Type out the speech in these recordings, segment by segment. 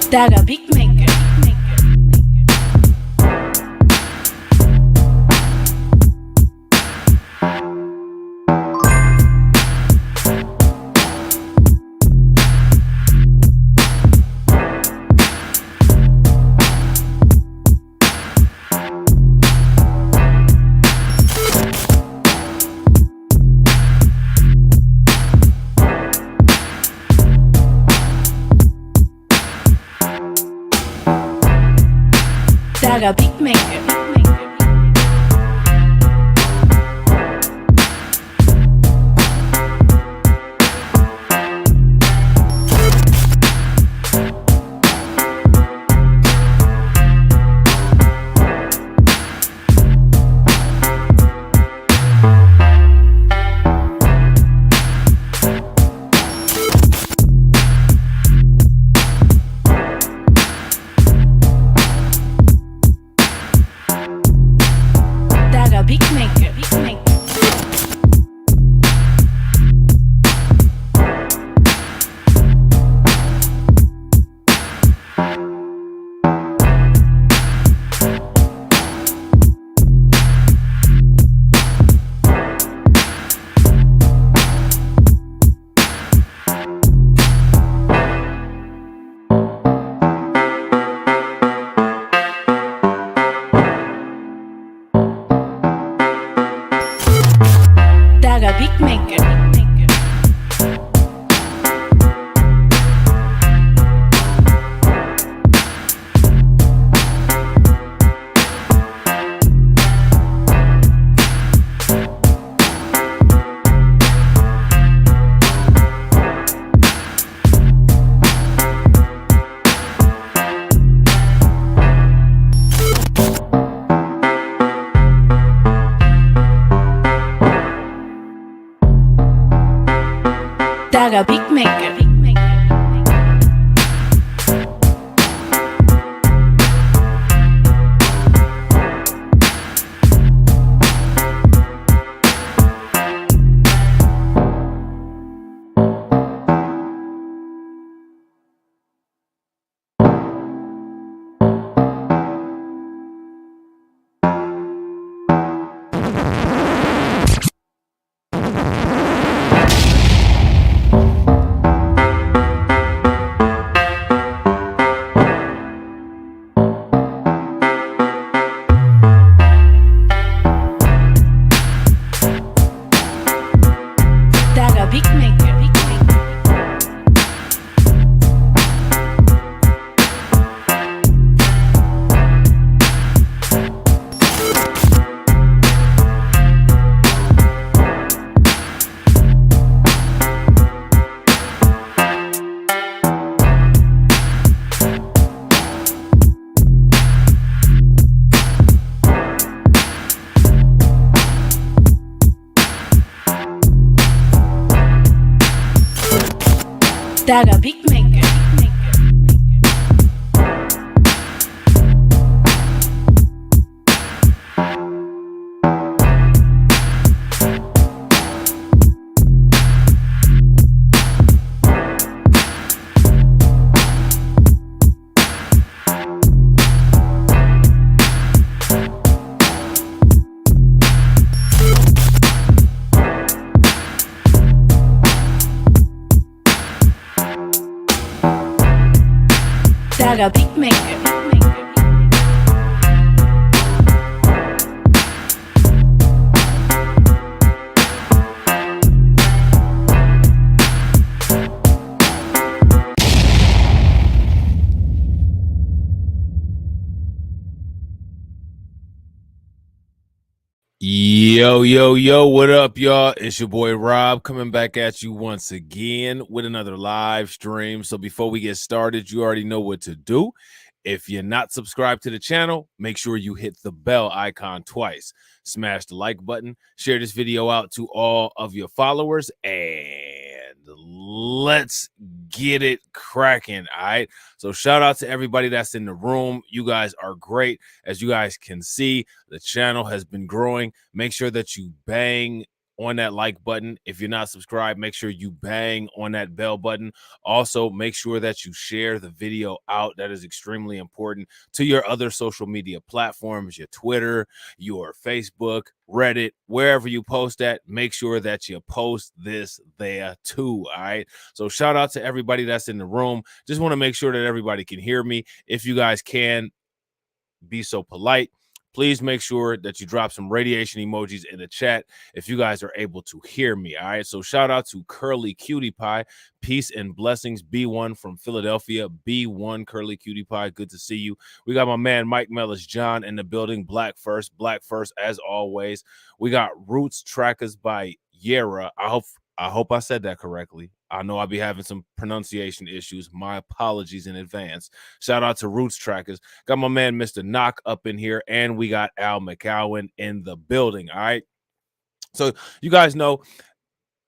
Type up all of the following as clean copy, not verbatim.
Daga Big Maker. Daga Big Maker. Big Maker. Daga Big Maker. Daga Big Maker. Daga Big Maker. Yo, what up, y'all? It's your boy Rob coming back at you once again with another live stream. So before we get started, you already know what to do. If you're not subscribed to the channel, make sure you hit the bell icon twice. Smash the like button, share this video out to all of your followers, and let's get it cracking. All right. So shout out to everybody that's in the room. You guys are great. As you guys can see, the channel has been growing. Make sure that you bang on that like button. If you're not subscribed, make sure you bang on that bell button. Also, make sure that you share the video out. That is extremely important to your other social media platforms, your Twitter, your Facebook, Reddit, wherever you post at. Make sure that you post this there too. All right. So shout out to everybody that's in the room. Just want to make sure that everybody can hear me. If you guys can be so polite, please make sure that you drop some radiation emojis in the chat if you guys are able to hear me. All right. So shout out to Curly Cutie Pie. Peace and blessings. B1 from Philadelphia. B1 Curly Cutie Pie. Good to see you. We got my man Mike Mellis John in the building. Black first as always. We got Roots Trackers by Yera. I hope I said that correctly. I know I'll be having some pronunciation issues. My apologies in advance. Shout out to Roots Trackers. Got my man, Mr. Knock, up in here, and we got Al McCowan in the building. All right. So you guys know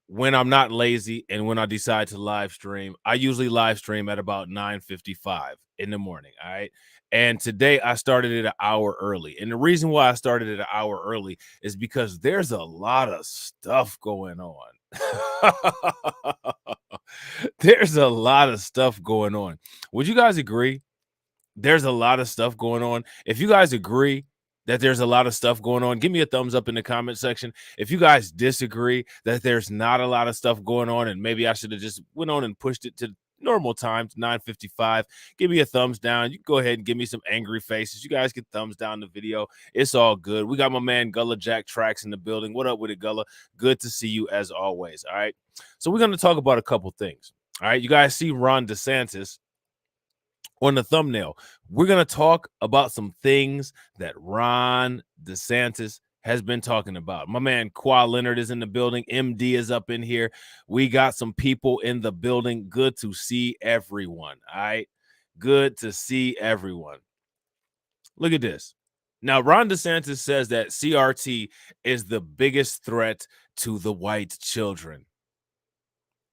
when I'm not lazy and when I decide to live stream, I usually live stream at about 9:55 in the morning. All right. And today I started it an hour early. And the reason why I started it an hour early is because there's a lot of stuff going on. There's a lot of stuff going on. Would you guys agree? There's a lot of stuff going on. If you guys agree that there's a lot of stuff going on, give me a thumbs up in the comment section. If you guys disagree that there's not a lot of stuff going on and maybe I should have just went on and pushed it to normal time, 9:55, give me a thumbs down. You can go ahead and give me some angry faces. You guys can thumbs down the video. It's all good. We got my man Gullah Jack Tracks in the building. What up with it, Gullah? Good to see you as always. All right. So we're going to talk about a couple things. All right. You guys see Ron DeSantis on the thumbnail. We're going to talk about some things that Ron DeSantis has been talking about. My man Qua Leonard is in the building. MD is up in here. We got some people in the building. Good to see everyone. All right. Good to see everyone. Look at this. Now, Ron DeSantis says that CRT is the biggest threat to the white children.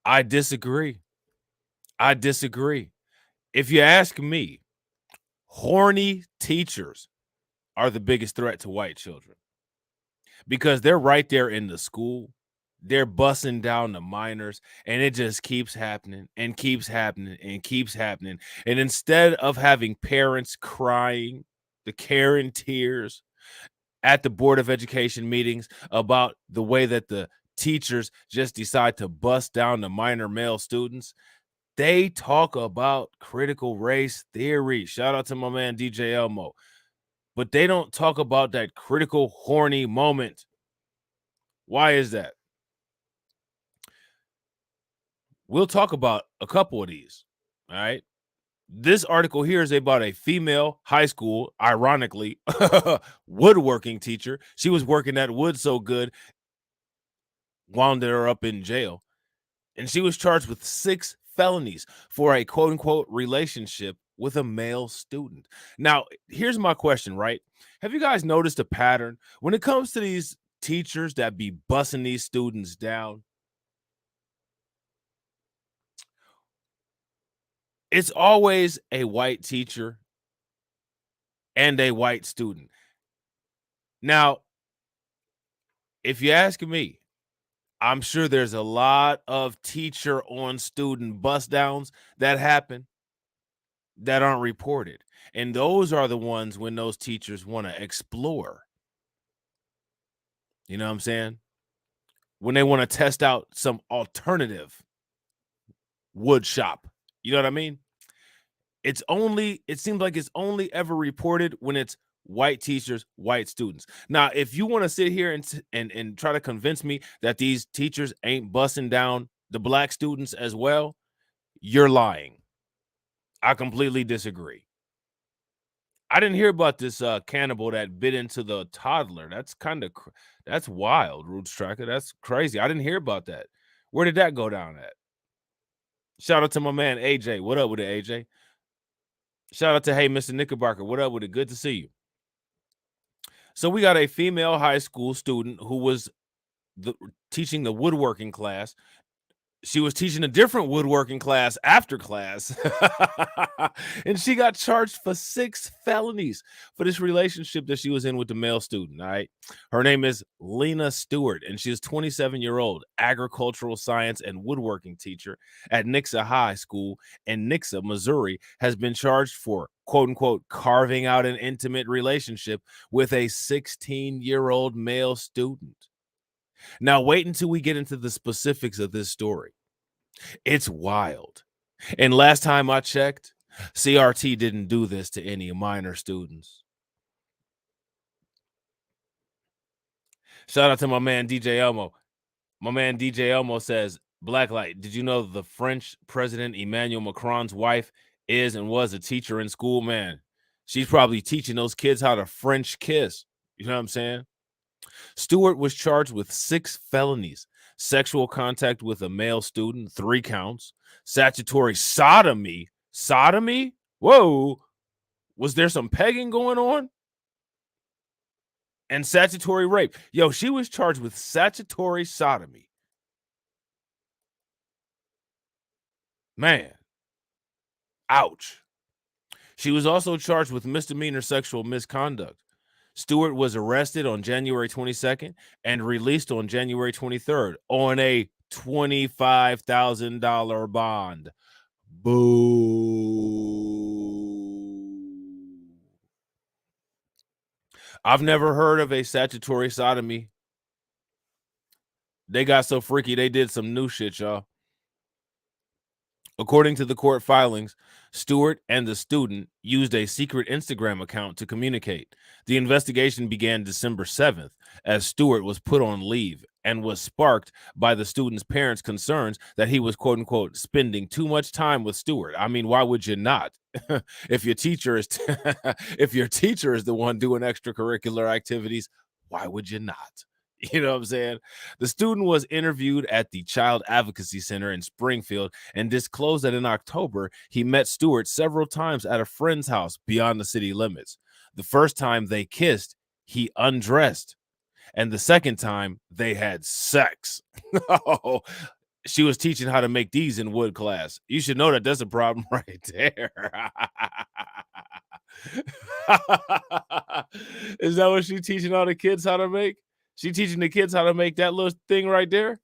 I disagree. I disagree. If you ask me, horny teachers are the biggest threat to white children because they're right there in the school. They're bussing down the minors, and it just keeps happening and keeps happening and keeps happening. And instead of having parents crying, the Karen tears at the Board of Education meetings about the way that the teachers just decide to bust down the minor male students, they talk about critical race theory. Shout out to my man DJ Elmo. But they don't talk about that critical horny moment. Why is that? We'll talk about a couple of these. All right. This article here is about a female high school, ironically, woodworking teacher. She was working that wood so good, wound her up in jail. And she was charged with 6 felonies for a quote unquote relationship with a male student. Now, here's my question, right? Have you guys noticed a pattern when it comes to these teachers that be bussing these students down? It's always a white teacher and a white student. Now, if you ask me, I'm sure there's a lot of teacher on student bust downs that happen that aren't reported. And those are the ones when those teachers want to explore. You know what I'm saying? When they want to test out some alternative wood shop. You know what I mean? It seems like it's only ever reported when it's white teachers, white students. Now, if you want to sit here and try to convince me that these teachers ain't busting down the black students as well, you're lying. I completely disagree. I didn't hear about this cannibal that bit into the toddler. That's wild, Roots Tracker. That's crazy. I didn't hear about that. Where did that go down at? Shout out to my man AJ. What up with it, AJ? Shout out to hey, Mr. Knickerbocker. What up with it? Good to see you. So we got a female high school student who was teaching the woodworking class. she was teaching a different woodworking class after class. And she got charged for 6 felonies for this relationship that she was in with the male student. All right. Her name is Lena Stewart, and she is 27-year-old agricultural science and woodworking teacher at Nixa High School in Nixa, Missouri, has been charged for quote unquote carving out an intimate relationship with a 16-year-old male student. Now, wait until we get into the specifics of this story. It's wild. And last time I checked, CRT didn't do this to any minor students. Shout out to my man DJ Elmo. My man DJ Elmo says, Blacklight, did you know the French President Emmanuel Macron's wife is and was a teacher in school? Man, she's probably teaching those kids how to French kiss. You know what I'm saying? Stewart was charged with 6 felonies: sexual contact with a male student, 3 counts, statutory sodomy. Sodomy? Whoa. Was there some pegging going on? And statutory rape. Yo, she was charged with statutory sodomy. Man. Ouch. She was also charged with misdemeanor sexual misconduct. Stewart was arrested on January 22nd and released on January 23rd on a $25,000 bond. Boo. I've never heard of a statutory sodomy. They got so freaky, they did some new shit, y'all. According to the court filings, Stewart and the student used a secret Instagram account to communicate. The investigation began December 7th as Stewart was put on leave and was sparked by the student's parents' concerns that he was, quote unquote, spending too much time with Stewart. I mean, why would you not? If your teacher is if your teacher is the one doing extracurricular activities, why would you not? You know what I'm saying? The student was interviewed at the Child Advocacy Center in Springfield and disclosed that in October, he met Stewart several times at a friend's house beyond the city limits. The first time they kissed, he undressed. And the second time, they had sex. Oh, she was teaching how to make these in wood class. You should know that that's a problem right there. Is that what she's teaching all the kids how to make? She teaching the kids how to make that little thing right there?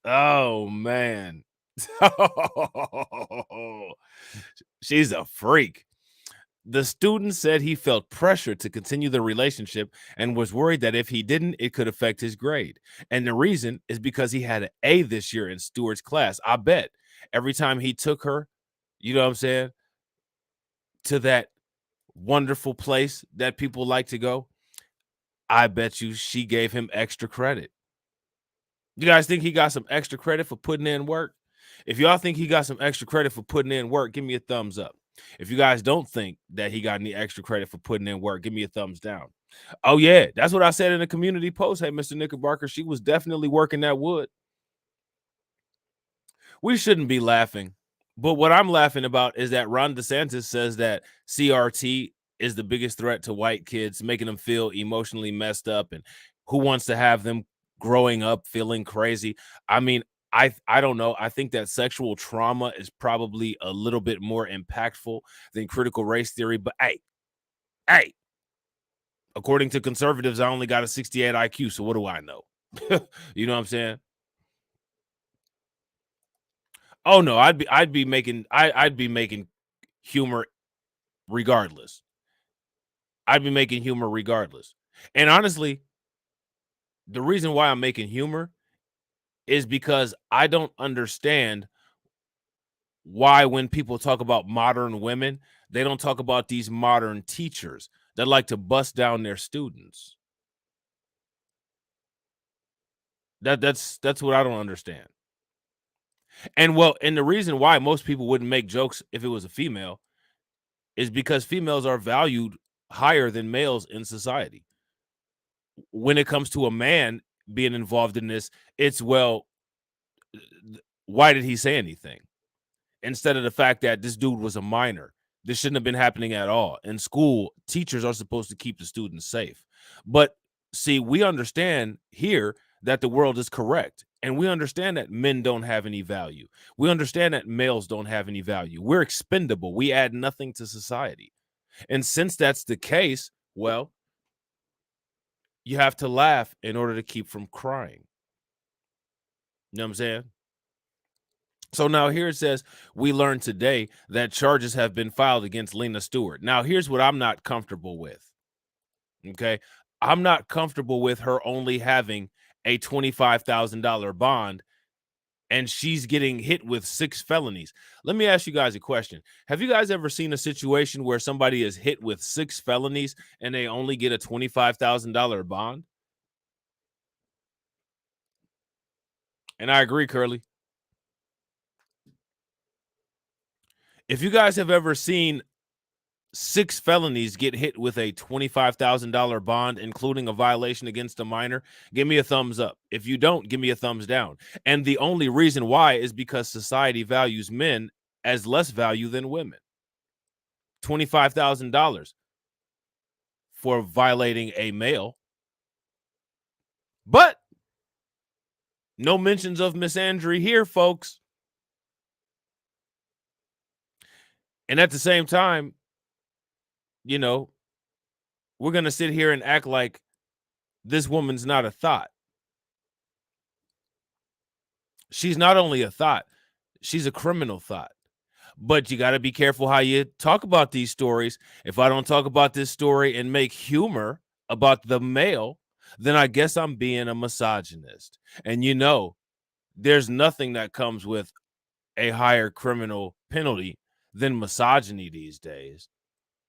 Oh, man. She's a freak. The student said he felt pressure to continue the relationship and was worried that if he didn't, it could affect his grade. And the reason is because he had an A this year in Stewart's class. I bet every time he took her, you know what I'm saying, to that wonderful place that people like to go, I bet you she gave him extra credit. You guys think he got some extra credit for putting in work? If y'all think he got some extra credit for putting in work, give me a thumbs up. If you guys don't think that he got any extra credit for putting in work, give me a thumbs down. Oh, yeah, that's what I said in the community post. Hey, Mr. Knickerbocker, she was definitely working that wood. We shouldn't be laughing. But what I'm laughing about is that Ron DeSantis says that CRT is the biggest threat to white kids, making them feel emotionally messed up, and who wants to have them growing up feeling crazy. I mean, I don't know. I think that sexual trauma is probably a little bit more impactful than critical race theory. But hey, according to conservatives, I only got a 68 IQ. So what do I know? You know what I'm saying? Oh no, I'd be making humor regardless. I'd be making humor regardless. And honestly, the reason why I'm making humor is because I don't understand why when people talk about modern women, they don't talk about these modern teachers that like to bust down their students. That's what I don't understand. And the reason why most people wouldn't make jokes if it was a female is because females are valued higher than males in society. When it comes to a man being involved in this, it's, well, why did he say anything? Instead of the fact that this dude was a minor. This shouldn't have been happening at all. In school, teachers are supposed to keep the students safe. But see, we understand here that the world is correct. And we understand that men don't have any value. We understand that males don't have any value. We're expendable. We add nothing to society. And since that's the case, well, you have to laugh in order to keep from crying. You know what I'm saying? So now here it says, we learned today that charges have been filed against Lena Stewart. Now, here's what I'm not comfortable with. Okay. I'm not comfortable with her only having a $25,000 bond and she's getting hit with 6 felonies. Let me ask you guys a question. Have you guys ever seen a situation where somebody is hit with 6 felonies and they only get a $25,000 bond? And I agree, Curly. If you guys have ever seen 6 felonies get hit with a $25,000 bond, including a violation against a minor, give me a thumbs up. If you don't, give me a thumbs down. And the only reason why is because society values men as less value than women. $25,000 for violating a male. But no mentions of misandry here, folks. And at the same time, you know, we're going to sit here and act like this woman's not a thought. She's not only a thought, she's a criminal thought. But you got to be careful how you talk about these stories. If I don't talk about this story and make humor about the male, then I guess I'm being a misogynist. And you know, there's nothing that comes with a higher criminal penalty than misogyny these days,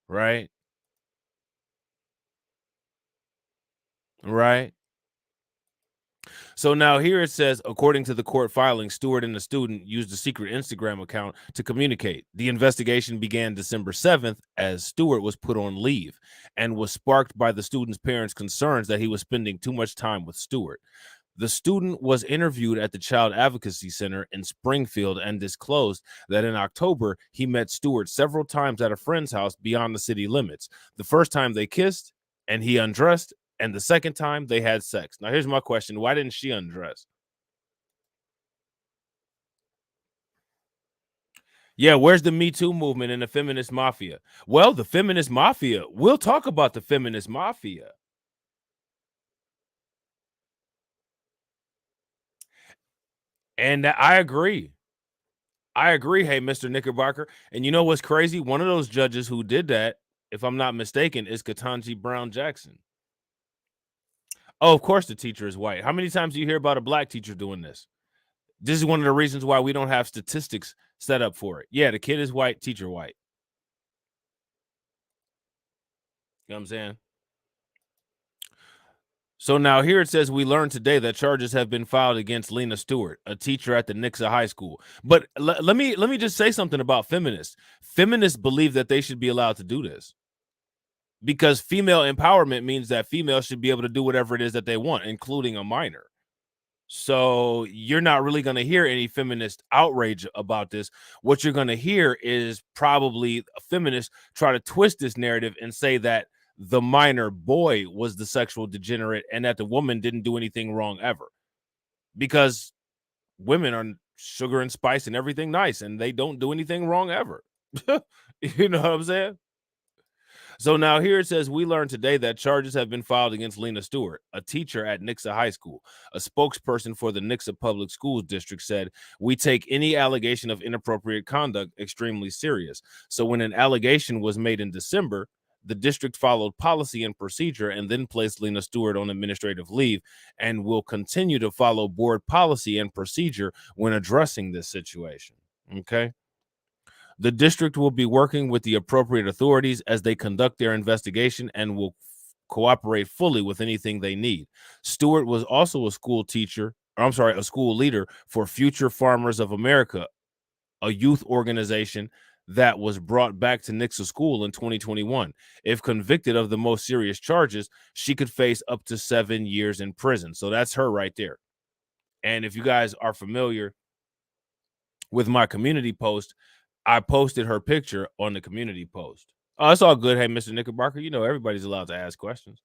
right? Right. So now here it says, according to the court filing, Stewart and the student used a secret Instagram account to communicate. The investigation began December 7th as Stewart was put on leave and was sparked by the student's parents' concerns that he was spending too much time with Stewart. The student was interviewed at the Child Advocacy Center in Springfield and disclosed that in October, he met Stewart several times at a friend's house beyond the city limits. The first time they kissed and he undressed, and the second time they had sex. Now, here's my question. Why didn't she undress? Yeah, where's the Me Too movement and the feminist mafia? Well, the feminist mafia, we'll talk about the feminist mafia. And I agree. I agree. Hey, Mr. Knickerbocker. And you know what's crazy? One of those judges who did that, if I'm not mistaken, is Ketanji Brown Jackson. Oh, of course the teacher is white. How many times do you hear about a black teacher doing this? This is one of the reasons why we don't have statistics set up for it. Yeah, the kid is white, teacher white. You know what I'm saying? So now here it says we learned today that charges have been filed against Lena Stewart, a teacher at the Nixa High School. But let me just say something about feminists. Feminists believe that they should be allowed to do this because female empowerment means that females should be able to do whatever it is that they want, including a minor. So you're not really going to hear any feminist outrage about this. What you're going to hear is probably a feminist try to twist this narrative and say that the minor boy was the sexual degenerate and that the woman didn't do anything wrong ever, because women are sugar and spice and everything nice and they don't do anything wrong ever. You know what I'm saying? So now here it says, we learned today that charges have been filed against Lena Stewart, a teacher at Nixa High School. A spokesperson for the Nixa Public Schools District said, we take any allegation of inappropriate conduct extremely serious. So when an allegation was made in December, the district followed policy and procedure and then placed Lena Stewart on administrative leave and will continue to follow board policy and procedure when addressing this situation. Okay. The district will be working with the appropriate authorities as they conduct their investigation and will cooperate fully with anything they need. Stewart was also a school teacher, a school leader for Future Farmers of America, a youth organization that was brought back to Nixa School in 2021. If convicted of the most serious charges, she could face up to 7 years in prison. So that's her right there. And if you guys are familiar with my community post, I posted her picture on the community post. Oh, it's all good. Hey, Mr. Knickerbocker, you know everybody's allowed to ask questions.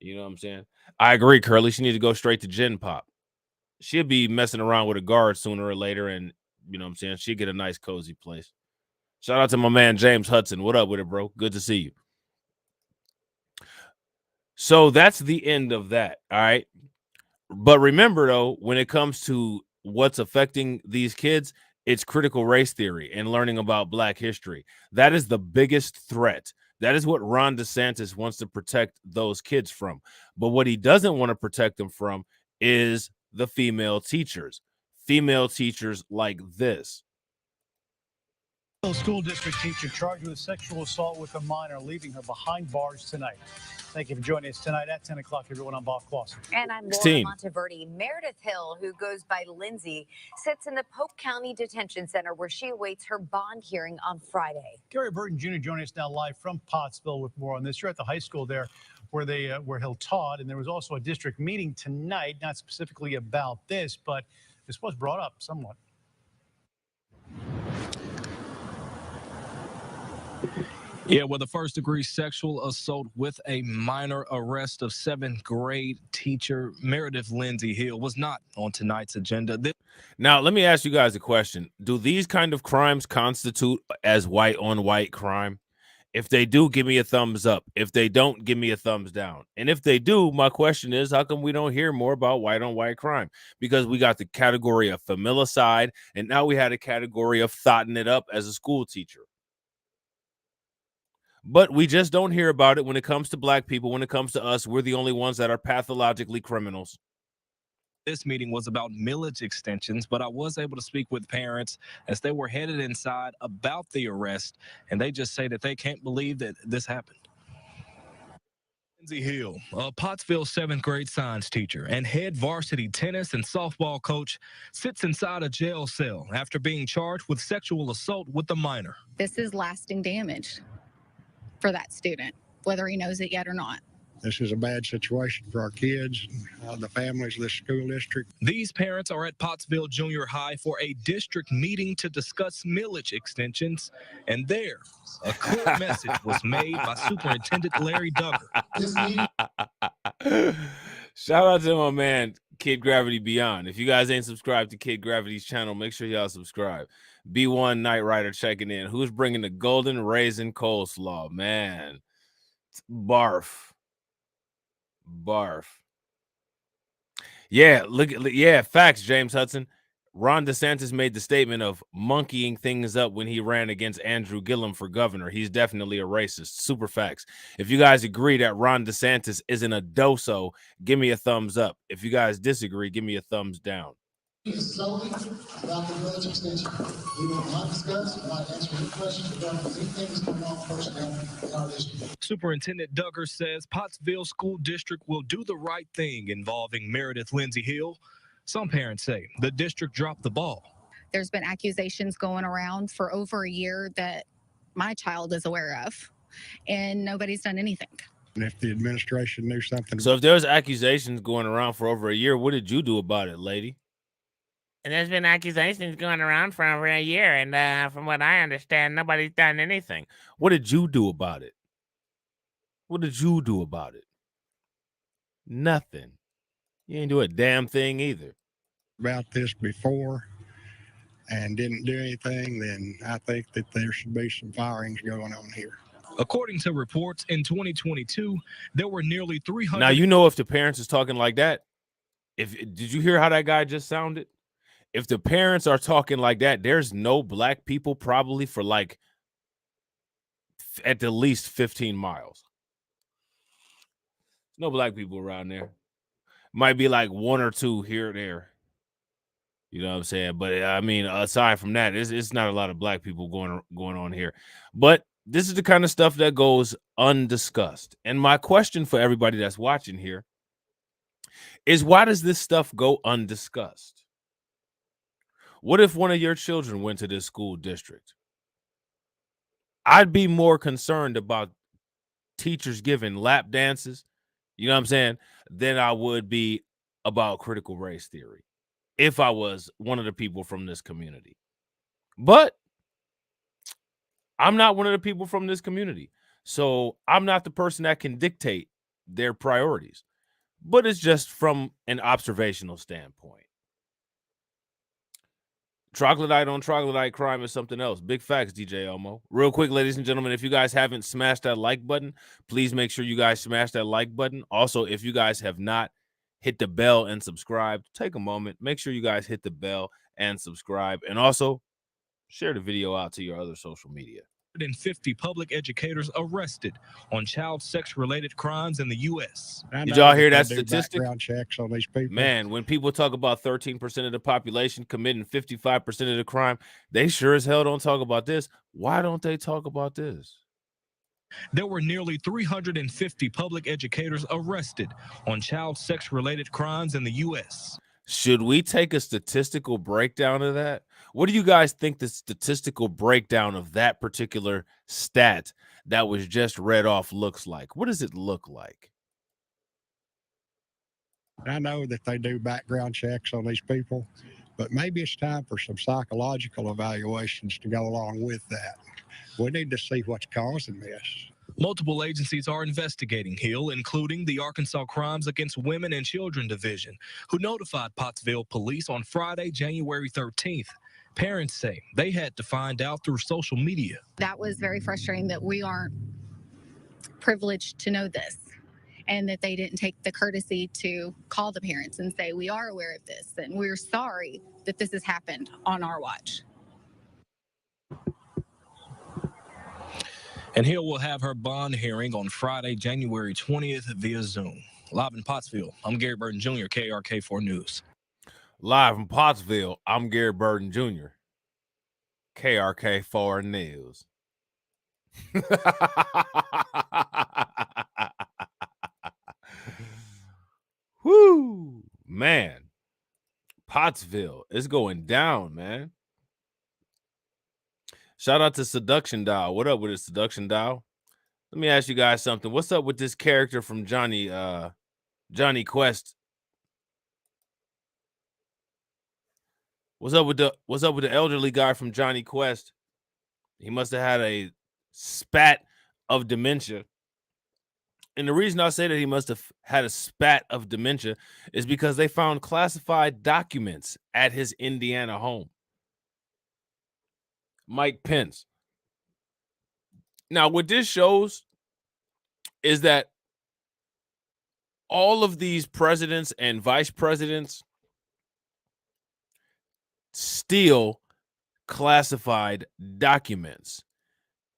You know what I'm saying? I agree, Curly. She need to go straight to Gen Pop. She'll be messing around with a guard sooner or later, and you know what I'm saying? She'll get a nice, cozy place. Shout out to my man James Hudson. What up with it, bro? Good to see you. So that's the end of that. All right. But remember, though, when it comes to what's affecting these kids, it's critical race theory and learning about Black history. That is the biggest threat. That is what Ron DeSantis wants to protect those kids from. But what he doesn't want to protect them from is the female teachers. Female teachers like this. School district teacher charged with sexual assault with a minor, leaving her behind bars tonight. Thank you for joining us tonight at 10 o'clock, everyone. I'm Bob Clausen. And I'm Laura 16. Monteverde. Meredith Hill, who goes by Lindsay, sits in the Polk County Detention Center where she awaits her bond hearing on Friday. Gary Burton Jr. joining us now live from Pottsville with more on this. You're at the high school there where he'll taught, and there was also a district meeting tonight, not specifically about this, but this was brought up somewhat. Yeah, well, the first-degree sexual assault with a minor, arrest of seventh grade teacher Meredith Lindsay Hill was not on tonight's agenda. Now, let me ask you guys a question. Do these kind of crimes constitute as white-on-white crime? If they do, give me a thumbs up. If they don't, give me a thumbs down. And if they do, my question is, how come we don't hear more about white-on-white crime? Because we got the category of familicide, and now we had a category of thotting it up as a school teacher. But we just don't hear about it when it comes to Black people. When it comes to us, we're the only ones that are pathologically criminals. This meeting was about millage extensions, but I was able to speak with parents as they were headed inside about the arrest, and they just say that they can't believe that this happened. Lindsay Hill, a Pottsville seventh grade science teacher and head varsity tennis and softball coach, sits inside a jail cell after being charged with sexual assault with a minor. This is lasting damage for that student, whether he knows it yet or not. This is a bad situation for our kids, the families of the school district. These parents are at Pottsville Junior High for a district meeting to discuss millage extensions, and there, a clear message was made by Superintendent Larry Duggar. Shout out to my man, Kid Gravity Beyond. If you guys ain't subscribed to Kid Gravity's channel, make sure y'all subscribe. B1 Night Rider checking in. Who's bringing the golden raisin coleslaw? Man, barf. Yeah, facts, James Hudson. Ron DeSantis made the statement of monkeying things up when he ran against Andrew Gillum for governor. He's definitely a racist. Super facts. If you guys agree that Ron DeSantis isn't a doso, give me a thumbs up. If you guys disagree, give me a thumbs down. Solely about the village extension. We will not discuss, not answer any questions about anything that's going on personnel in our district. Superintendent Duggar says Pottsville School District will do the right thing involving Meredith Lindsay Hill. Some parents say the district dropped the ball. There's been accusations going around for over a year that my child is aware of, and nobody's done anything. And if the administration knew something. So if there's accusations going around for over a year, what did you do about it, lady? And there's been accusations going around for over a year, and from what I understand, nobody's done anything. What did you do about it? What did you do about it? Nothing. You ain't do a damn thing either. About this before and didn't do anything, then I think that there should be some firings going on here. According to reports, in 2022, there were nearly 300. Now, you know, if the parents is talking like that, did you hear how that guy just sounded? If the parents are talking like that, there's no Black people probably for like at the least 15 miles. No Black people around there. Might be like one or two here or there. You know what I'm saying? But I mean, aside from that, it's not a lot of Black people going on here. But this is the kind of stuff that goes undiscussed. And my question for everybody that's watching here is, why does this stuff go undiscussed? What if one of your children went to this school district? I'd be more concerned about teachers giving lap dances, you know what I'm saying, than I would be about critical race theory if I was one of the people from this community. But I'm not one of the people from this community. So I'm not the person that can dictate their priorities. But it's just from an observational standpoint. Troglodyte on troglodyte crime is something else. Big facts, DJ Elmo. Real quick, ladies and gentlemen, if you guys haven't smashed that like button, please make sure you guys smash that like button. Also, if you guys have not hit the bell and subscribed, take a moment. Make sure you guys hit the bell and subscribe. And also, share the video out to your other social media. 150 public educators arrested on child sex-related crimes in the U.S. Did y'all hear that they do statistic? background checks on these people. Man, when people talk about 13% of the population committing 55% of the crime, they sure as hell don't talk about this. Why don't they talk about this? There were nearly 350 public educators arrested on child sex-related crimes in the U.S. Should we take a statistical breakdown of that? What do you guys think the statistical breakdown of that particular stat that was just read off looks like? What does it look like? I know that they do background checks on these people, but maybe it's time for some psychological evaluations to go along with that. We need to see what's causing this. Multiple agencies are investigating Hill, including the Arkansas Crimes Against Women and Children Division, who notified Pottsville police on Friday, January 13th. Parents say they had to find out through social media. That was very frustrating that we aren't privileged to know this and that they didn't take the courtesy to call the parents and say, we are aware of this and we're sorry that this has happened on our watch. And Hill will have her bond hearing on Friday, January 20th via Zoom. Live in Pottsville, I'm Gary Burton Jr., KRK4 News. Live from Pottsville, I'm Gary Burton Jr., KRK4 News. Whoo, man. Pottsville, it's going down, man. Shout out to Seduction Dial. What up with this Seduction Dial? Let me ask you guys something. What's up with this character from Johnny Quest? What's up with the elderly guy from Johnny Quest? He must have had a spat of dementia. And the reason I say that he must have had a spat of dementia is because they found classified documents at his Indiana home. Mike Pence. Now, what this shows is that all of these presidents and vice presidents steal classified documents.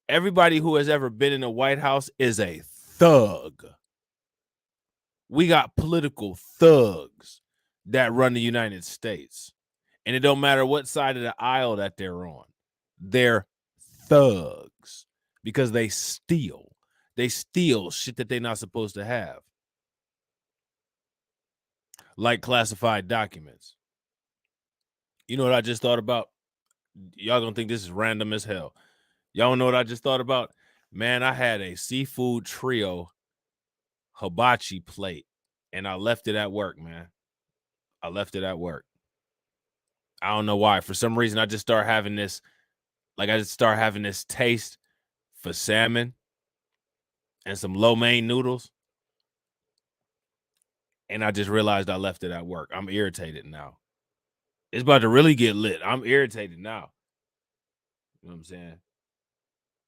Everybody who has ever been in the White House is a thug. We got political thugs that run the United States. And it don't matter what side of the aisle that they're on. They're thugs because they steal. They steal shit that they're not supposed to have. Like classified documents. You know what I just thought about? Y'all gonna think this is random as hell. Y'all know what I just thought about? Man, I had a seafood trio hibachi plate and I left it at work, man. I left it at work. I don't know why. For some reason, I just start having this, taste for salmon and some lo mein noodles. And I just realized I left it at work. I'm irritated now. It's about to really get lit. I'm irritated now. You know what I'm saying?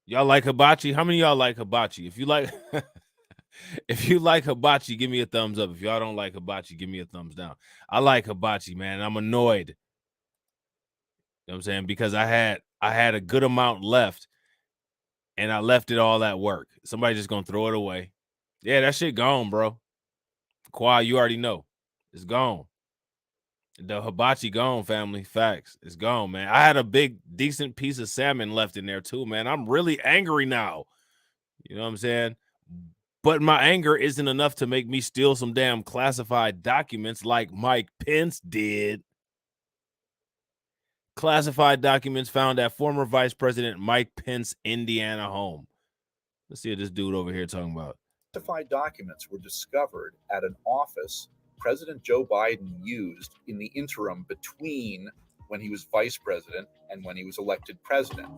Y'all like hibachi? How many of y'all like hibachi? If you like if you like hibachi, give me a thumbs up. If y'all don't like hibachi, give me a thumbs down. I like hibachi, man. I'm annoyed. You know what I'm saying? Because I had a good amount left and I left it all at work. Somebody just gonna throw it away. Yeah, that shit gone, bro. Kwa, you already know. It's gone. The hibachi gone, family. Facts. It's gone, man. I had a big, decent piece of salmon left in there too, man. I'm really angry now. You know what I'm saying? But my anger isn't enough to make me steal some damn classified documents like Mike Pence did. Classified documents found at former Vice President Mike Pence, Indiana home. Let's see what this dude over here talking about. Classified documents were discovered at an office President Joe Biden used in the interim between when he was vice president and when he was elected president.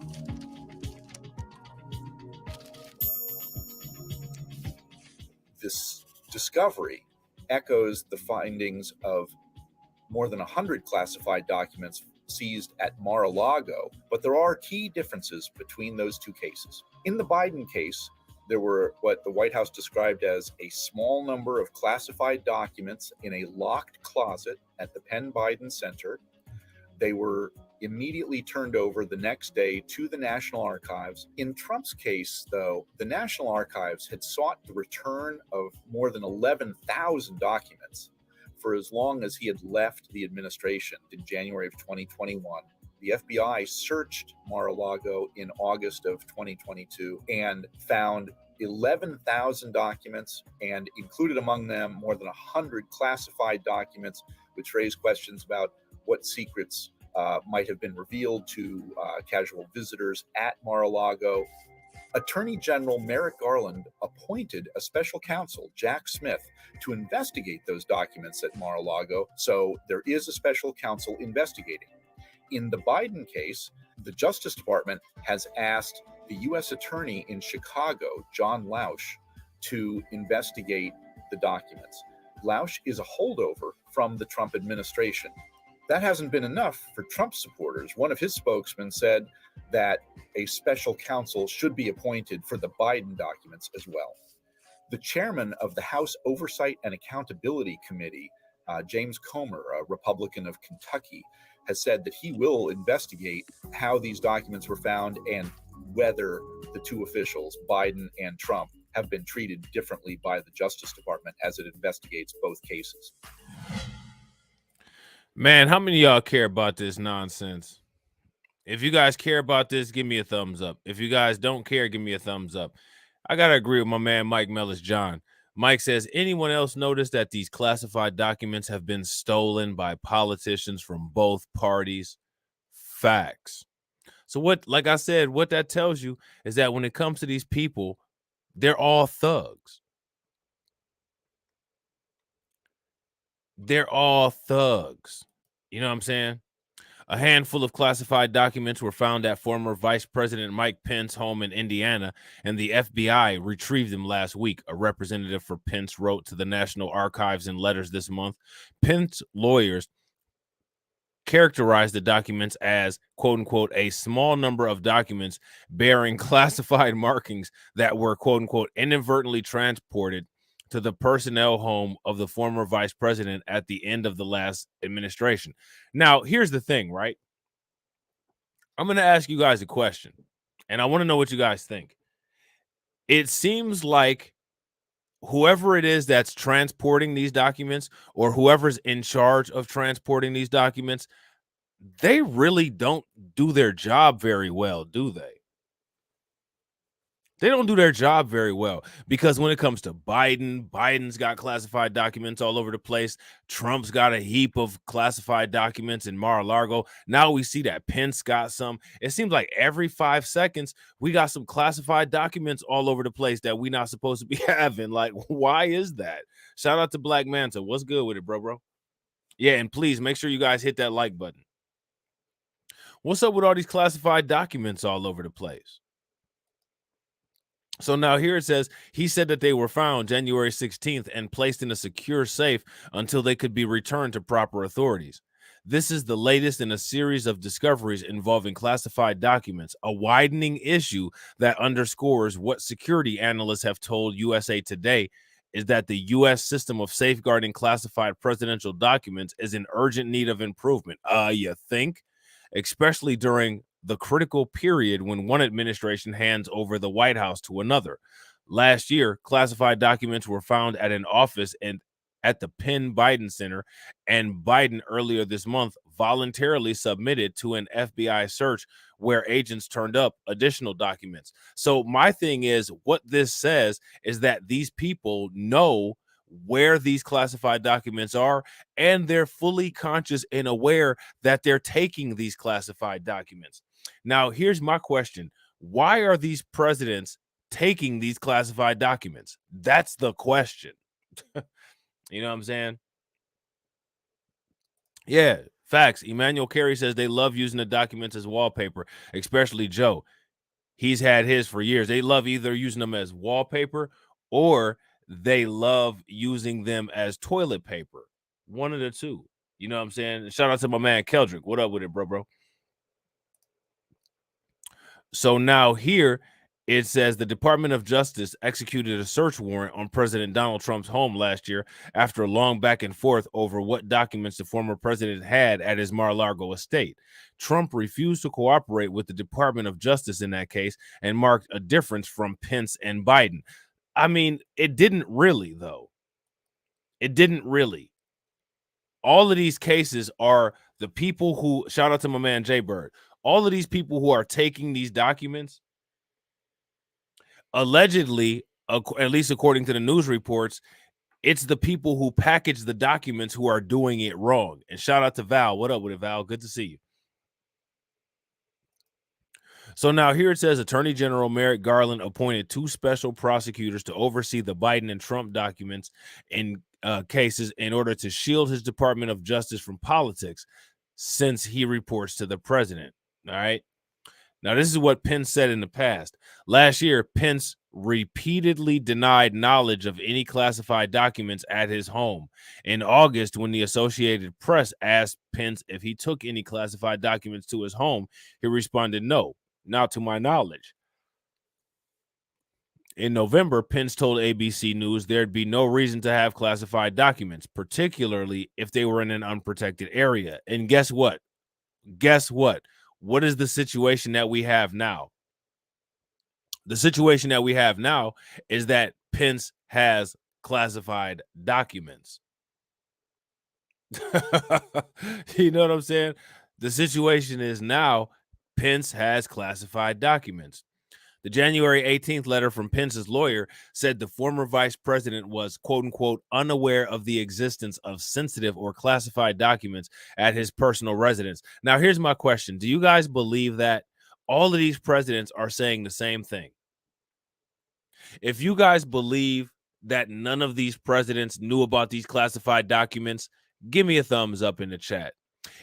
This discovery echoes the findings of more than 100 classified documents seized at Mar-a-Lago, but there are key differences between those two cases. In the Biden case, there were what the White House described as a small number of classified documents in a locked closet at the Penn Biden Center. They were immediately turned over the next day to the National Archives. In Trump's case, though, the National Archives had sought the return of more than 11,000 documents for as long as he had left the administration in January of 2021. The FBI searched Mar-a-Lago in August of 2022 and found 11,000 documents and included among them more than 100 classified documents, which raised questions about what secrets might have been revealed to casual visitors at Mar-a-Lago. Attorney General Merrick Garland appointed a special counsel, Jack Smith, to investigate those documents at Mar-a-Lago. So there is a special counsel investigating. In the Biden case, the Justice Department has asked the U.S. Attorney in Chicago, John Lausch, to investigate the documents. Lausch is a holdover from the Trump administration. That hasn't been enough for Trump supporters. One of his spokesmen said that a special counsel should be appointed for the Biden documents as well. The chairman of the House Oversight and Accountability Committee, James Comer, a Republican of Kentucky, has said that he will investigate how these documents were found and whether the two officials, Biden and Trump, have been treated differently by the Justice Department as it investigates both cases. Man, how many of y'all care about this nonsense? If you guys care about this, give me a thumbs up. If you guys don't care, give me a thumbs up. I got to agree with my man, Mike Mellis John. Mike says, anyone else notice that these classified documents have been stolen by politicians from both parties? Facts. So what, like I said, what that tells you is that when it comes to these people, they're all thugs. They're all thugs. You know what I'm saying? A handful of classified documents were found at former Vice President Mike Pence's home in Indiana, and the FBI retrieved them last week. A representative for Pence wrote to the National Archives in letters this month. Pence lawyers characterized the documents as, quote unquote, a small number of documents bearing classified markings that were, quote unquote, inadvertently transported to the personnel home of the former vice president at the end of the last administration. Now, here's the thing, right? I'm going to ask you guys a question, and I want to know what you guys think. It seems like whoever it is that's transporting these documents or whoever's in charge of transporting these documents, they really don't do their job very well, do they? They don't do their job very well, because when it comes to Biden's got classified documents all over the place. Trump's got a heap of classified documents in Mar-a-Lago. Now we see that Pence got some. It seems like every 5 seconds we got some classified documents all over the place that we're not supposed to be having. Like, why is that? Shout out to Black Manta. What's good with it, bro? Yeah, and please make sure you guys hit that like button. What's up with all these classified documents all over the place? So now here it says, he said that they were found January 16th and placed in a secure safe until they could be returned to proper authorities. This is the latest in a series of discoveries involving classified documents, a widening issue that underscores what security analysts have told USA Today is that the U.S. system of safeguarding classified presidential documents is in urgent need of improvement. You think? Especially during the critical period when one administration hands over the White House to another. Last year, classified documents were found at an office and at the Penn Biden Center, and Biden earlier this month voluntarily submitted to an FBI search where agents turned up additional documents. So my thing is, what this says is that these people know where these classified documents are, and they're fully conscious and aware that they're taking these classified documents. Now, here's my question. Why are these presidents taking these classified documents? That's the question. You know what I'm saying? Yeah, facts. Emmanuel Carey says they love using the documents as wallpaper, especially Joe. He's had his for years. They love either using them as wallpaper or they love using them as toilet paper. One of the two. You know what I'm saying? Shout out to my man Keldrick. What up with it, bro? So now here it says the Department of Justice executed a search warrant on President Donald Trump's home last year after a long back and forth over what documents the former president had at his Mar-a-Lago estate. Trump refused to cooperate with the Department of Justice in that case and marked a difference from Pence and Biden. I mean, it didn't really, though. It didn't really. All of these cases are the people who, shout out to my man Jay Bird, all of these people who are taking these documents, allegedly, at least according to the news reports, it's the people who package the documents who are doing it wrong. And shout out to Val. What up with it, Val? Good to see you. So now here it says Attorney General Merrick Garland appointed 2 special prosecutors to oversee the Biden and Trump documents in cases in order to shield his Department of Justice from politics since he reports to the president. All right. Now, this is what Pence said in the past. Last year, Pence repeatedly denied knowledge of any classified documents at his home. In August, when the Associated Press asked Pence if he took any classified documents to his home, he responded, no, not to my knowledge. In November, Pence told ABC News there'd be no reason to have classified documents, particularly if they were in an unprotected area. And guess what? Guess what? What is the situation that we have now? The situation that we have now is that Pence has classified documents. You know what I'm saying? The situation is now Pence has classified documents. The January 18th letter from Pence's lawyer said the former vice president was, quote unquote, unaware of the existence of sensitive or classified documents at his personal residence. Now, here's my question. Do you guys believe that all of these presidents are saying the same thing? If you guys believe that none of these presidents knew about these classified documents, give me a thumbs up in the chat.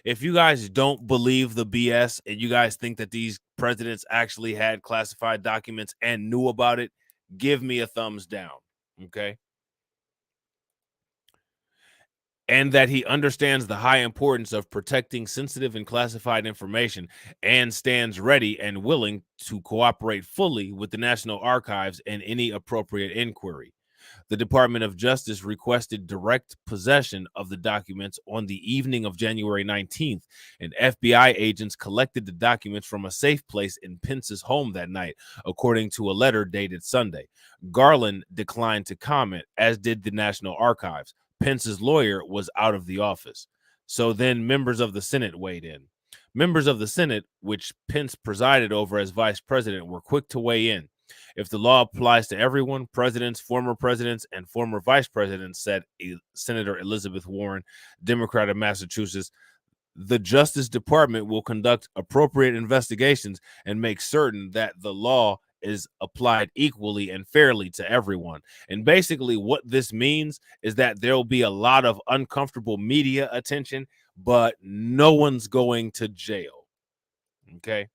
If you guys don't believe the BS and you guys think that these presidents actually had classified documents and knew about it, give me a thumbs down, okay? And that he understands the high importance of protecting sensitive and classified information and stands ready and willing to cooperate fully with the National Archives in any appropriate inquiry. The Department of Justice requested direct possession of the documents on the evening of January 19th, and FBI agents collected the documents from a safe place in Pence's home that night, according to a letter dated Sunday. Garland declined to comment, as did the National Archives. Pence's lawyer was out of the office. So then members of the Senate weighed in. Members of the Senate, which Pence presided over as vice president, were quick to weigh in. If the law applies to everyone, presidents, and former vice presidents, said Senator Elizabeth Warren, Democrat of Massachusetts, the Justice Department will conduct appropriate investigations and make certain that the law is applied equally and fairly to everyone. And basically what this means is that there'll be a lot of uncomfortable media attention, but no one's going to jail. Okay?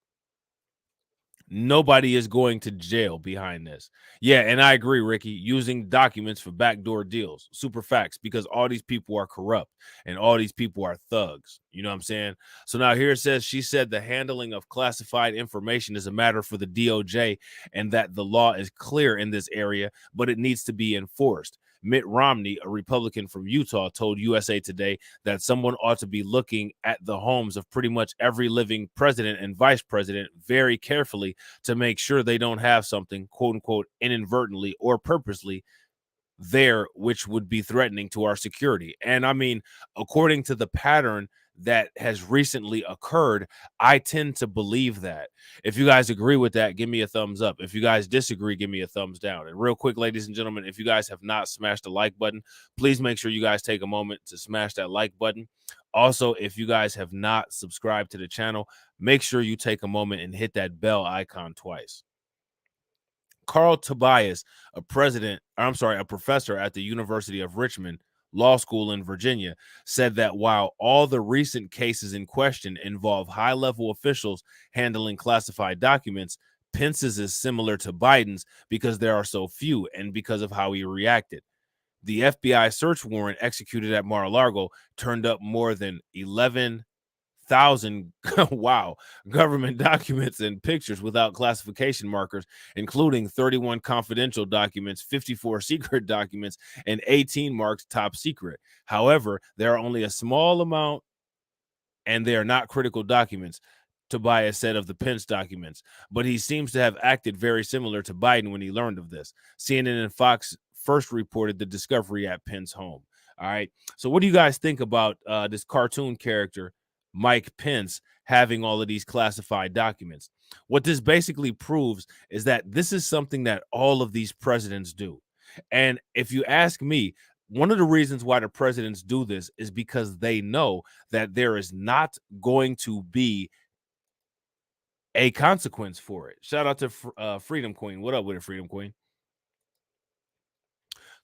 Nobody is going to jail behind this. Yeah, and I agree, Ricky, using documents for backdoor deals. Super facts, because all these people are corrupt and all these people are thugs. You know what I'm saying? So now here it says, she said the handling of classified information is a matter for the DOJ and that the law is clear in this area, but it needs to be enforced. Mitt Romney, a Republican from Utah, told USA Today that someone ought to be looking at the homes of pretty much every living president and vice president very carefully to make sure they don't have something, quote unquote, inadvertently or purposely there, which would be threatening to our security. And I mean, according to the pattern that has recently occurred, I tend to believe that. If you guys agree with that, give me a thumbs up. If you guys disagree, give me a thumbs down. And real quick, ladies and gentlemen, if you guys have not smashed the like button, please make sure you guys take a moment to smash that like button. Also, if you guys have not subscribed to the channel, make sure you take a moment and hit that bell icon twice. Carl Tobias, a professor at the University of Richmond Law School in Virginia, said that while all the recent cases in question involve high-level officials handling classified documents, Pence's is similar to Biden's because there are so few and because of how he reacted. The FBI search warrant executed at Mar-a-Lago turned up more than 11,000 wow, government documents and pictures without classification markers, including 31 confidential documents, 54 secret documents, and 18 marked top secret. However, there are only a small amount, and they are not critical documents, to buy a set of the Pence documents. But he seems to have acted very similar to Biden when he learned of this. CNN and Fox first reported the discovery at Pence's home. All right. So what do you guys think about this cartoon character, Mike Pence, having all of these classified documents? What this basically proves is that this is something that all of these presidents do. And if you ask me, one of the reasons why the presidents do this is because they know that there is not going to be a consequence for it. Shout out to Freedom Queen. What up with it, Freedom Queen?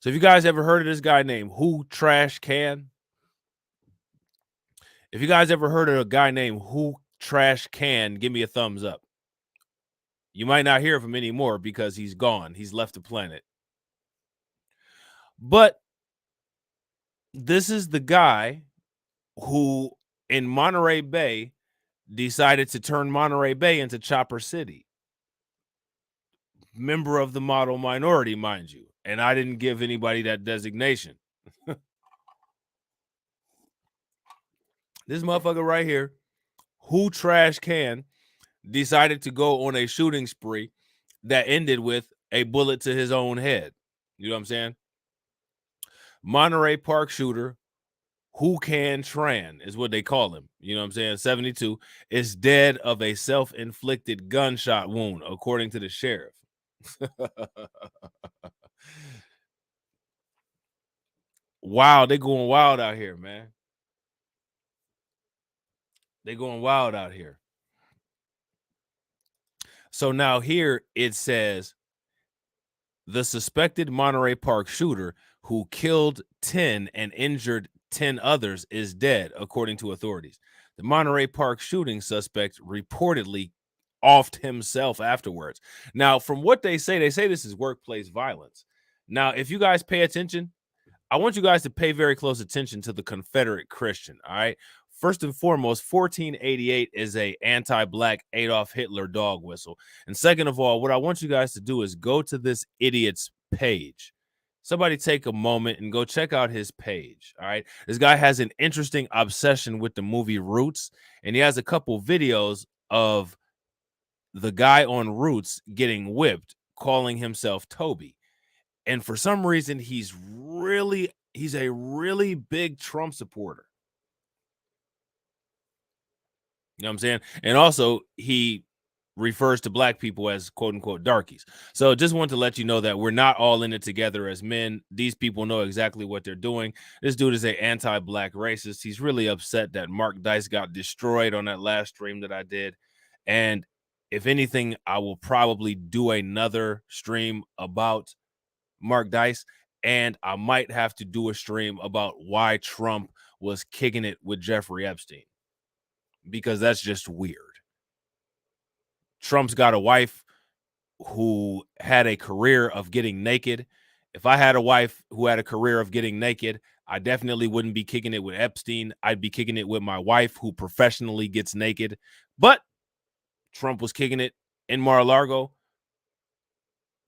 So if you guys ever heard of this guy named Who Trash Can? If you guys ever heard of a guy named Who Trash Can, give me a thumbs up. You might not hear of him anymore because he's gone. He's left the planet. But this is the guy who in Monterey Bay decided to turn Monterey Bay into Chopper City. Member of the model minority, mind you. And I didn't give anybody that designation. This motherfucker right here, Who Trash Can, decided to go on a shooting spree that ended with a bullet to his own head. You know what I'm saying? Monterey Park shooter, Who Can Tran is what they call him. You know what I'm saying? 72 is dead of a self-inflicted gunshot wound, according to the sheriff. Wow, they going wild out here, man. They going wild out here. So now here it says the suspected Monterey Park shooter who killed 10 and injured 10 others is dead, according to authorities. The Monterey Park shooting suspect reportedly offed himself afterwards. Now, from what they say this is workplace violence. Now, if you guys pay attention, I want you guys to pay very close attention to the Confederate Christian, all right? First and foremost, 1488 is a anti-black Adolf Hitler dog whistle. And second of all, what I want you guys to do is go to this idiot's page. Somebody take a moment and go check out his page, all right? This guy has an interesting obsession with the movie Roots, and he has a couple videos of the guy on Roots getting whipped, calling himself Toby. And for some reason, he's a really big Trump supporter. You know what I'm saying? And also, he refers to black people as quote unquote darkies. So just want to let you know that we're not all in it together as men. These people know exactly what they're doing. This dude is an anti-black racist. He's really upset that Mark Dice got destroyed on that last stream that I did. And if anything, I will probably do another stream about Mark Dice, and I might have to do a stream about why Trump was kicking it with Jeffrey Epstein, because that's just weird. Trump's got a wife who had a career of getting naked. If I had a wife who had a career of getting naked, I definitely wouldn't be kicking it with Epstein. I'd be kicking it with my wife who professionally gets naked. But Trump was kicking it in Mar-a-Lago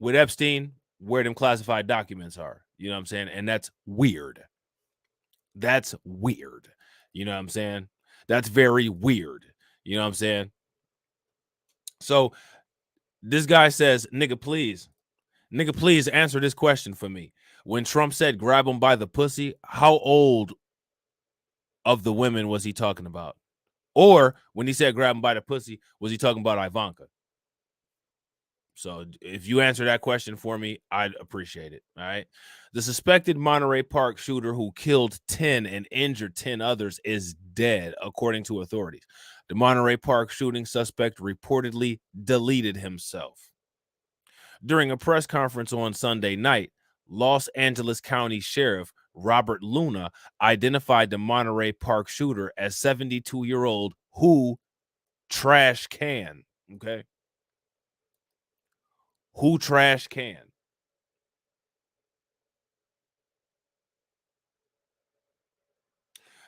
with Epstein, where them classified documents are. You know what I'm saying? And that's weird. That's weird. You know what I'm saying? That's very weird. You know what I'm saying? So this guy says, nigga, please answer this question for me. When Trump said grab him by the pussy, how old of the women was he talking about? Or when he said grab him by the pussy, was he talking about Ivanka? So if you answer that question for me, I'd appreciate it. All right. The suspected Monterey Park shooter who killed 10 and injured 10 others is dead, according to authorities. The Monterey Park shooting suspect reportedly deleted himself. During a press conference on Sunday night, Los Angeles County Sheriff Robert Luna identified the Monterey Park shooter as 72-year-old Who Trash Can. Okay. Who trash can?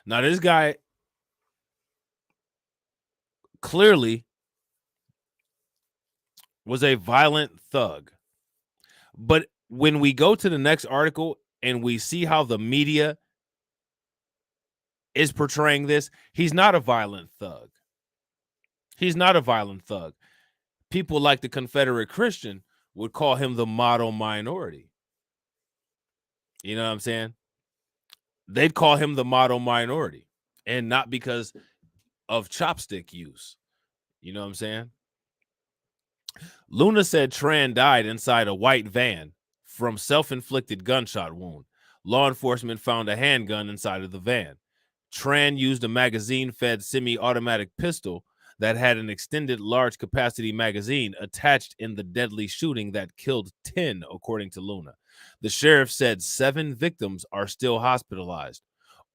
Now, this guy clearly was a violent thug. But when we go to the next article and we see how the media is portraying this, he's not a violent thug. He's not a violent thug. People like the Confederate Christian would call him the model minority. You know what I'm saying? They'd call him the model minority, and not because of chopstick use. You know what I'm saying? Luna said Tran died inside a white van from self-inflicted gunshot wound. Law enforcement found a handgun inside of the van. Tran used a magazine-fed semi-automatic pistol that had an extended large-capacity magazine attached in the deadly shooting that killed 10, according to Luna. The sheriff said 7 victims are still hospitalized.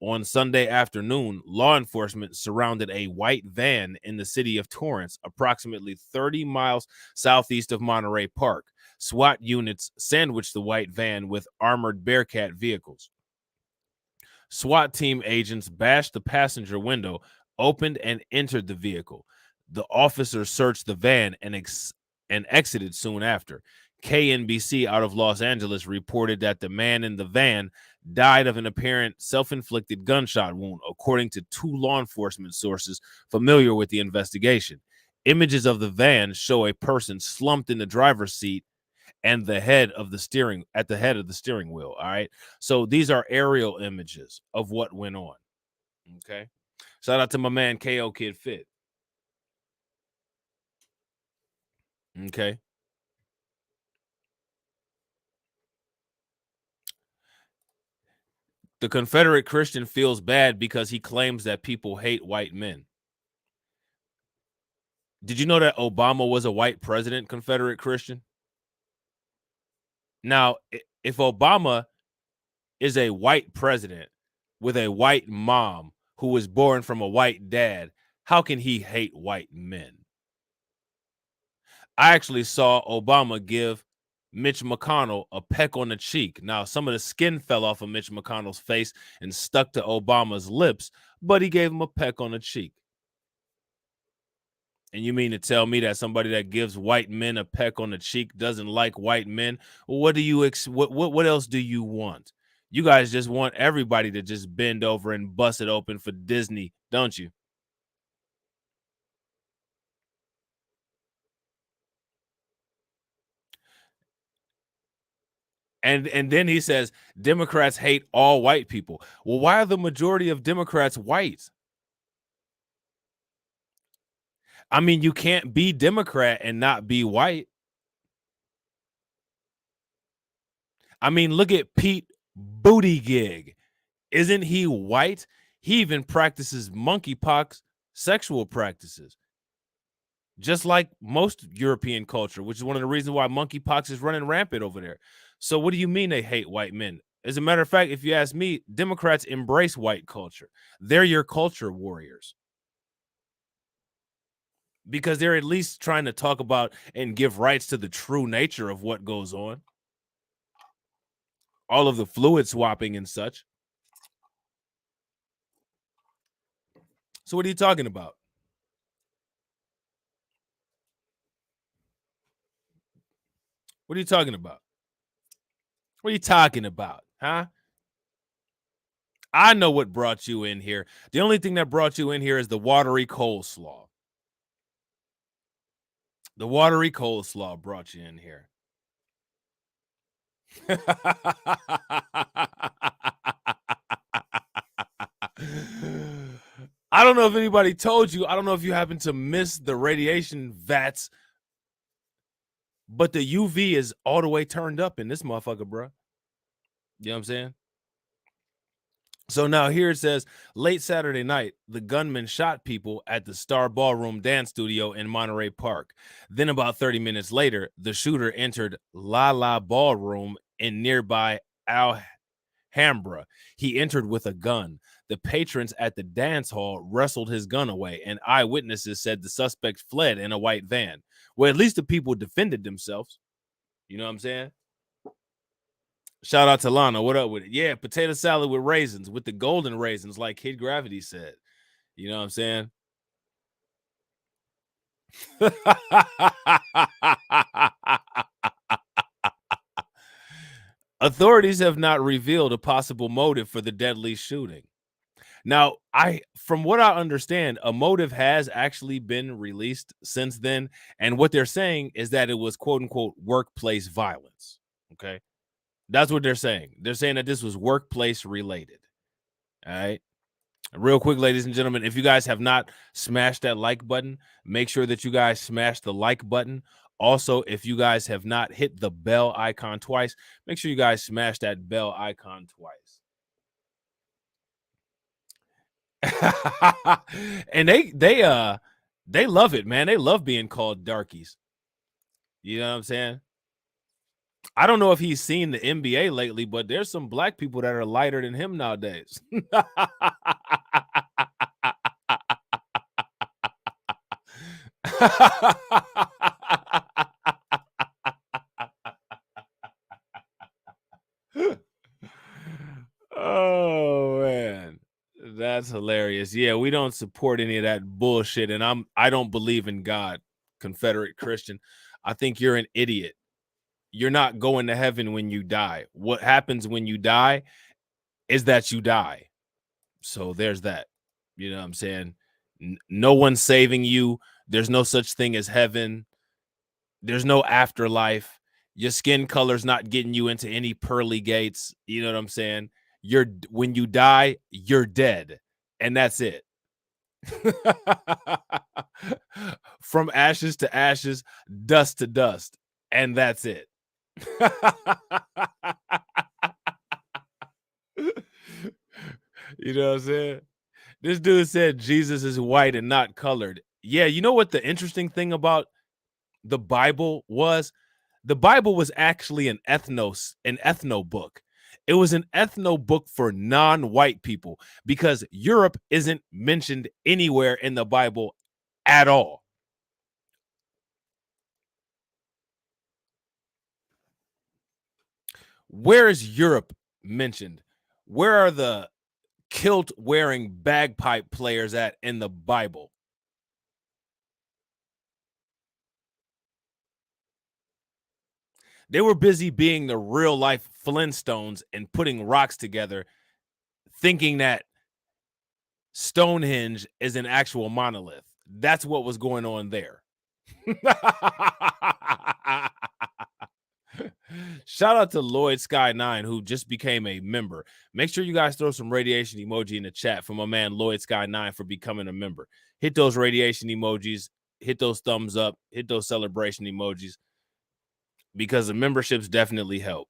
On Sunday afternoon, law enforcement surrounded a white van in the city of Torrance, approximately 30 miles southeast of Monterey Park. SWAT units sandwiched the white van with armored Bearcat vehicles. SWAT team agents bashed the passenger window, opened and entered the vehicle. The officers searched the van and exited soon after. KNBC out of Los Angeles reported that the man in the van died of an apparent self-inflicted gunshot wound, according to 2 law enforcement sources familiar with the investigation. Images of the van show a person slumped in the driver's seat and the head of the steering wheel. All right. So these are aerial images of what went on. Okay. Shout out to my man KO Kid Fit. Okay. The Confederate Christian feels bad because he claims that people hate white men. Did you know that Obama was a white president, Confederate Christian? Now, if Obama is a white president with a white mom who was born from a white dad, how can he hate white men? I actually saw Obama give Mitch McConnell a peck on the cheek. Now, some of the skin fell off of Mitch McConnell's face and stuck to Obama's lips, but he gave him a peck on the cheek. And you mean to tell me that somebody that gives white men a peck on the cheek doesn't like white men? What do you what else do you want? You guys just want everybody to just bend over and bust it open for Disney, don't you? And then he says Democrats hate all white people. Well, why are the majority of Democrats white? I mean, you can't be Democrat and not be white. I mean, look at Pete Buttigieg. Isn't he white? He even practices monkeypox sexual practices, just like most European culture, which is one of the reasons why monkeypox is running rampant over there. So what do you mean they hate white men? As a matter of fact, if you ask me, Democrats embrace white culture. They're your culture warriors, because they're at least trying to talk about and give rights to the true nature of what goes on. All of the fluid swapping and such. So what are you talking about? What are you talking about? What are you talking about, huh? I know what brought you in here. The only thing that brought you in here is the watery coleslaw. The watery coleslaw brought you in here. I don't know if anybody told you. I don't know if you happen to miss the radiation vats, but the UV is all the way turned up in this motherfucker, bro. You know what I'm saying? So now here it says, late Saturday night, the gunman shot people at the Star Ballroom Dance Studio in Monterey Park. Then about 30 minutes later, the shooter entered La La Ballroom in nearby Alhambra. He entered with a gun. The patrons at the dance hall wrestled his gun away, and eyewitnesses said the suspect fled in a white van. Well, at least the people defended themselves. You know what I'm saying? Shout out to Lana. What up with it? Yeah, potato salad with raisins, with the golden raisins, like Kid Gravity said. You know what I'm saying? Authorities have not revealed a possible motive for the deadly shooting. Now, from what I understand, a motive has actually been released since then, and what they're saying is that it was quote unquote workplace violence. Okay, that's what they're saying. They're saying that this was workplace related. All right. Real quick, ladies and gentlemen, if you guys have not smashed that like button, make sure that you guys smash the like button. Also, if you guys have not hit the bell icon twice, make sure you guys smash that bell icon twice. And they love it, man. They love being called darkies. You know what I'm saying? I don't know if he's seen the NBA lately, but there's some black people that are lighter than him nowadays. Oh man, that's hilarious. Yeah, we don't support any of that bullshit, and I don't believe in God, Confederate Christian. I think you're an idiot. You're not going to heaven when you die. What happens when you die is that you die. So there's that. You know what I'm saying? No one's saving you. There's no such thing as heaven. There's no afterlife. Your skin color's not getting you into any pearly gates. You know what I'm saying? When you die, you're dead. And that's it. From ashes to ashes, dust to dust. And that's it. You know what I'm saying? This dude said Jesus is white and not colored. Yeah, you know what the interesting thing about the Bible was? The Bible was actually an ethno book. It was an ethno book for non-white people because Europe isn't mentioned anywhere in the Bible at all. Where is Europe mentioned? Where are the kilt wearing bagpipe players at in the Bible? They were busy being the real life Flintstones and putting rocks together, thinking that Stonehenge is an actual monolith. That's what was going on there. Shout out to Lloyd Sky 9, who just became a member. Make sure you guys throw some radiation emoji in the chat for my man Lloyd Sky 9 for becoming a member. Hit those radiation emojis, hit those thumbs up, hit those celebration emojis, because the memberships definitely help.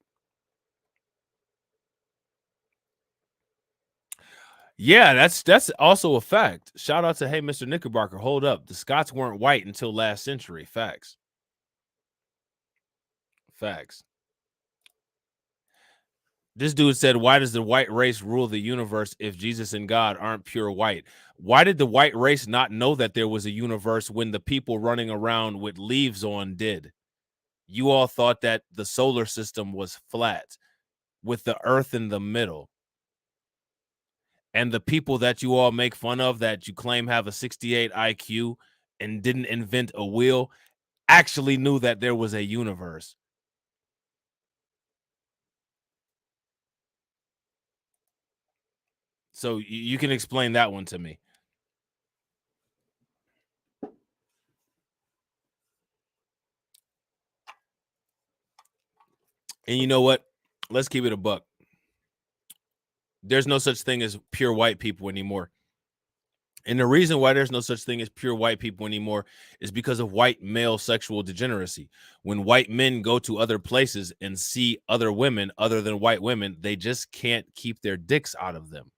Yeah, that's also a fact. Shout out to, hey, Mr. Knickerbocker, hold up. The Scots weren't white until last century. Facts. Facts. This dude said, why does the white race rule the universe if Jesus and God aren't pure white? Why did the white race not know that there was a universe when the people running around with leaves on did? You all thought that the solar system was flat with the earth in the middle. And the people that you all make fun of that you claim have a 68 IQ and didn't invent a wheel actually knew that there was a universe. So you can explain that one to me. And you know what? Let's keep it a buck. There's no such thing as pure white people anymore. And the reason why there's no such thing as pure white people anymore is because of white male sexual degeneracy. When white men go to other places and see other women other than white women, they just can't keep their dicks out of them.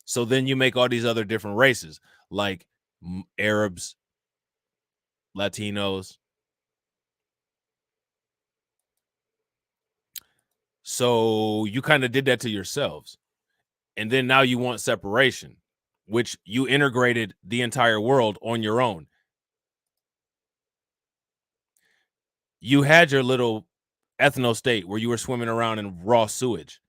So then you make all these other different races like Arabs, Latinos. So you kind of did that to yourselves. And then now you want separation, which you integrated the entire world on your own. You had your little ethno state where you were swimming around in raw sewage.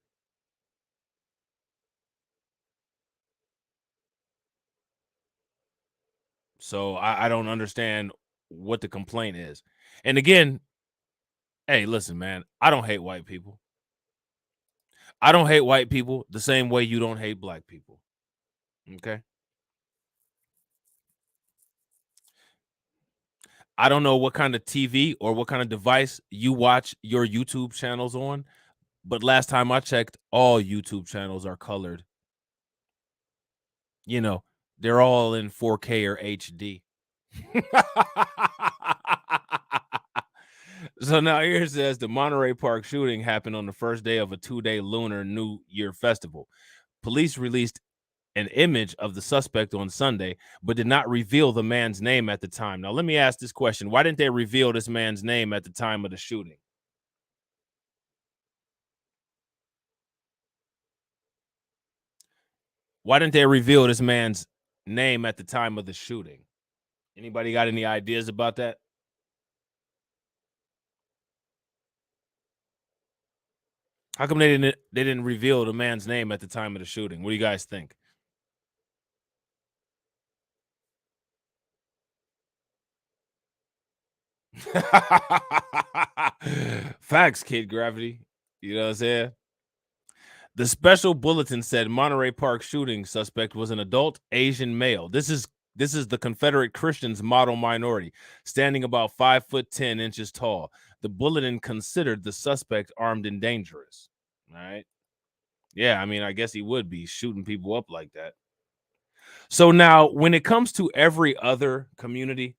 So I don't understand what the complaint is. And again, hey, listen, man, I don't hate white people. I don't hate white people the same way you don't hate black people. Okay. I don't know what kind of TV or what kind of device you watch your YouTube channels on, but last time I checked, all YouTube channels are colored. You know, they're all in 4K or HD. So now here it says the Monterey Park shooting happened on the first day of a 2-day Lunar New Year festival. Police released an image of the suspect on Sunday, but did not reveal the man's name at the time. Now, let me ask this question. Why didn't they reveal this man's name at the time of the shooting? Why didn't they reveal this man's name at the time of the shooting? Anybody got any ideas about that? How come they didn't reveal the man's name at the time of the shooting? What do you guys think? Facts, Kid Gravity. You know what I'm saying? The special bulletin said Monterey Park shooting suspect was an adult Asian male. This is the Confederate Christians model minority, standing about 5'10" tall. The bulletin considered the suspect armed and dangerous. All right. Yeah, I mean, I guess he would be shooting people up like that. So now, when it comes to every other community,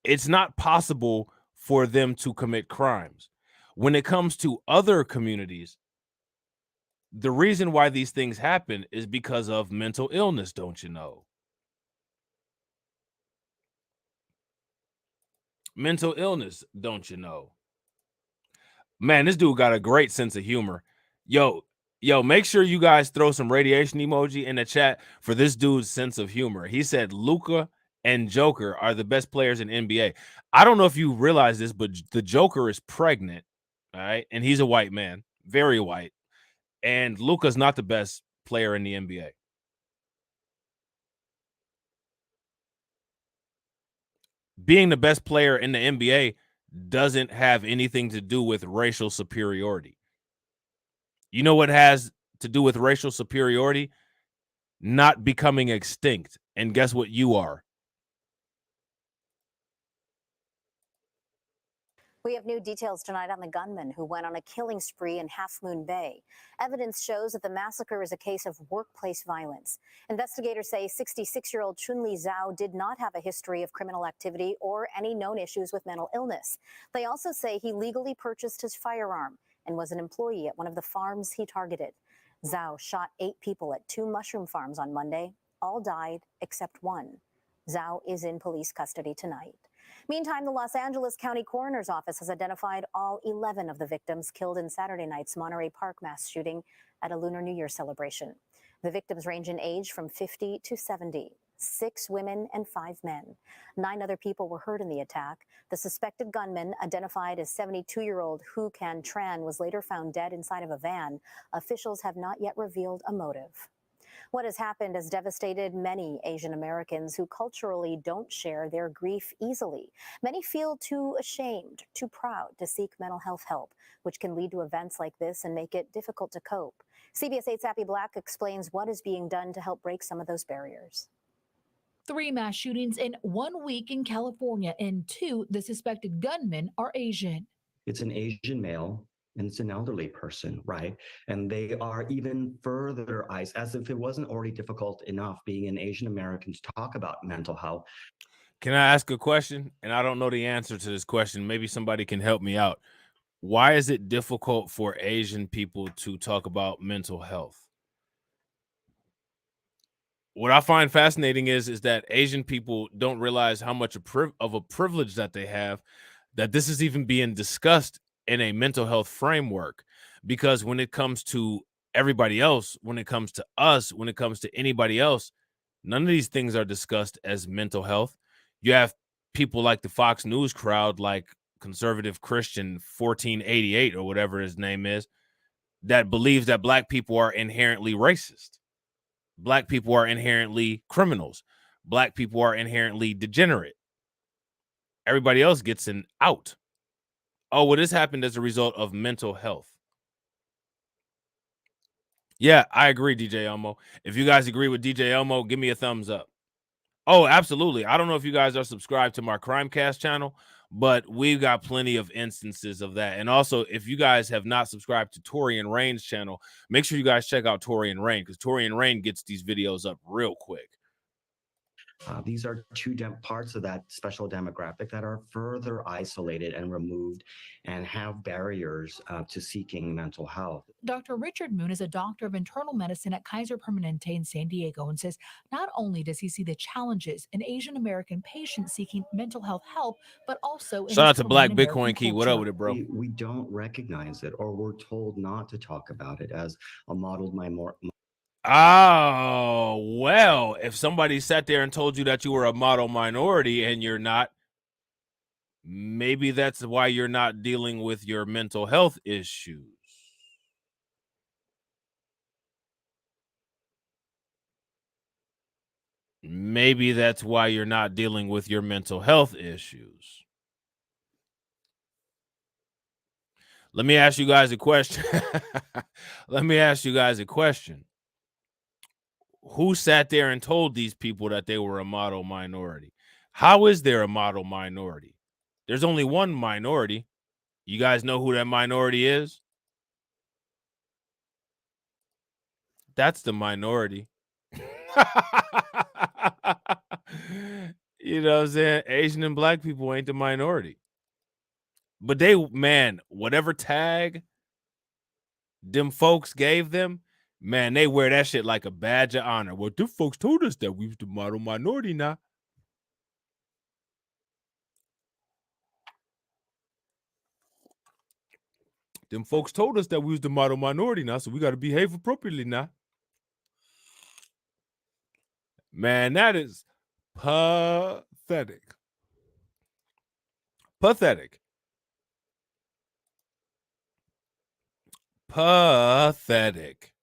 it's not possible for them to commit crimes. When it comes to other communities, the reason why these things happen is because of mental illness, don't you know? Mental illness, don't you know? Man, this dude got a great sense of humor. Yo, make sure you guys throw some radiation emoji in the chat for this dude's sense of humor. He said Luka and Joker are the best players in NBA. I don't know if you realize this, but the Joker is pregnant, all right? And he's a white man, very white. And Luka's not the best player in the NBA. Being the best player in the NBA doesn't have anything to do with racial superiority. You know what has to do with racial superiority? Not becoming extinct. And guess what you are? We have new details tonight on the gunman who went on a killing spree in Half Moon Bay. Evidence shows that the massacre is a case of workplace violence. Investigators say 66-year-old Chunli Zhao did not have a history of criminal activity or any known issues with mental illness. They also say he legally purchased his firearm and was an employee at one of the farms he targeted. Zhao shot 8 people at 2 mushroom farms on Monday. All died except one. Zhao is in police custody tonight. Meantime, the Los Angeles County Coroner's Office has identified all 11 of the victims killed in Saturday night's Monterey Park mass shooting at a Lunar New Year celebration. The victims range in age from 50 to 70, 6 women and 5 men. 9 other people were hurt in the attack. The suspected gunman, identified as 72-year-old Hu Can Tran, was later found dead inside of a van. Officials have not yet revealed a motive. What has happened has devastated many Asian Americans who culturally don't share their grief easily. Many feel too ashamed, too proud to seek mental health help, which can lead to events like this and make it difficult to cope. CBS 8's Appy Black explains what is being done to help break some of those barriers. 3 mass shootings in 1 week in California, and 2, the suspected gunmen are Asian. It's an Asian male. And it's an elderly person, right? And they are even further iced, as if it wasn't already difficult enough being an Asian American to talk about mental health. Can I ask a question? And I don't know the answer to this question. Maybe somebody can help me out. Why is it difficult for Asian people to talk about mental health? What I find fascinating is that Asian people don't realize how much of a privilege that they have, that this is even being discussed in a mental health framework. Because when it comes to everybody else, when it comes to us, when it comes to anybody else, none of these things are discussed as mental health. You have people like the Fox News crowd, like conservative Christian 1488 or whatever his name is, that believes that black people are inherently racist. Black people are inherently criminals. Black people are inherently degenerate. Everybody else gets an out. Oh, well, this happened as a result of mental health. Yeah, I agree, DJ Elmo. If you guys agree with DJ Elmo, give me a thumbs up. Oh, absolutely. I don't know if you guys are subscribed to my Crimecast channel, but we've got plenty of instances of that. And also, if you guys have not subscribed to Tori and Rain's channel, make sure you guys check out Tori and Rain, because Tori and Rain gets these videos up real quick. These are two parts of that special demographic that are further isolated and removed and have barriers to seeking mental health. Dr. Richard Moon is a doctor of internal medicine at Kaiser Permanente in San Diego and says not only does he see the challenges in Asian American patients seeking mental health help, but also in Shout out his to Korean Black American Bitcoin Key. What culture. up with it, bro? We don't recognize it, or we're told not to talk about it as a modeled minority. Oh, well, if somebody sat there and told you that you were a model minority and you're not, maybe that's why you're not dealing with your mental health issues. Maybe that's why you're not dealing with your mental health issues. Let me ask you guys a question. Let me ask you guys a question. Who sat there and told these people that they were a model minority? How is there a model minority? There's only one minority. You guys know who that minority is? That's the minority. You know what I'm saying? Asian and black people ain't the minority. But they, man, whatever tag them folks gave them, man, they wear that shit like a badge of honor. Well, them folks told us that we was the model minority now. Them folks told us that we was the model minority now, so we got to behave appropriately now. Man, that is pathetic. Pathetic. Pathetic.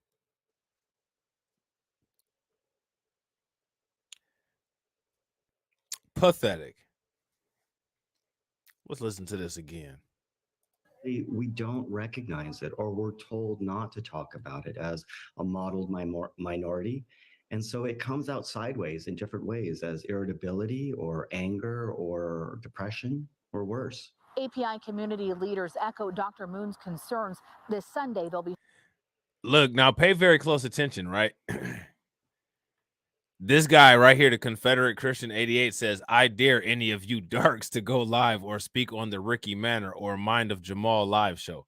Pathetic. Let's listen to this again. We don't recognize it, or we're told not to talk about it as a modeled minority. And so it comes out sideways in different ways as irritability or anger or depression or worse. API community leaders echo Dr. Moon's concerns. This Sunday, they'll be. Look, now pay very close attention, right? This guy right here, the Confederate Christian 88, says, I dare any of you darks to go live or speak on the Ricky Manor or Mind of Jamal live show.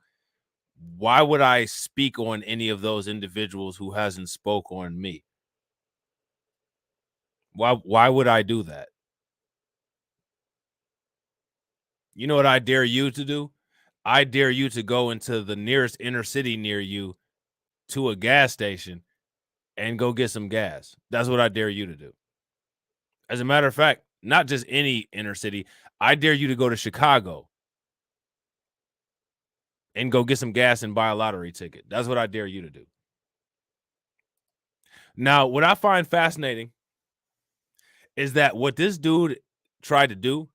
Why would I speak on any of those individuals who hasn't spoke on me? Why would I do that? You know what I dare you to do? I dare you to go into the nearest inner city near you to a gas station and go get some gas. That's what I dare you to do. As a matter of fact, not just any inner city. I dare you to go to Chicago and go get some gas and buy a lottery ticket. That's what I dare you to do. Now, what I find fascinating is that what this dude tried to do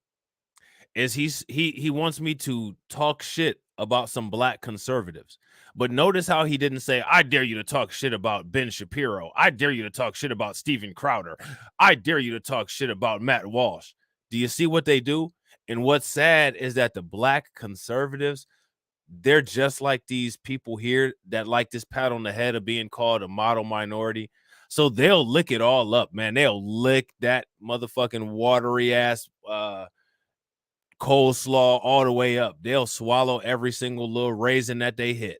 is he wants me to talk shit about some black conservatives. But notice how he didn't say, I dare you to talk shit about Ben Shapiro. I dare you to talk shit about Steven Crowder. I dare you to talk shit about Matt Walsh. Do you see what they do? And what's sad is that the black conservatives, they're just like these people here that like this pat on the head of being called a model minority. So they'll lick it all up, man. They'll lick that motherfucking watery ass coleslaw all the way up. They'll swallow every single little raisin that they hit.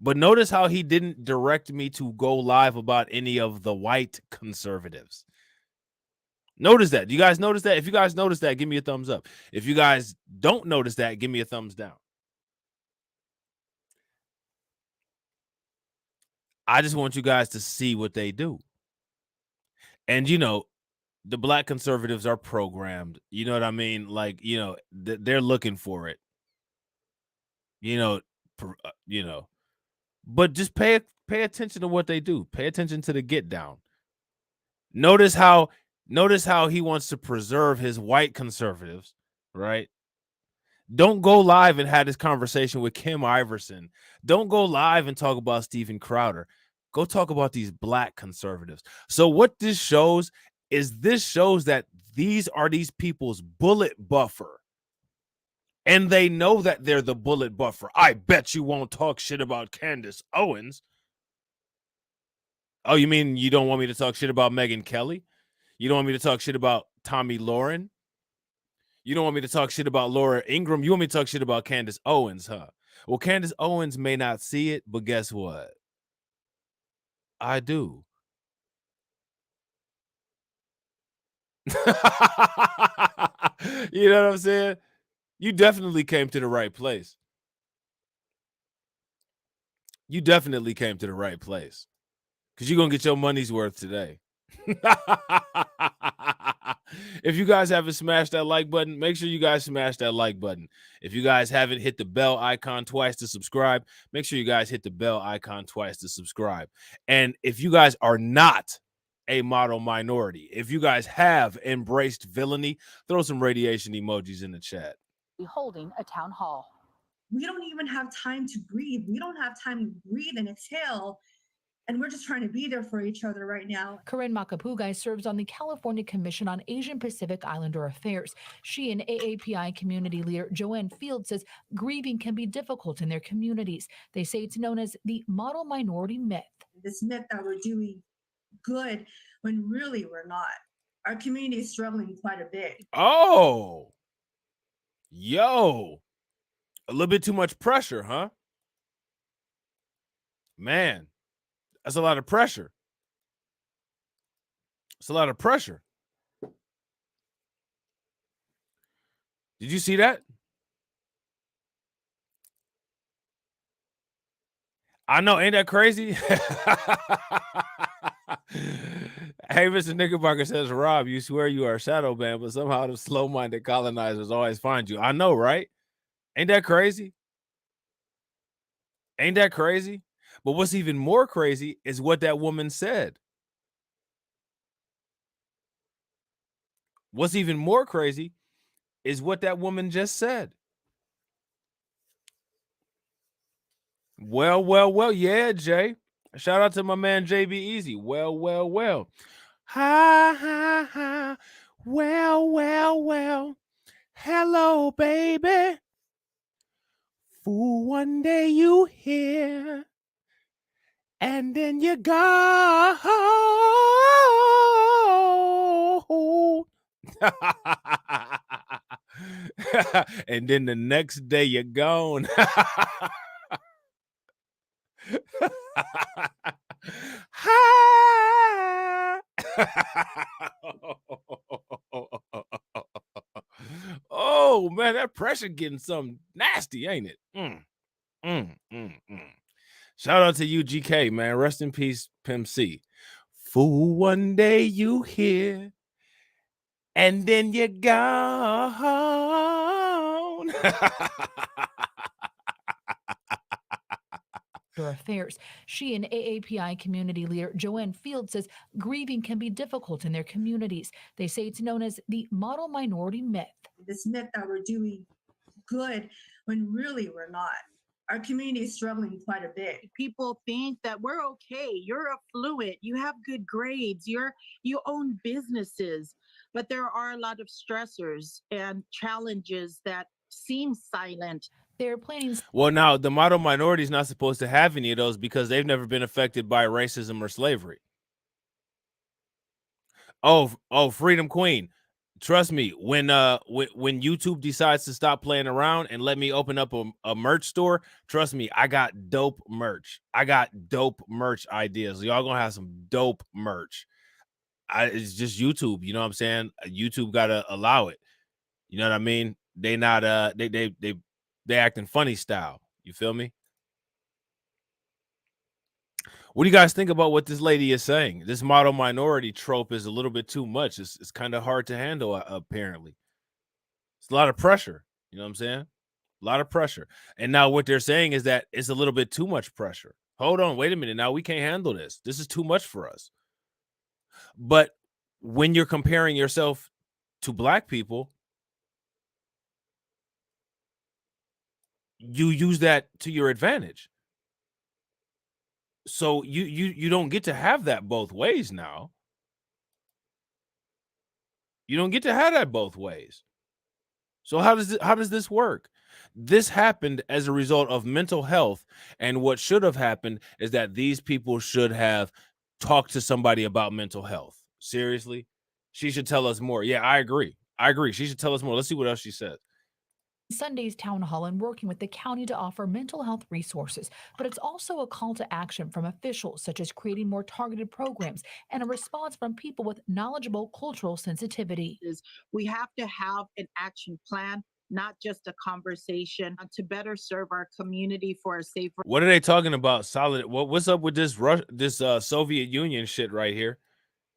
But notice how he didn't direct me to go live about any of the white conservatives. Notice that. Do you guys notice that? If you guys notice that, give me a thumbs up. If you guys don't notice that, give me a thumbs down. I just want you guys to see what they do. And, you know, the black conservatives are programmed. You know what I mean? Like, they're looking for it. You know, but just pay attention to what they do. Pay attention to the get down. Notice how he wants to preserve his white conservatives, right? Don't go live and have this conversation with Kim Iverson. Don't go live and talk about Steven Crowder. Go talk about these black conservatives. So what this shows is that these are these people's bullet buffer. And they know that they're the bullet buffer. I bet you won't talk shit about Candace Owens. Oh, you mean you don't want me to talk shit about Megyn Kelly? You don't want me to talk shit about Tommy Lauren? You don't want me to talk shit about Laura Ingraham? You want me to talk shit about Candace Owens, huh? Well, Candace Owens may not see it, but guess what? I do. You know what I'm saying? You definitely came to the right place. You definitely came to the right place. Because you're going to get your money's worth today. If you guys haven't smashed that like button, make sure you guys smash that like button. If you guys haven't hit the bell icon twice to subscribe, make sure you guys hit the bell icon twice to subscribe. And if you guys are not a model minority, if you guys have embraced villainy, throw some radiation emojis in the chat. Holding a town hall. We don't even have time to breathe. We don't have time to breathe and exhale. And we're just trying to be there for each other right now. Corinne Makapugai serves on the California Commission on Asian Pacific Islander Affairs. She and AAPI community leader Joanne Field says grieving can be difficult in their communities. They say it's known as the model minority myth. This myth that we're doing good when really we're not. Our community is struggling quite a bit. Oh, yo, a little bit too much pressure, huh? Man. That's a lot of pressure. It's a lot of pressure. Did you see that? I know, ain't that crazy? Hey, Mr. Knickerbocker says, Rob, you swear you are a shadow band, but somehow the slow-minded colonizers always find you. I know, right? Ain't that crazy? Ain't that crazy? But what's even more crazy is what that woman said. What's even more crazy is what that woman just said. Well. Yeah, Jay. Shout out to my man JB Easy. Well. Ha. Well. Hello, baby. Fool, one day you here, and then you go. And then the next day you're gone. Oh man, that pressure getting something nasty, ain't it? Shout out to UGK, man. Rest in peace, Pimp C. Fool, one day you here, and then you're gone. Affairs. She and AAPI community leader Joanne Field says grieving can be difficult in their communities. They say it's known as the model minority myth. This myth that we're doing good when really we're not. Our community is struggling quite a bit. People think that we're okay. You're affluent. You have good grades. You own businesses. But there are a lot of stressors and challenges that seem silent. They're planning. Well, now the model minority is not supposed to have any of those because they've never been affected by racism or slavery. Oh, Freedom Queen. Trust me, when YouTube decides to stop playing around and let me open up a merch store, trust me, I got dope merch. I got dope merch ideas. Y'all gonna have some dope merch. It's just YouTube, you know what I'm saying? YouTube gotta allow it. You know what I mean? They not they acting funny style. You feel me? What do you guys think about what this lady is saying? This model minority trope is a little bit too much. It's kind of hard to handle, apparently. It's a lot of pressure. You know what I'm saying? A lot of pressure. And now what they're saying is that it's a little bit too much pressure. Hold on, wait a minute. Now we can't handle this. This is too much for us. But when you're comparing yourself to black people, you use that to your advantage. So you don't get to have that both ways now. You don't get to have that both ways. So how does this work? This happened as a result of mental health, and what should have happened is that these people should have talked to somebody about mental health. Seriously? She should tell us more. Yeah, I agree. She should tell us more. Let's see what else she said. Sunday's town hall and working with the county to offer mental health resources, but it's also a call to action from officials, such as creating more targeted programs and a response from people with knowledgeable cultural sensitivity. We have to have an action plan, not just a conversation, to better serve our community for a safer. What are they talking about? Solid. What's up with this Soviet Union shit right here?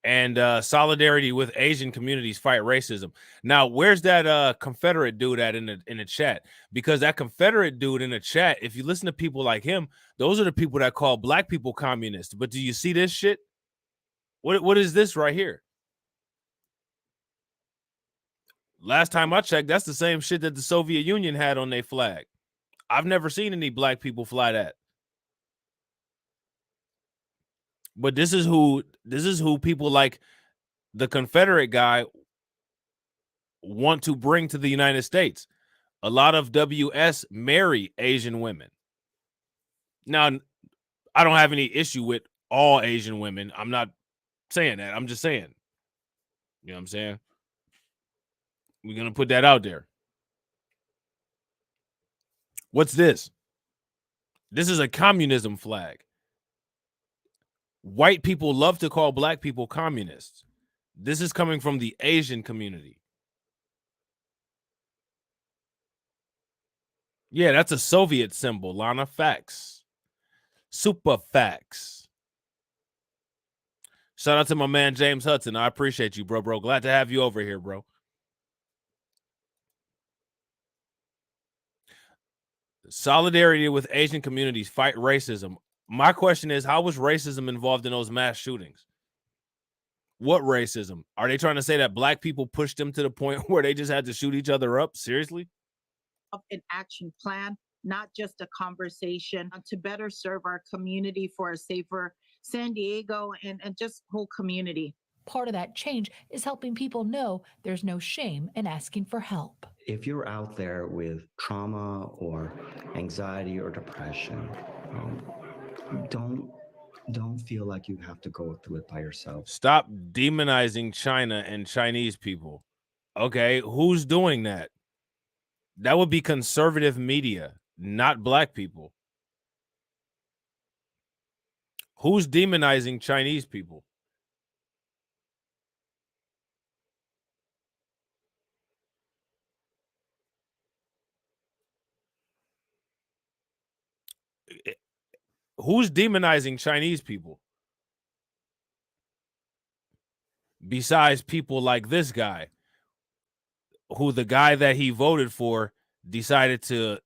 And solidarity with Asian communities fight racism. Now, where's that Confederate dude at in the chat? Because that Confederate dude in the chat, if you listen to people like him, those are the people that call black people communists. But do you see this shit? What is this right here? Last time I checked, that's the same shit that the Soviet Union had on their flag. I've never seen any black people fly that. But this is who people like the Confederate guy want to bring to the United States. A lot of WS marry Asian women. Now, I don't have any issue with all Asian women. I'm not saying that. I'm just saying. You know what I'm saying? We're going to put that out there. What's this? This is a communism flag. White people love to call black people communists. This is coming from the Asian community. Yeah, that's a Soviet symbol, Lana. Facts. Super facts. Shout out to my man, James Hudson. I appreciate you, bro. Glad to have you over here, bro. Solidarity with Asian communities fight racism. My question is, how was racism involved in those mass shootings? What racism? Are they trying to say that black people pushed them to the point where they just had to shoot each other up? Seriously? An action plan, not just a conversation, to better serve our community for a safer San Diego and just whole community. Part of that change is helping people know there's no shame in asking for help. If you're out there with trauma or anxiety or depression, don't feel like you have to go through it by yourself. Stop demonizing China and Chinese people. Okay, who's doing that? That would be conservative media, not black people. Who's demonizing Chinese people? Who's demonizing Chinese people? Besides people like this guy, who the guy that he voted for decided to,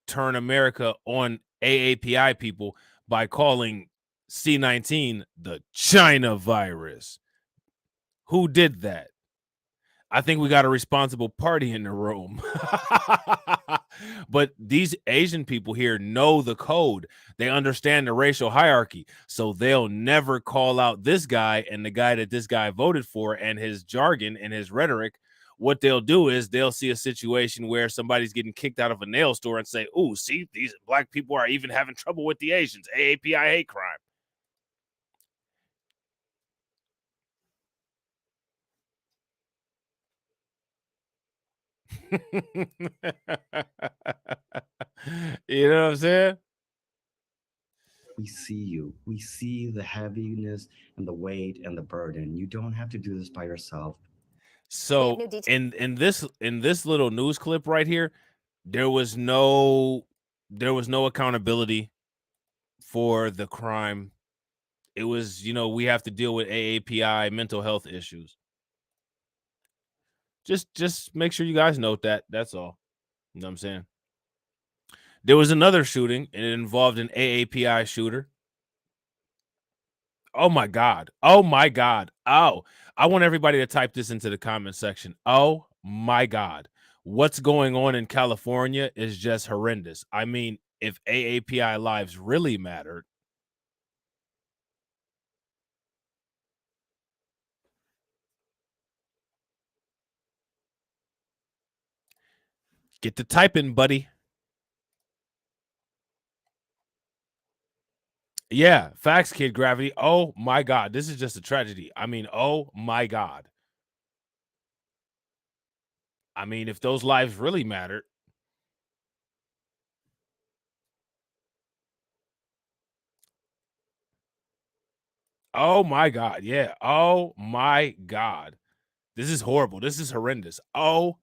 turn America on AAPI people by calling C-19 the China virus. Who did that? I think we got a responsible party in the room. But these Asian people here know the code. They understand the racial hierarchy. So they'll never call out this guy and the guy that this guy voted for and his jargon and his rhetoric. What they'll do is they'll see a situation where somebody's getting kicked out of a nail store and say, "Ooh, see, these black people are even having trouble with the Asians. AAPI hate crime." You know what I'm saying? We see you. We see the heaviness and the weight and the burden. You don't have to do this by yourself. So in this little news clip right here, there was no accountability for the crime It was, we have to deal with AAPI mental health issues. Just make sure you guys note that. That's all. You know what I'm saying? There was another shooting, and it involved an AAPI shooter. Oh my God. Oh my God. Oh, I want everybody to type this into the comment section. Oh my God. What's going on in California is just horrendous. I mean, if AAPI lives really mattered. Get to typing, buddy. Yeah, facts, Kid Gravity. Oh my God. This is just a tragedy. I mean, oh my God. I mean, if those lives really mattered. Oh my God. Yeah. Oh my God. This is horrible. This is horrendous. Oh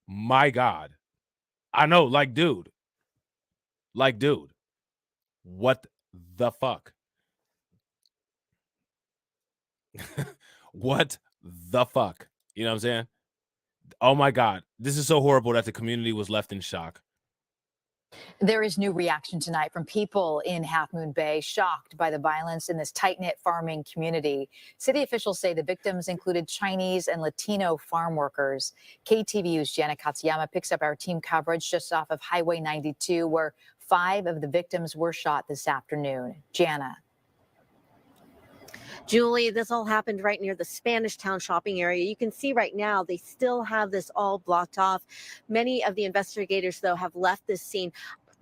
my God. I know, dude. Dude. What the fuck? What the fuck? You know what I'm saying? Oh my God. This is so horrible that the community was left in shock. There is new reaction tonight from people in Half Moon Bay, shocked by the violence in this tight-knit farming community. City officials say the victims included Chinese and Latino farm workers. KTVU's Jana Katsuyama picks up our team coverage just off of Highway 92, where 5 of the victims were shot this afternoon. Jana. Julie, this all happened right near the Spanish Town shopping area. You can see right now they still have this all blocked off. Many of the investigators, though, have left this scene.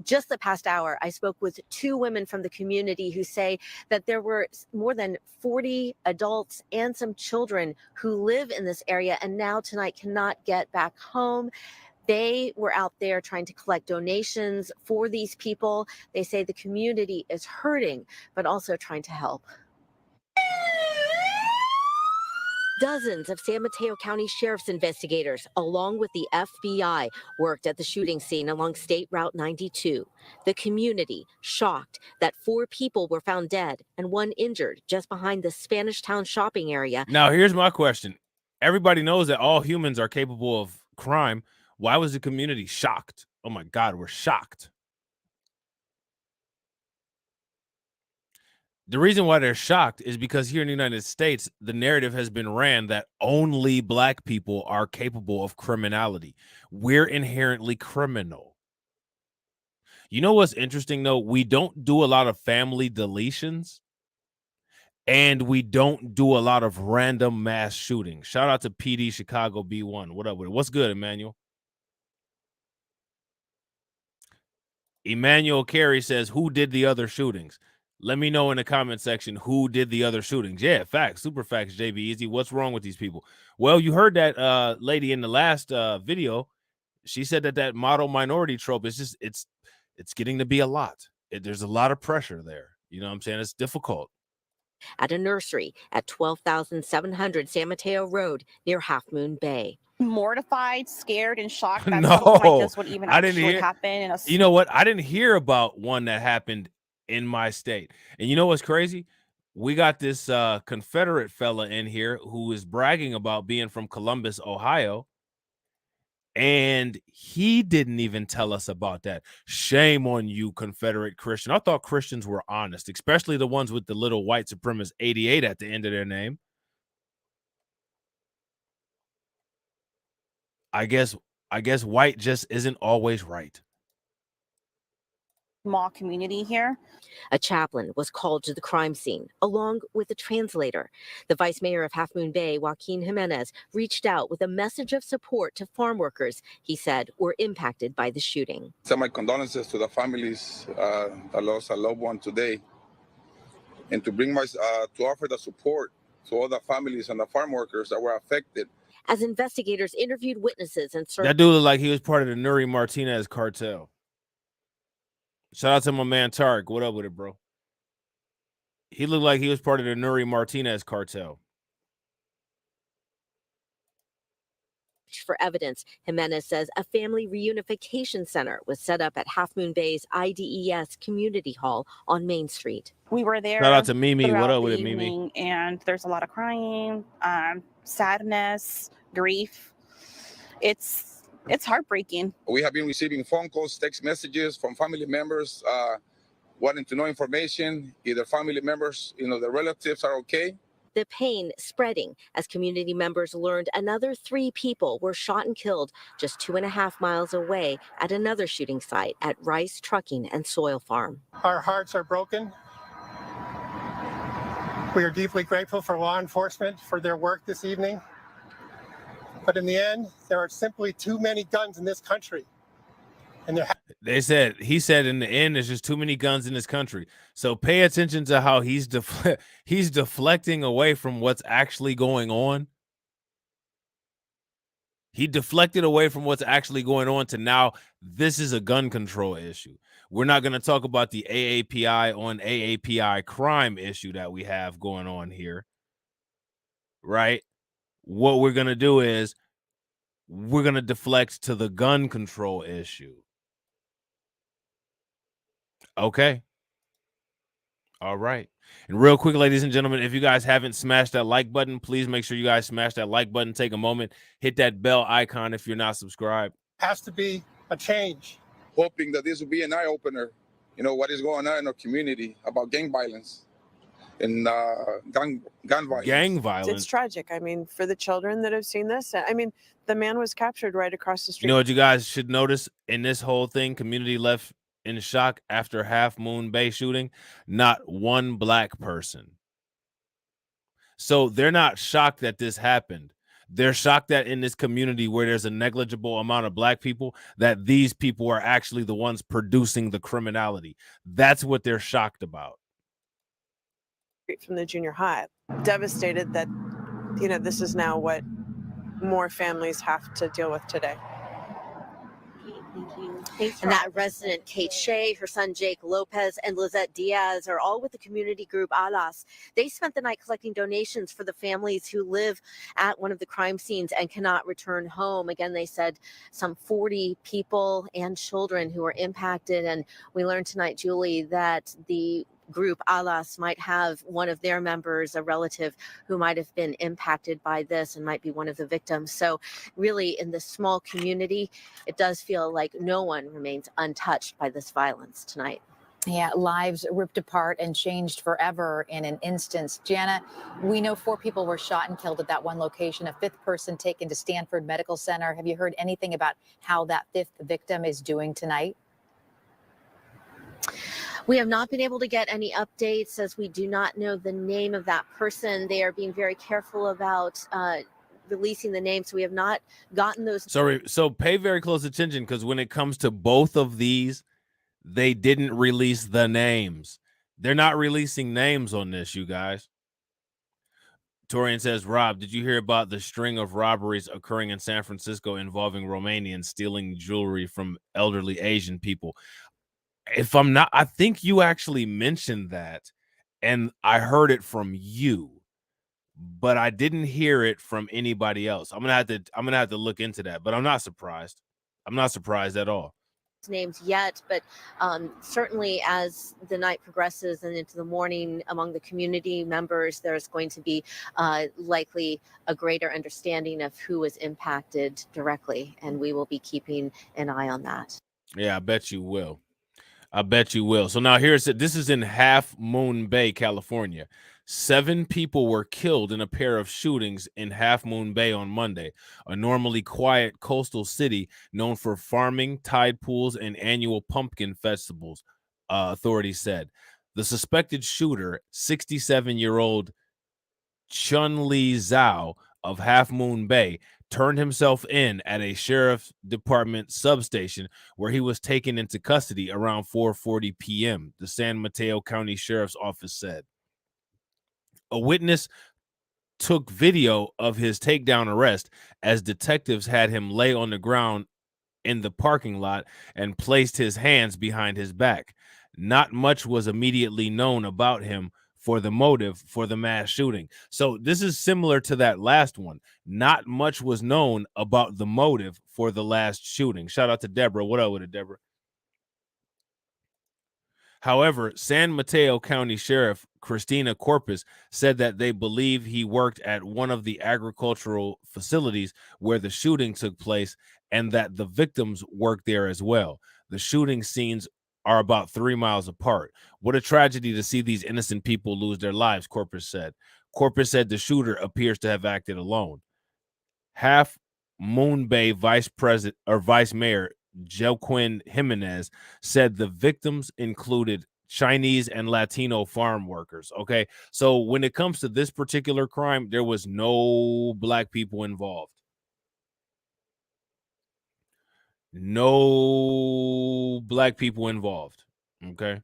Just the past hour, I spoke with 2 women from the community who say that there were more than 40 adults and some children who live in this area and now tonight cannot get back home. They were out there trying to collect donations for these people. They say the community is hurting, but also trying to help. Dozens of San Mateo County Sheriff's investigators, along with the FBI, worked at the shooting scene along State Route 92. The community shocked that 4 people were found dead and 1 injured just behind the Spanish Town shopping area. Now, here's my question. Everybody knows that all humans are capable of crime. Why was the community shocked? Oh my God, we're shocked. The reason why they're shocked is because here in the United States, the narrative has been ran that only black people are capable of criminality. We're inherently criminal. You know what's interesting, though? We don't do a lot of family deletions, and we don't do a lot of random mass shootings. Shout out to PD Chicago B1. What up with it? What's good, Emmanuel? Emmanuel Carey says, who did the other shootings? Let me know in the comment section who did the other shootings. Yeah, facts, super facts, JB Easy. What's wrong with these people? Well, you heard that lady in the last video. She said that model minority trope is just it's getting to be a lot. There's a lot of pressure there. You know what I'm saying? It's difficult. At a nursery at 12,700 San Mateo Road near Half Moon Bay. Mortified, scared, and shocked that No, something like this would even I didn't actually hear. happen in a You know what? I didn't hear about one that happened in my state. And you know what's crazy? We got this Confederate fella in here who is bragging about being from Columbus, Ohio. And he didn't even tell us about that. Shame on you, Confederate Christian. I thought Christians were honest, especially the ones with the little white supremacist 88 at the end of their name. I guess white just isn't always right. small community here. A chaplain was called to the crime scene, along with a translator. The vice mayor of Half Moon Bay, Joaquin Jimenez, reached out with a message of support to farm workers he said were impacted by the shooting. Send my condolences to the families that lost a loved one today, and to bring to offer the support to all the families and the farm workers that were affected. As investigators interviewed witnesses and that dude looked like he was part of the Nuri Martinez cartel. Shout out to my man Tarek. What up with it, bro? He looked like he was part of the Nuri Martinez cartel. for evidence. Jimenez says a family reunification center was set up at Half Moon Bay's IDES Community Hall on Main Street. We were there. Shout out to Mimi. What throughout up with the it, Mimi? evening, and there's a lot of crying, sadness, grief. It's heartbreaking. We have been receiving phone calls, text messages from family members wanting to know information, either family members, their relatives are okay. The pain spreading as community members learned another 3 people were shot and killed just 2.5 miles away at another shooting site at Rice Trucking and Soil Farm. Our hearts are broken. We are deeply grateful for law enforcement for their work this evening. But in the end, there are simply too many guns in this country. And he said in the end, there's just too many guns in this country. So pay attention to how he's deflecting away from what's actually going on. He deflected away from what's actually going on to now this is a gun control issue. We're not going to talk about the AAPI on AAPI crime issue that we have going on here, right? What we're going to do is we're going to deflect to the gun control issue. Okay. All right. And real quick, ladies and gentlemen, if you guys haven't smashed that like button, please make sure you guys smash that like button. Take a moment, hit that bell icon if you're not subscribed. Has to be a change. Hoping that this will be an eye-opener, what is going on in our community about gang violence and gun violence. Gang violence. It's tragic. I mean, for the children that have seen this, I mean, the man was captured right across the street. You know what you guys should notice in this whole thing? Community left in shock after Half Moon Bay shooting. Not one black person. So they're not shocked that this happened. They're shocked that in this community where there's a negligible amount of black people, that these people are actually the ones producing the criminality. That's what they're shocked about. From the junior high, devastated that, this is now what more families have to deal with today. And that resident, Kate Shea, her son, Jake Lopez, and Lizette Diaz are all with the community group Alas. They spent the night collecting donations for the families who live at one of the crime scenes and cannot return home. Again, they said some 40 people and children who were impacted. And we learned tonight, Julie, that the group Alas might have one of their members, a relative who might have been impacted by this and might be one of the victims. So really in this small community, it does feel like no one remains untouched by this violence tonight. Yeah, lives ripped apart and changed forever in an instance. Jana, we know 4 people were shot and killed at that one location, a 5th person taken to Stanford Medical Center. Have you heard anything about how that 5th victim is doing tonight? We have not been able to get any updates as we do not know the name of that person. They are being very careful about releasing the name, so we have not gotten those. Sorry, so pay very close attention because when it comes to both of these, they didn't release the names. They're not releasing names on this, you guys. Torian says, Rob, did you hear about the string of robberies occurring in San Francisco involving Romanians stealing jewelry from elderly Asian people? If I'm not, I think you actually mentioned that, and I heard it from you, but I didn't hear it from anybody else. I'm gonna have to look into that, but I'm not surprised. I'm not surprised at all. Names yet, but certainly as the night progresses and into the morning among the community members, there's going to be likely a greater understanding of who was impacted directly, and we will be keeping an eye on that. Yeah, I bet you will. I bet you will. So now this is in Half Moon Bay, California. 7 people were killed in a pair of shootings in Half Moon Bay on Monday, a normally quiet coastal city known for farming, tide pools, and annual pumpkin festivals, authorities said. The suspected shooter, 67-year-old Chun-Li Zhao of Half Moon Bay, turned himself in at a sheriff's department substation where he was taken into custody around 4:40 p.m., the San Mateo County Sheriff's Office said. A witness took video of his takedown arrest as detectives had him lay on the ground in the parking lot and placed his hands behind his back. Not much was immediately known about him for the motive for the mass shooting. So this is similar to that last one. Not much was known about the motive for the last shooting. Shout out to Deborah. What up with it, Deborah? However, San Mateo County Sheriff Christina Corpus said that they believe he worked at one of the agricultural facilities where the shooting took place and that the victims worked there as well. The shooting scenes are about 3 miles apart. What a tragedy to see these innocent people lose their lives, Corpus said. Corpus said the shooter appears to have acted alone. Half Moon Bay Vice Mayor Joaquin Jimenez said the victims included Chinese and Latino farm workers. Okay, so when it comes to this particular crime, there was no black people involved. No black people involved. Okay.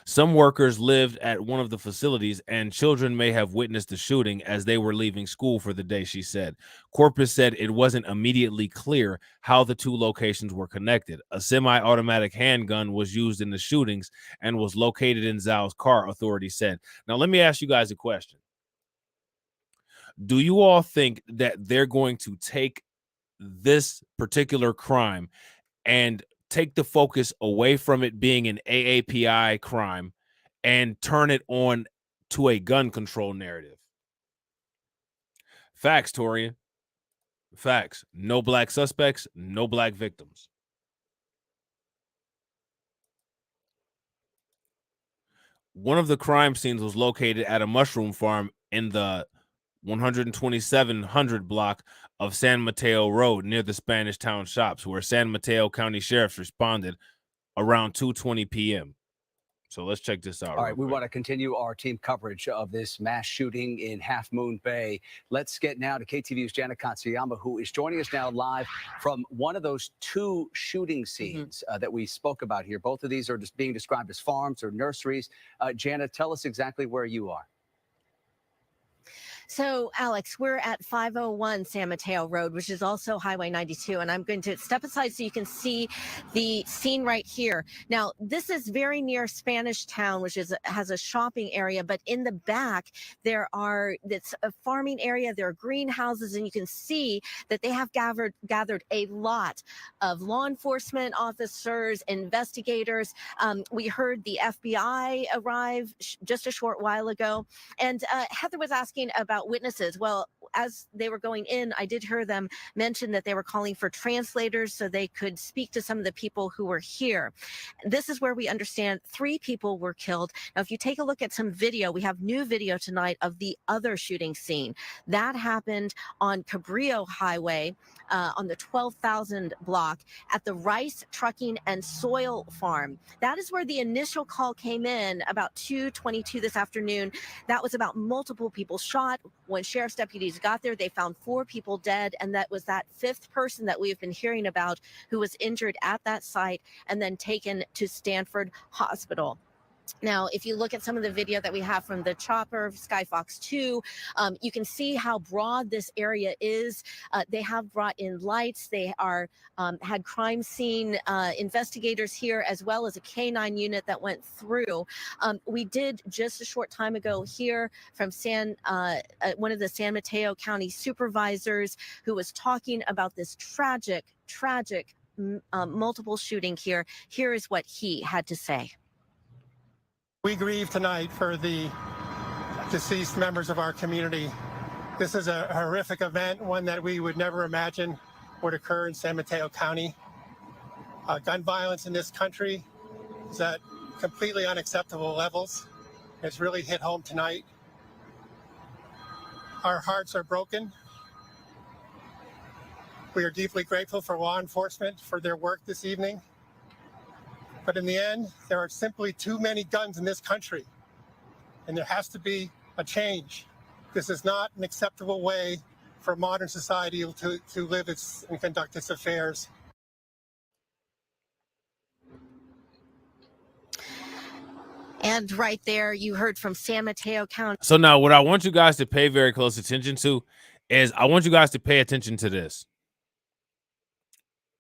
Some workers lived at one of the facilities, and children may have witnessed the shooting as they were leaving school for the day, she said. Corpus said it wasn't immediately clear how the two locations were connected. A semi-automatic handgun was used in the shootings and was located in Zhao's car, authorities said. Now, let me ask you guys a question. Do you all think that they're going to take this particular crime and take the focus away from it being an AAPI crime and turn it on to a gun control narrative? Facts, Torian. Facts. No black suspects, no black victims. One of the crime scenes was located at a mushroom farm in the 12700 block of San Mateo Road near the Spanish Town shops, where San Mateo County sheriffs responded around 2:20 p.m. So let's check this out. All right, we want to continue our team coverage of this mass shooting in Half Moon Bay. Let's get now to KTVU's Janet Katsuyama, who is joining us now live from one of those two shooting scenes that we spoke about here. Both of these are just being described as farms or nurseries. Janet, tell us exactly where you are. So, Alex, we're at 501 San Mateo Road, which is also Highway 92, and I'm going to step aside so you can see the scene right here. Now, this is very near Spanish Town, which has a shopping area, but in the back, it's a farming area, there are greenhouses, and you can see that they have gathered a lot of law enforcement officers, investigators. We heard the FBI arrive just a short while ago, and Heather was asking about witnesses. Well, as they were going in, I did hear them mention that they were calling for translators so they could speak to some of the people who were here. This is where we understand 3 people were killed. Now, if you take a look at some video, we have new video tonight of the other shooting scene. That happened on Cabrillo Highway on the 12,000 block at the Rice Trucking and Soil Farm. That is where the initial call came in about 2:22 this afternoon. That was about multiple people shot. When sheriff's deputies got there, they found 4 people dead, and that was that 5th person that we've been hearing about who was injured at that site and then taken to Stanford Hospital. Now, if you look at some of the video that we have from the chopper, Skyfox 2, you can see how broad this area is. They have brought in lights. They had crime scene investigators here, as well as a K9 unit that went through. We did just a short time ago hear from one of the San Mateo County supervisors who was talking about this tragic multiple shooting here. Here is what he had to say. We grieve tonight for the deceased members of our community. This is a horrific event, one that we would never imagine would occur in San Mateo County. Gun violence in this country is at completely unacceptable levels. It's really hit home tonight. Our hearts are broken. We are deeply grateful for law enforcement for their work this evening. But in the end, there are simply too many guns in this country, and there has to be a change. This is not an acceptable way for modern society to live and conduct its affairs. And right there, you heard from San Mateo County. So now what I want you guys to pay very close attention to is I want you guys to pay attention to this.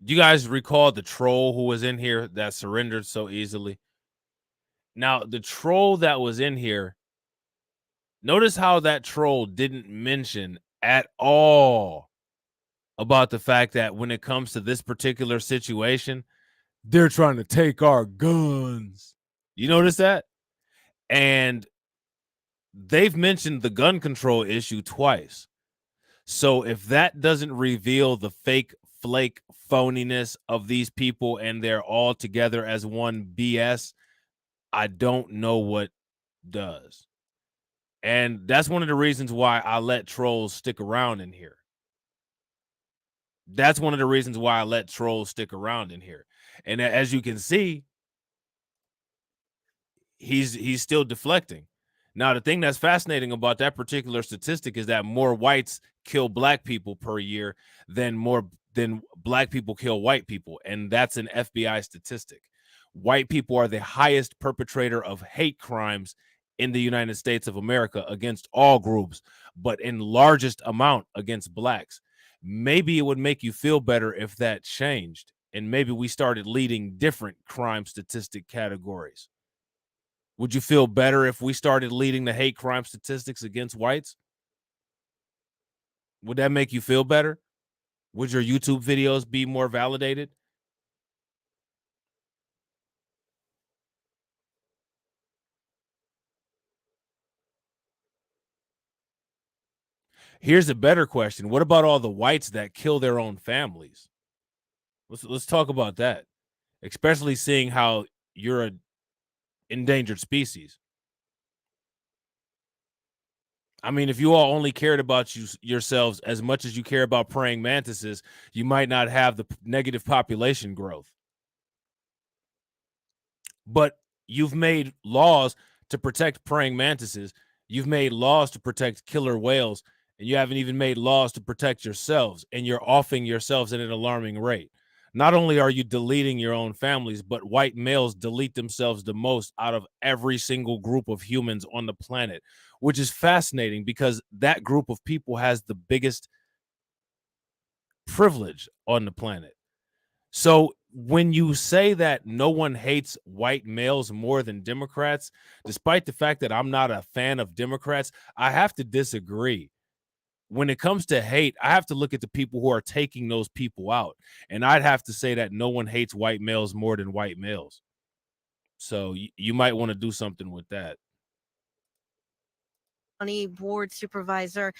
Do you guys recall the troll who was in here that surrendered so easily? Now, the troll that was in here, notice how that troll didn't mention at all about the fact that when it comes to this particular situation, they're trying to take our guns. You notice that? And they've mentioned the gun control issue twice. So if that doesn't reveal the fake, flake phoniness of these people and they're all together as one BS, I don't know what does. And that's one of the reasons why I let trolls stick around in here. That's one of the reasons why I let trolls stick around in here. And as you can see, he's still deflecting. Now, the thing that's fascinating about that particular statistic is that more whites kill black people per year than black people kill white people. And that's an FBI statistic. White people are the highest perpetrator of hate crimes in the United States of America against all groups, but in largest amount against blacks. Maybe it would make you feel better if that changed, and maybe we started leading different crime statistic categories. Would you feel better if we started leading the hate crime statistics against whites? Would that make you feel better? Would your YouTube videos be more validated? Here's a better question. What about all the whites that kill their own families? Let's talk about that, especially seeing how you're an endangered species. I mean, if you all only cared about yourselves as much as you care about praying mantises, you might not have the negative population growth. But you've made laws to protect praying mantises. You've made laws to protect killer whales, and you haven't even made laws to protect yourselves, and you're offing yourselves at an alarming rate. Not only are you deleting your own families, but white males delete themselves the most out of every single group of humans on the planet, which is fascinating because that group of people has the biggest privilege on the planet. So when you say that no one hates white males more than Democrats, despite the fact that I'm not a fan of Democrats, I have to disagree. When it comes to hate, I have to look at the people who are taking those people out. And I'd have to say that no one hates white males more than white males. So you might want to do something with that. County Board Supervisor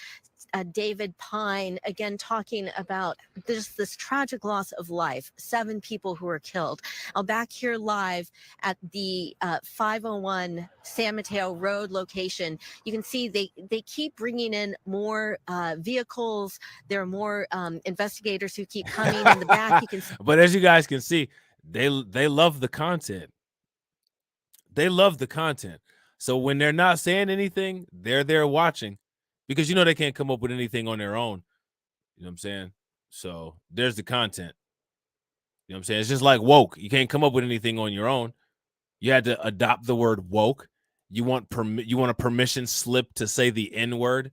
David Pine, again, talking about this tragic loss of life, 7 people who were killed. I'm back here live at the 501 San Mateo Road location. You can see they keep bringing in more vehicles. There are more investigators who keep coming in the back. You can But as you guys can see, they love the content. They love the content. So when they're not saying anything, they're there watching because, you know, they can't come up with anything on their own. You know what I'm saying? So there's the content. You know what I'm saying? It's just like woke. You can't come up with anything on your own. You had to adopt the word woke. You want a permission slip to say the N-word.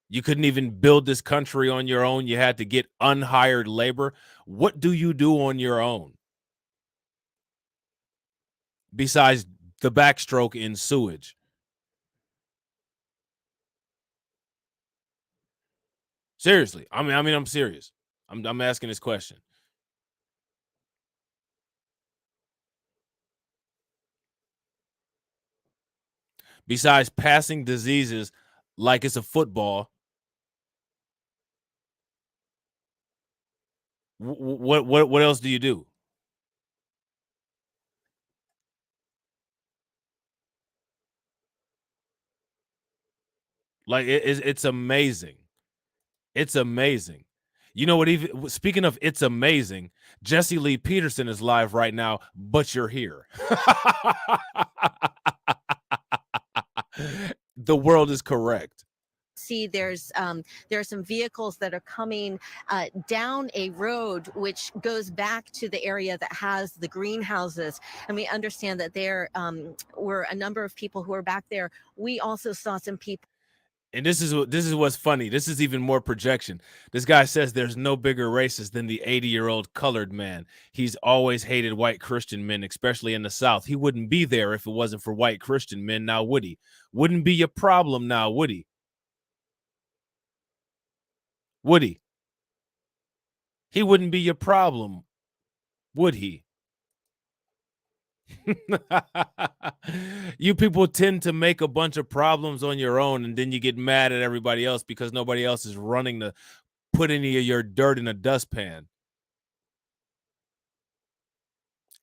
You couldn't even build this country on your own. You had to get unhired labor. What do you do on your own besides the backstroke in sewage? Seriously. I mean, I'm serious. I'm asking this question. Besides passing diseases like it's a football, what else do you do? Like it's amazing. It's amazing. You know what? Even speaking of, it's amazing. Jesse Lee Peterson is live right now, but you're here. The world is correct. see there are some vehicles that are coming down a road which goes back to the area that has the greenhouses, and we understand that there were a number of people who were back there. We also saw some people. And this is what's funny. This is even more projection. This guy says there's no bigger racist than the 80-year-old colored man. He's always hated white Christian men, especially in the South. He wouldn't be there if it wasn't for white Christian men. Now, would he? Wouldn't be a problem now, would he? Would he? He wouldn't be your problem, would he? You people tend to make a bunch of problems on your own, and then you get mad at everybody else because nobody else is running to put any of your dirt in a dustpan.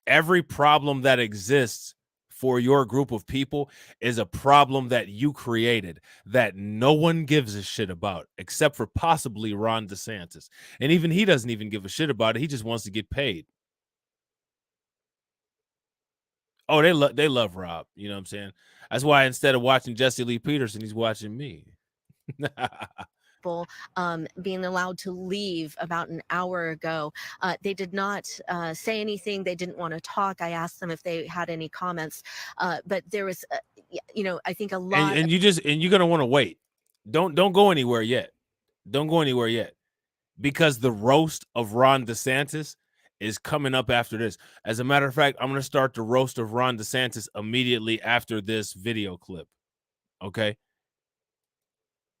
Every problem that exists for your group of people is a problem that you created that no one gives a shit about, except for possibly Ron DeSantis. And even he doesn't even give a shit about it. He just wants to get paid. Oh, they love Rob. You know what I'm saying? That's why instead of watching Jesse Lee Peterson, he's watching me. Being allowed to leave about an hour ago. They did not say anything. They didn't want to talk. I asked them if they had any comments, but there was, I think a lot. And you're gonna want to wait. Don't go anywhere yet. Don't go anywhere yet, because the roast of Ron DeSantis is coming up after this. As a matter of fact, I'm gonna start the roast of Ron DeSantis immediately after this video clip. Okay.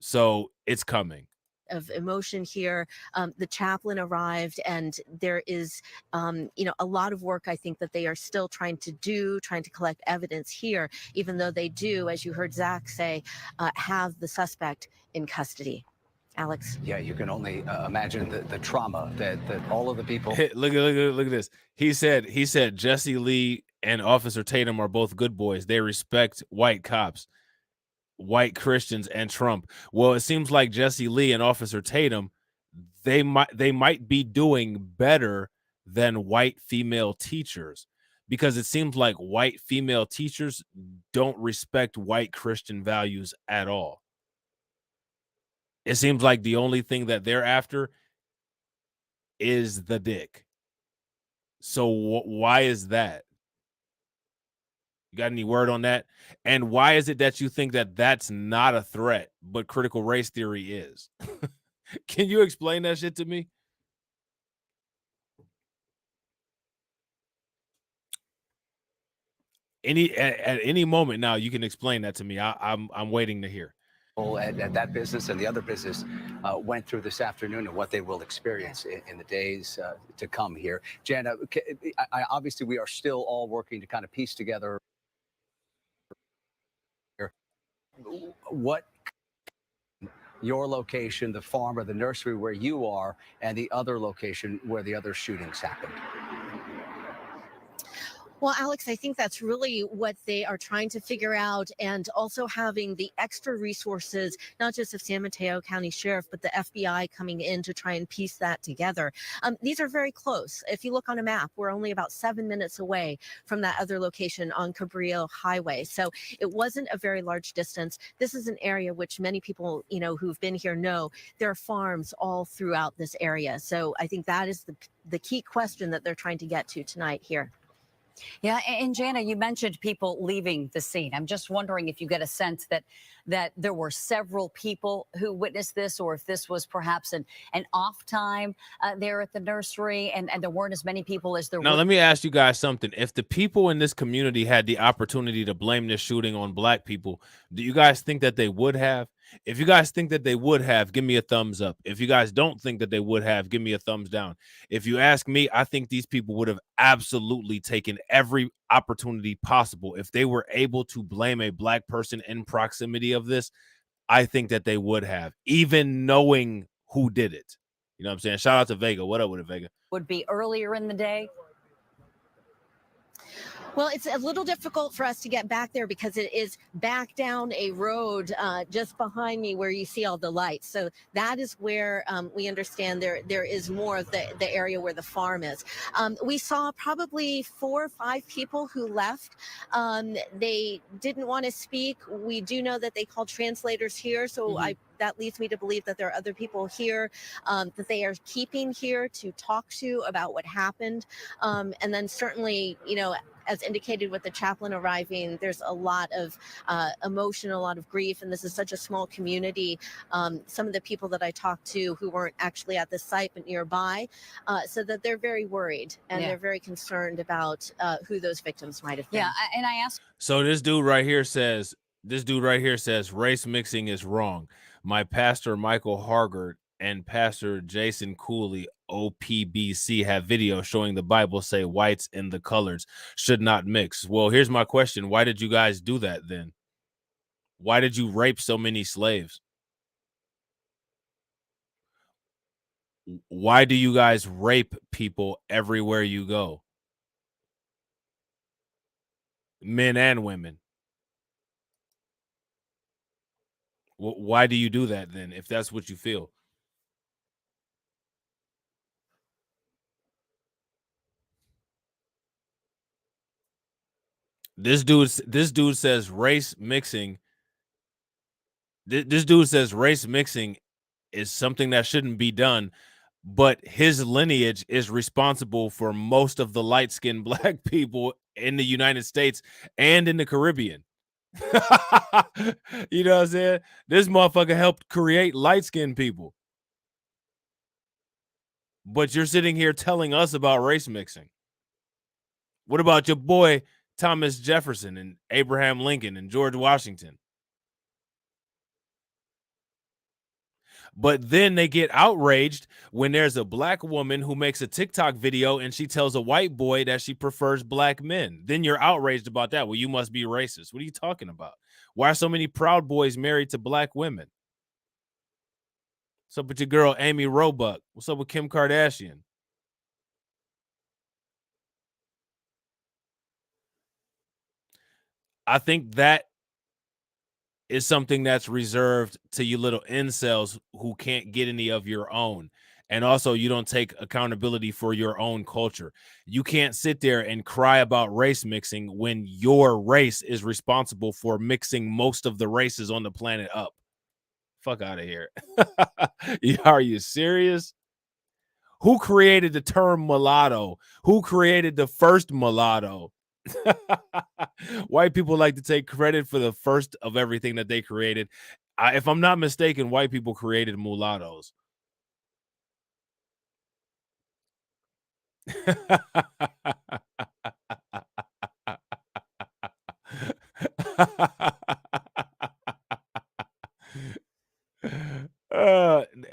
So it's coming. Of emotion here. The chaplain arrived, and there is, a lot of work I think that they are still trying to collect evidence here, even though they do, as you heard Zach say, have the suspect in custody. Alex. Yeah, you can only imagine the trauma that all of the people. Hey, look at this. He said Jesse Lee and Officer Tatum are both good boys. They respect white cops, white Christians, and Trump. Well, it seems like Jesse Lee and Officer Tatum, they might be doing better than white female teachers, because it seems like white female teachers don't respect white Christian values at all. It seems like the only thing that they're after is the dick. So why is that? You got any word on that? And why is it that you think that that's not a threat, but critical race theory is? Can you explain that shit to me? At any moment now, you can explain that to me. I'm waiting to hear. At that business and the other business went through this afternoon, and what they will experience in the days to come here. Jana, obviously we are still all working to kind of piece together what your location, the farm or the nursery where you are, and the other location where the other shootings happened. Well, Alex, I think that's really what they are trying to figure out, and also having the extra resources, not just of San Mateo County Sheriff, but the FBI coming in to try and piece that together. These are very close. If you look on a map, we're only about 7 minutes away from that other location on Cabrillo Highway. So it wasn't a very large distance. This is an area which many people, who've been here know there are farms all throughout this area. So I think that is the key question that they're trying to get to tonight here. Yeah, and Jana, you mentioned people leaving the scene. I'm just wondering if you get a sense that there were several people who witnessed this, or if this was perhaps an off time there at the nursery, and there weren't as many people as there were. Now, let me ask you guys something. If the people in this community had the opportunity to blame this shooting on black people, do you guys think that they would have? If you guys think that they would have, give me a thumbs up. If you guys don't think that they would have, give me a thumbs down. If you ask me, I think these people would have absolutely taken every opportunity possible. If they were able to blame a black person in proximity of this, I think that they would have, even knowing who did it. You know what I'm saying? Shout out to Vega. What up with it, Vega? Would be earlier in the day. Well, it's a little difficult for us to get back there because it is back down a road just behind me where you see all the lights. So that is where we understand there is more of the area where the farm is. We saw probably 4 or 5 people who left. They didn't want to speak. We do know that they called translators here. So that leads me to believe that there are other people here that they are keeping here to talk to about what happened. And then certainly, as indicated with the chaplain arriving, there's a lot of emotion, a lot of grief, and this is such a small community. Some of the people that I talked to who weren't actually at the site but nearby, said that they're very worried and they're very concerned about who those victims might have been. Yeah, and I asked. So this dude right here says race mixing is wrong. My pastor Michael Hargard and Pastor Jason Cooley, OPBC, have videos showing the Bible say whites and the colors should not mix. Well, here's my question. Why did you guys do that then? Why did you rape so many slaves? Why do you guys rape people everywhere you go? Men and women. Why do you do that then, if that's what you feel? This dude says race mixing. This dude says race mixing is something that shouldn't be done, but his lineage is responsible for most of the light-skinned black people in the United States and in the Caribbean. You know what I'm saying? This motherfucker helped create light-skinned people. But you're sitting here telling us about race mixing. What about your boy Thomas Jefferson and Abraham Lincoln and George Washington? But then they get outraged when there's a black woman who makes a TikTok video and she tells a white boy that she prefers black men. Then you're outraged about that. Well, you must be racist. What are you talking about? Why are so many Proud Boys married to black women? What's up with your girl, Amy Roebuck? What's up with Kim Kardashian? I think that is something that's reserved to you little incels who can't get any of your own. And also, you don't take accountability for your own culture. You can't sit there and cry about race mixing when your race is responsible for mixing most of the races on the planet up. Fuck out of here. Are you serious? Who created the term mulatto? Who created the first mulatto? White people like to take credit for the first of everything that they created. If I'm not mistaken, white people created mulattoes.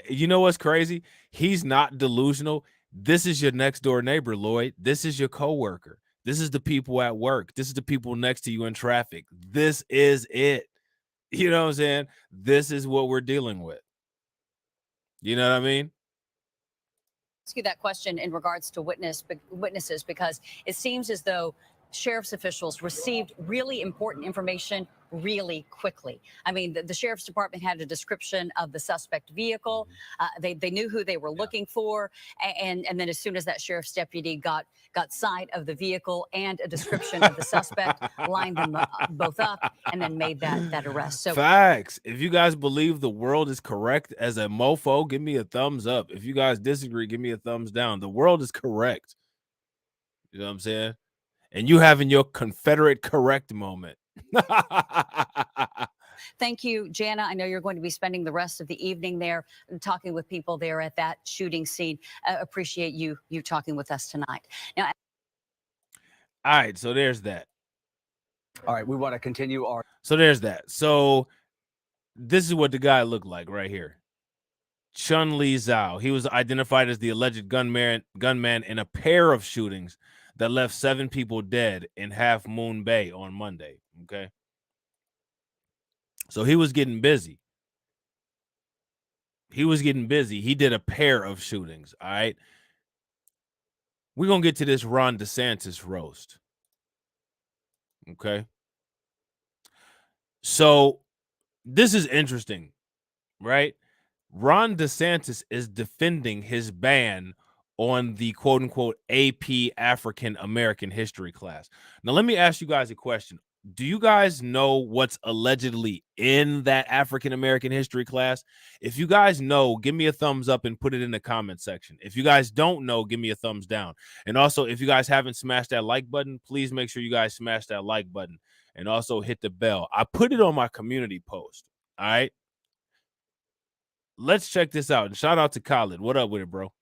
You know what's crazy? He's not delusional. This is your next door neighbor, Lloyd. This is your coworker. This is the people at work. This is the people next to you in traffic. This is it. You know what I'm saying? This is what we're dealing with. You know what I mean? Ask you that question in regards to witnesses, because it seems as though sheriff's officials received really important information really quickly. I mean, the sheriff's department had a description of the suspect vehicle. They knew who they were looking for, and then as soon as that sheriff's deputy got sight of the vehicle and a description of the suspect, lined them both up, and then made that arrest. So facts. If you guys believe the world is correct as a mofo, give me a thumbs up. If you guys disagree, give me a thumbs down. The world is correct. You know what I'm saying? And you having your Confederate correct moment. Thank you, Jana. I know you're going to be spending the rest of the evening there talking with people there at that shooting scene. Appreciate you talking with us tonight. Now, all right, so there's that. All right, we want to continue our. So there's that. So this is what the guy looked like right here. Chun-Li Zhao. He was identified as the alleged gunman in a pair of shootings that left 7 people dead in Half Moon Bay on Monday. Okay. So he was getting busy. He did a pair of shootings. All right. We're going to get to this Ron DeSantis roast. Okay. So this is interesting, right? Ron DeSantis is defending his ban on the quote unquote AP African American history class. Now, let me ask you guys a question. Do you guys know what's allegedly in that African American history class? If you guys know, give me a thumbs up and put it in the comment section. If you guys don't know, give me a thumbs down. And also, if you guys haven't smashed that like button, please make sure you guys smash that like button and also hit the bell. I put it on my community post. All right. Let's check this out. And shout out to Khaled. What up with it, bro?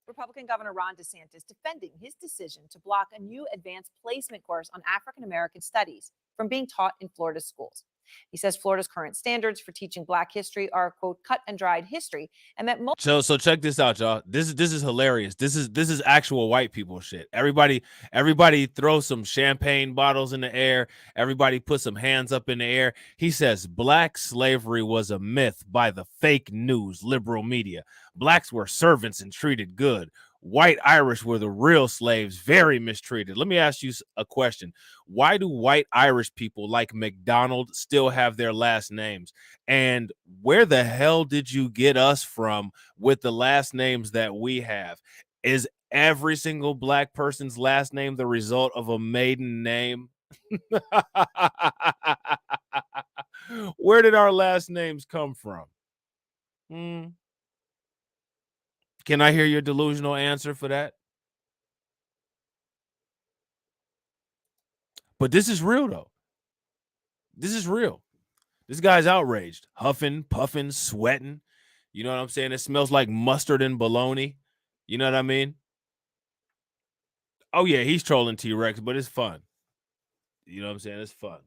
Republican Governor Ron DeSantis defending his decision to block a new advanced placement course on African American studies from being taught in Florida schools. He says Florida's current standards for teaching Black history are, quote, cut and dried history, and that most So check this out, y'all. This is hilarious. This is actual white people shit. Everybody throw some champagne bottles in the air. Everybody put some hands up in the air. He says Black slavery was a myth by the fake news liberal media. Blacks were servants and treated good. White Irish were the real slaves, very mistreated. Let me ask you a question. Why do white Irish people like McDonald still have their last names? And where the hell did you get us from with the last names that we have? Is every single Black person's last name the result of a maiden name? Where did our last names come from? Can I hear your delusional answer for that? But this is real, though. This is real. This guy's outraged, huffing, puffing, sweating. You know what I'm saying? It smells like mustard and bologna. You know what I mean? Oh, yeah, he's trolling T-Rex, but it's fun. You know what I'm saying? It's fun.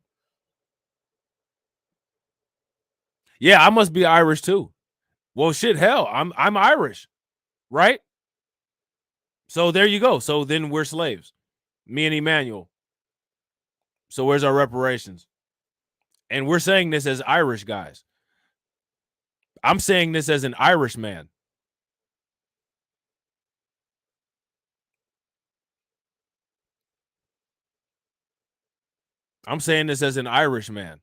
Yeah, I must be Irish, too. Well, shit, hell, I'm Irish. Right? So there you go. So then we're slaves. Me and Emmanuel. So where's our reparations? And we're saying this as Irish guys. I'm saying this as an Irish man. I'm saying this as an Irish man.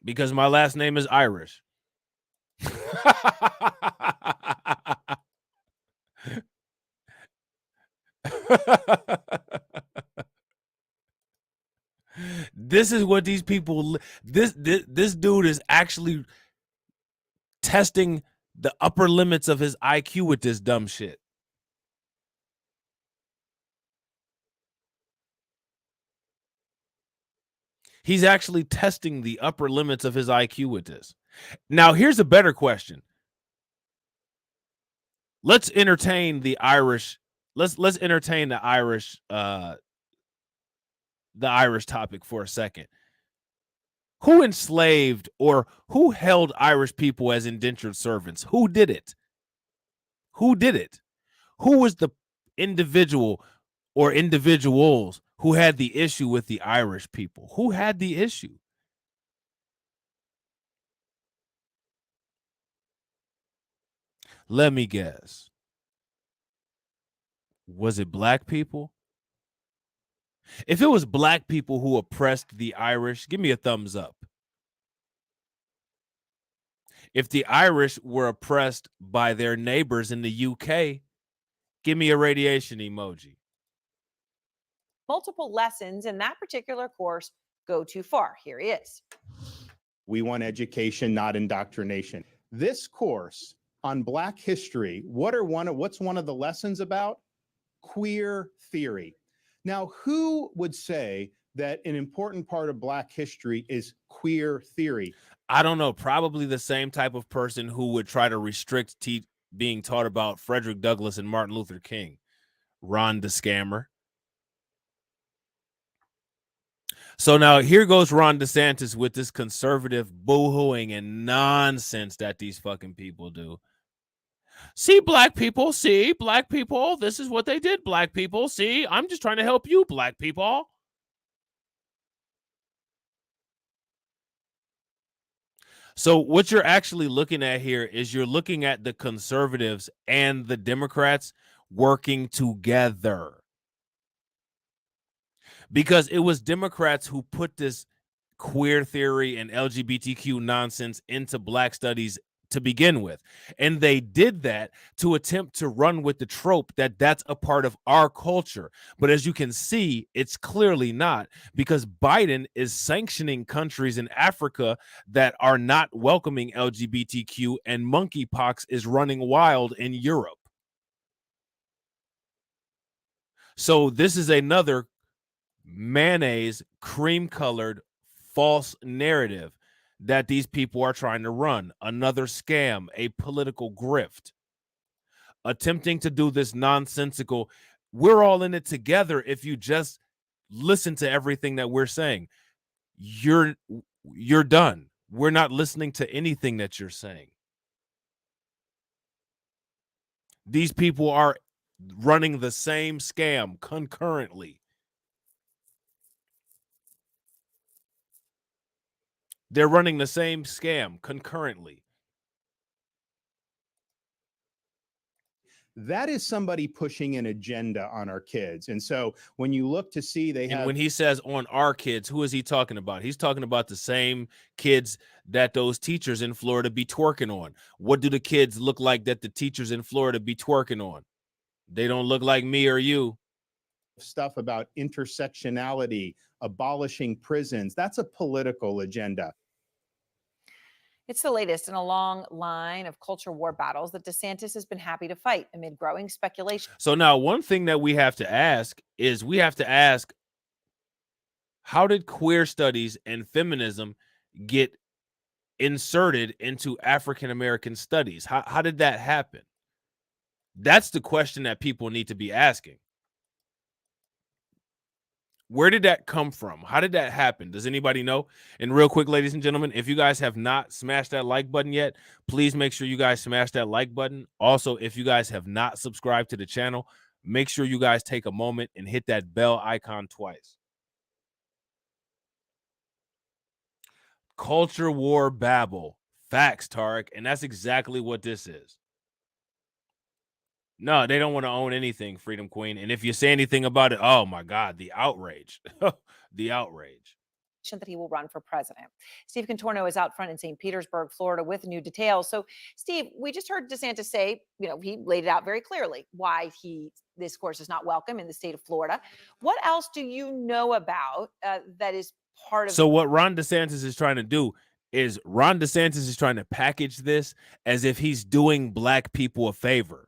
Because my last name is Irish. This is what these people, this dude is actually testing the upper limits of his IQ with this dumb shit. He's actually testing the upper limits of his IQ with this. Now, here's a better question. Let's entertain the Irish. Let's entertain the Irish topic for a second. Who enslaved or who held Irish people as indentured servants? Who did it? Who did it? Who was the individual or individuals who had the issue with the Irish people? Who had the issue? Let me guess. Was it Black people? If it was Black people who oppressed the Irish, give me a thumbs up. If the Irish were oppressed by their neighbors in the UK, give me a radiation emoji. multiple lessons in that particular course go too far. Here he is. We want education, not indoctrination. This course on Black history, what's one of the lessons about? Queer theory. Now, who would say that an important part of Black history is queer theory? I don't know. Probably the same type of person who would try to restrict being taught about Frederick Douglass and Martin Luther King. Ron the scammer. So now here goes Ron DeSantis with this conservative boohooing and nonsense that these fucking people do. See, Black people, this is what they did, Black people. See, I'm just trying to help you, Black people. So what you're actually looking at here is you're looking at the conservatives and the Democrats working together. Because it was Democrats who put this queer theory and LGBTQ nonsense into Black studies to begin with. And they did that to attempt to run with the trope that that's a part of our culture. But as you can see, it's clearly not, because Biden is sanctioning countries in Africa that are not welcoming LGBTQ, and monkeypox is running wild in Europe. So this is another mayonnaise, cream-colored, false narrative that these people are trying to run. Another scam, a political grift, attempting to do this nonsensical. We're all in it together. If you just listen to everything that we're saying, you're done. We're not listening to anything that you're saying. These people are running the same scam concurrently. They're running the same scam concurrently. That is somebody pushing an agenda on our kids. And so when you look to see And when he says on our kids, who is he talking about? He's talking about the same kids that those teachers in Florida be twerking on. What do the kids look like that the teachers in Florida be twerking on? They don't look like me or you. Stuff about intersectionality, abolishing prisons, that's a political agenda. It's the latest in a long line of culture war battles that DeSantis has been happy to fight amid growing speculation. So now one thing that we have to ask is how did queer studies and feminism get inserted into African-American studies? How did that happen? That's the question that people need to be asking. Where did that come from? How did that happen? Does anybody know? And real quick, ladies and gentlemen, if you guys have not smashed that like button yet, please make sure you guys smash that like button. Also, if you guys have not subscribed to the channel, make sure you guys take a moment and hit that bell icon twice. Culture war babble. Facts, Tarek. And that's exactly what this is. No, they don't want to own anything, Freedom Queen. And if you say anything about it, oh my God, the outrage. The outrage. That he will run for president. Steve Contorno is out front in St. Petersburg, Florida, with new details. So, Steve, we just heard DeSantis say, he laid it out very clearly why this course is not welcome in the state of Florida. What else do you know about that is part of? So what Ron DeSantis is trying to do is Ron DeSantis is trying to package this as if he's doing black people a favor.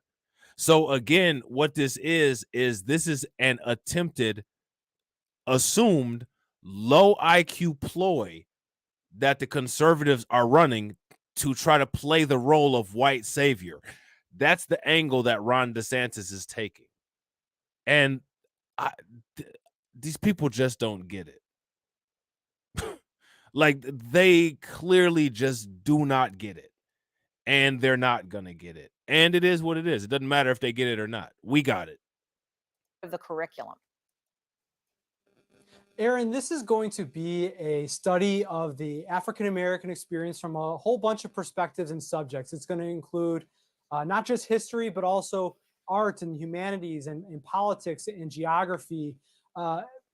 So again, what this is this is an attempted, assumed low IQ ploy that the conservatives are running to try to play the role of white savior. That's the angle that Ron DeSantis is taking. And these people just don't get it. Like, they clearly just do not get it. And they're not going to get it. And it is what it is. It doesn't matter if they get it or not. We got it. The curriculum. Aaron, this is going to be a study of the African-American experience from a whole bunch of perspectives and subjects. It's going to include not just history, but also art and humanities and politics and geography.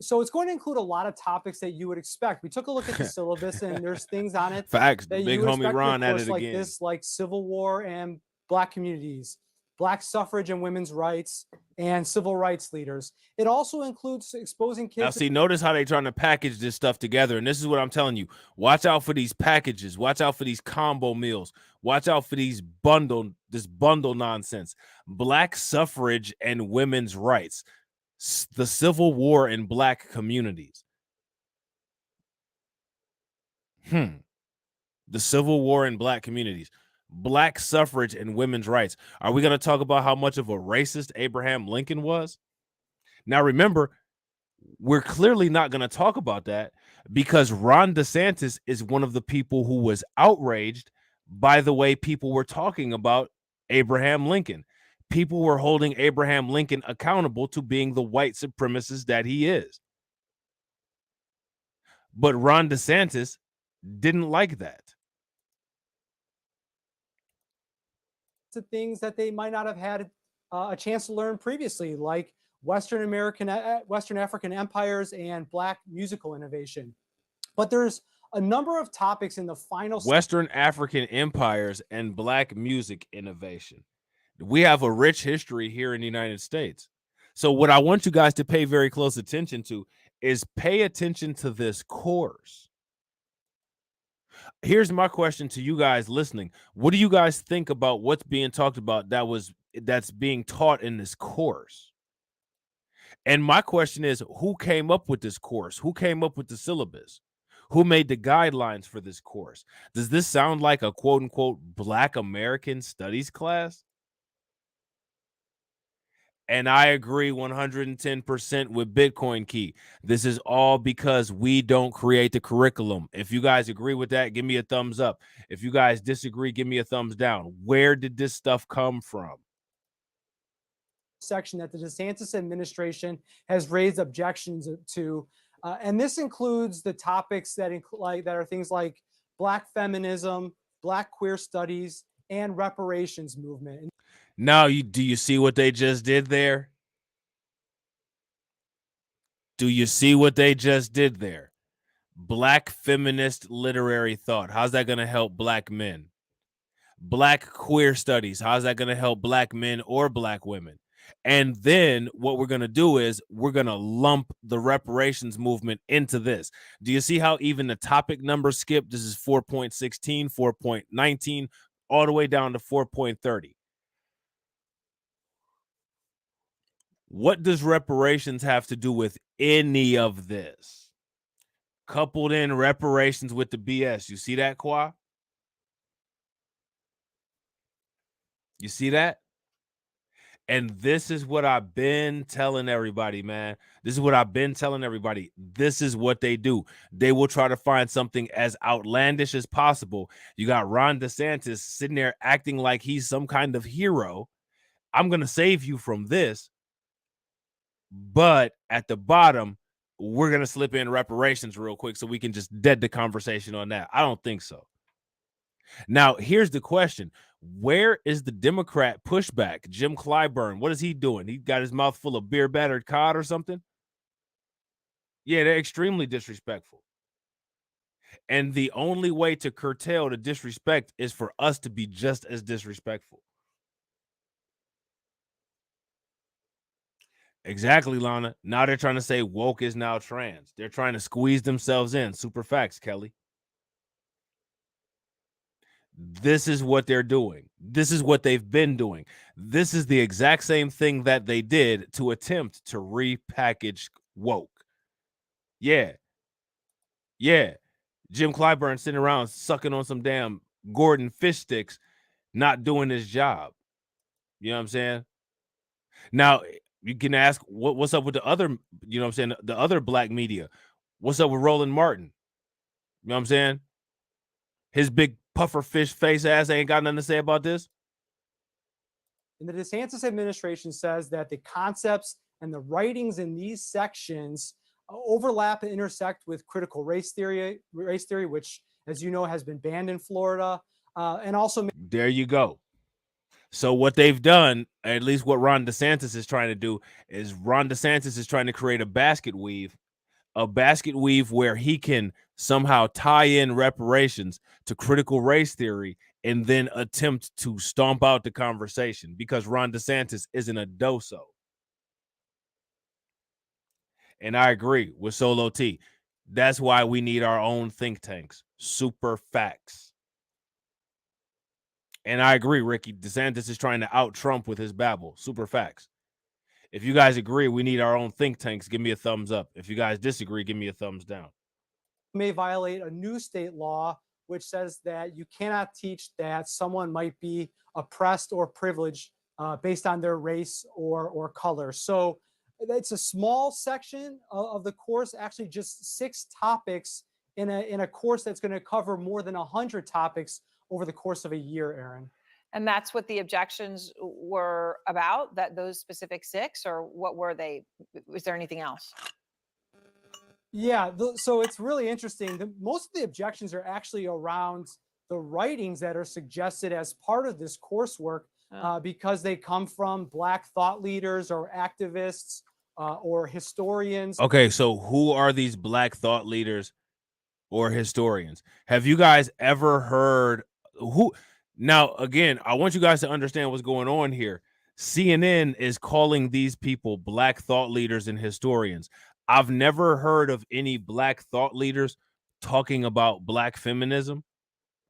So it's going to include a lot of topics that you would expect. We took a look at the syllabus, and there's things on it. Facts. That Big you would homie expect Ron in a at course it like again. this, like Civil War and Black communities, Black suffrage and women's rights, and civil rights leaders. It also includes exposing kids. Now, see, notice how they're trying to package this stuff together. And this is what I'm telling you. Watch out for these packages. Watch out for these combo meals. Watch out for this bundle nonsense. Black suffrage and women's rights. The Civil War in Black communities. The Civil War in Black communities. Black suffrage and women's rights. Are we going to talk about how much of a racist Abraham Lincoln was? Now, remember, we're clearly not going to talk about that because Ron DeSantis is one of the people who was outraged by the way people were talking about Abraham Lincoln. People were holding Abraham Lincoln accountable to being the white supremacist that he is. But Ron DeSantis didn't like that. To things that they might not have had a chance to learn previously, like Western African empires and Black musical innovation. But there's a number of topics in the final Western African empires and black music innovation. We have a rich history here in the United States. So what I want you guys to pay very close attention to is pay attention to this course. Here's my question to you guys listening. What do you guys think about what's being talked about that's being taught in this course? And my question is, who came up with this course? Who came up with the syllabus? Who made the guidelines for this course? Does this sound like a quote unquote Black American studies class? And I agree 110% with Bitcoin Key. This is all because we don't create the curriculum. If you guys agree with that, give me a thumbs up. If you guys disagree, give me a thumbs down. Where did this stuff come from? section that the DeSantis administration has raised objections to. And this includes the topics that are things like Black feminism, Black queer studies, and reparations movement. Now, do you see what they just did there? Do you see what they just did there? Black feminist literary thought. How's that going to help Black men? Black queer studies. How's that going to help Black men or Black women? And then what we're going to do is we're going to lump the reparations movement into this. Do you see how even the topic number skipped? This is 4.16, 4.19, all the way down to 4.30. What does reparations have to do with any of this? Coupled in reparations with the BS. You see that, Kwa? You see that? And this is what I've been telling everybody, man. This is what I've been telling everybody. This is what they do. They will try to find something as outlandish as possible. You got Ron DeSantis sitting there acting like he's some kind of hero. I'm going to save you from this. But at the bottom, we're going to slip in reparations real quick so we can just dead the conversation on that. I don't think so. Now, here's the question. Where is the Democrat pushback? Jim Clyburn, what is he doing? He got his mouth full of beer-battered cod or something? Yeah, they're extremely disrespectful. And the only way to curtail the disrespect is for us to be just as disrespectful. Exactly, Lana. Now they're trying to say woke is now trans. They're trying to squeeze themselves in. Super facts, Kelly. This is what they're doing. This is what they've been doing. This is the exact same thing that they did to attempt to repackage woke. Yeah. Yeah. Jim Clyburn sitting around sucking on some damn Gordon fish sticks, not doing his job. You know what I'm saying? Now, you can ask what's up with the other, you know what I'm saying, the other Black media. What's up with Roland Martin? You know what I'm saying? His big puffer fish face ass ain't got nothing to say about this. And the DeSantis administration says that the concepts and the writings in these sections overlap and intersect with critical race theory, which, as you know, has been banned in Florida. And also, there you go. So what they've done, at least what Ron DeSantis is trying to do, is Ron DeSantis is trying to create a basket weave where he can somehow tie in reparations to critical race theory and then attempt to stomp out the conversation because Ron DeSantis isn't a doso. And I agree with Solo T. That's why we need our own think tanks. Super facts. And I agree, Ricky. DeSantis is trying to out Trump with his babble. Super facts. If you guys agree, we need our own think tanks. Give me a thumbs up. If you guys disagree, give me a thumbs down. May violate a new state law which says that you cannot teach that someone might be oppressed or privileged based on their race or color. So it's a small section of the course, actually just 6 topics in a course that's going to cover more than 100 topics over the course of a year, Aaron. And that's what the objections were about, that those specific 6, or what were they? Was there anything else? Yeah, so it's really interesting. Most of the objections are actually around the writings that are suggested as part of this coursework because they come from Black thought leaders or activists or historians. Okay, so who are these Black thought leaders or historians. Have you guys ever heard who? Now, again, I want you guys to understand what's going on here. CNN is calling these people black thought leaders and historians. I've never heard of any black thought leaders talking about black feminism.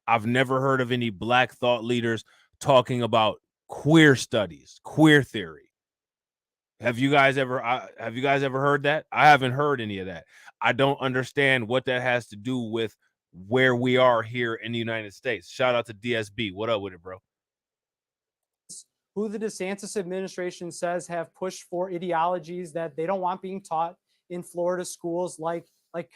I've never heard of any black thought leaders talking about queer studies, queer theory. Have you guys ever heard that? I haven't heard any of that. I don't understand what that has to do with where we are here in the United States. Shout out to DSB. What up with it, bro? Who the DeSantis administration says have pushed for ideologies that they don't want being taught in Florida schools, like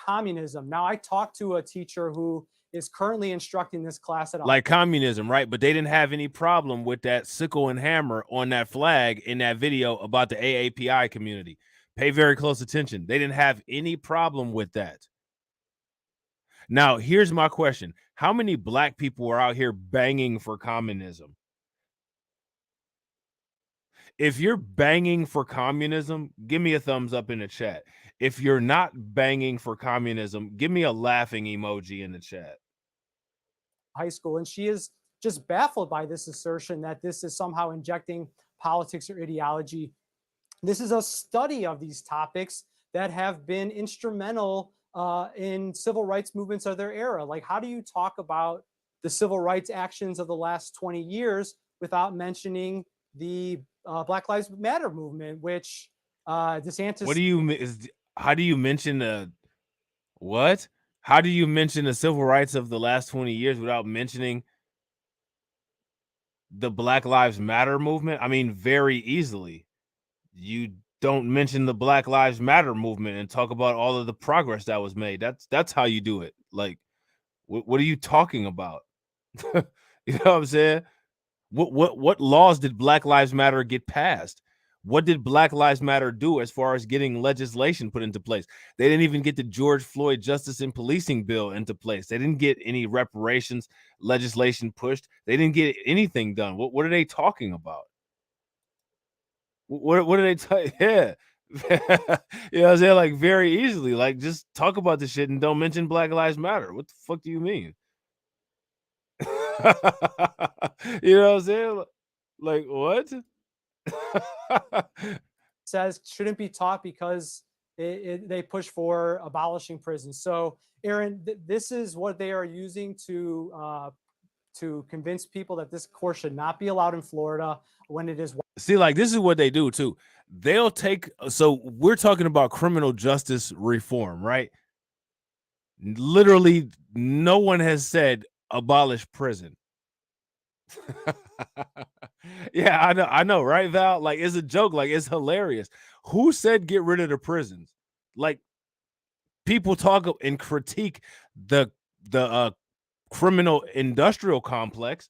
communism. Now, I talked to a teacher who is currently instructing this class at like communism, right? But they didn't have any problem with that sickle and hammer on that flag in that video about the AAPI community. Pay very close attention. They didn't have any problem with that. Now, here's my question. How many black people are out here banging for communism? If you're banging for communism, give me a thumbs up in the chat. If you're not banging for communism, give me a laughing emoji in the chat. high school, and she is just baffled by this assertion that this is somehow injecting politics or ideology. This is a study of these topics that have been instrumental in civil rights movements of their era. Like, how do you talk about the civil rights actions of the last 20 years without mentioning the Black Lives Matter movement, which DeSantis... How do you mention the what? How do you mention the civil rights of the last 20 years without mentioning the Black Lives Matter movement? I mean, very easily. You don't mention the Black Lives Matter movement and talk about all of the progress that was made. That's how you do it. Like, what are you talking about? You know what I'm saying? What laws did Black Lives Matter get passed? What did Black Lives Matter do as far as getting legislation put into place? They didn't even get the George Floyd Justice and Policing Bill into place. They didn't get any reparations legislation pushed. They didn't get anything done. What are they talking about? What are they yeah. You know what I'm saying? Like, very easily, like, just talk about the shit and don't mention Black Lives Matter. What the fuck do you mean? You know what I'm saying? Like, what? says shouldn't be taught because they push for abolishing prisons. So, Aaron, this is what they are using to convince people that this course should not be allowed in Florida when it is. See, like, this is what they do too. They'll take, so we're talking about criminal justice reform, right? Literally, no one has said abolish prison. Yeah, I know, right, Val? Like, it's a joke. Like, it's hilarious. Who said get rid of the prisons? Like, people talk and critique the criminal industrial complex.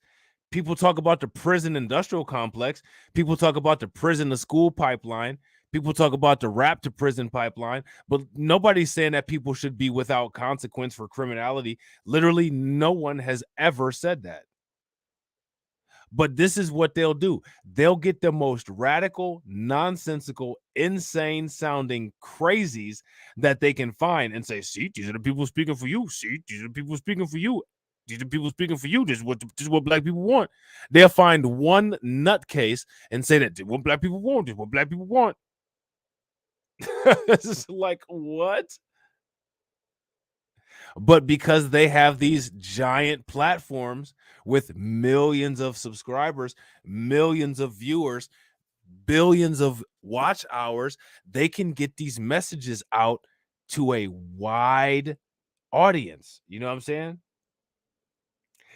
People talk about the prison industrial complex. People talk about the prison to school pipeline. People talk about the rap to prison pipeline, but nobody's saying that people should be without consequence for criminality. Literally, no one has ever said that. But this is what they'll do. They'll get the most radical, nonsensical, insane sounding crazies that they can find and say, see, these are the people speaking for you. See, these are the people speaking for you. These are the people speaking for you. This is what black people want. They'll find one nutcase and say that what black people want. This is what black people want. This is like, what? But because they have these giant platforms with millions of subscribers, millions of viewers, billions of watch hours, they can get these messages out to a wide audience. You know what I'm saying?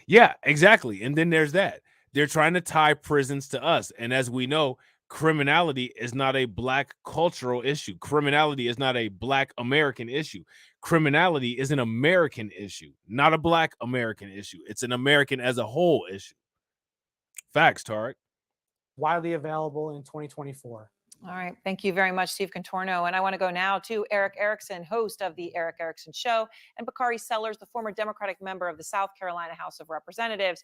Yeah, exactly. And then there's that. They're trying to tie prisons to us. And as we know, criminality is not a black cultural issue. Criminality is not a black American issue. Criminality is an American issue, not a black American issue. It's an American as a whole issue. Facts, Tarek. Widely available in 2024. All right. Thank you very much, Steve Contorno. And I want to go now to Eric Erickson, host of The Eric Erickson Show, and Bakari Sellers, the former Democratic member of the South Carolina House of Representatives.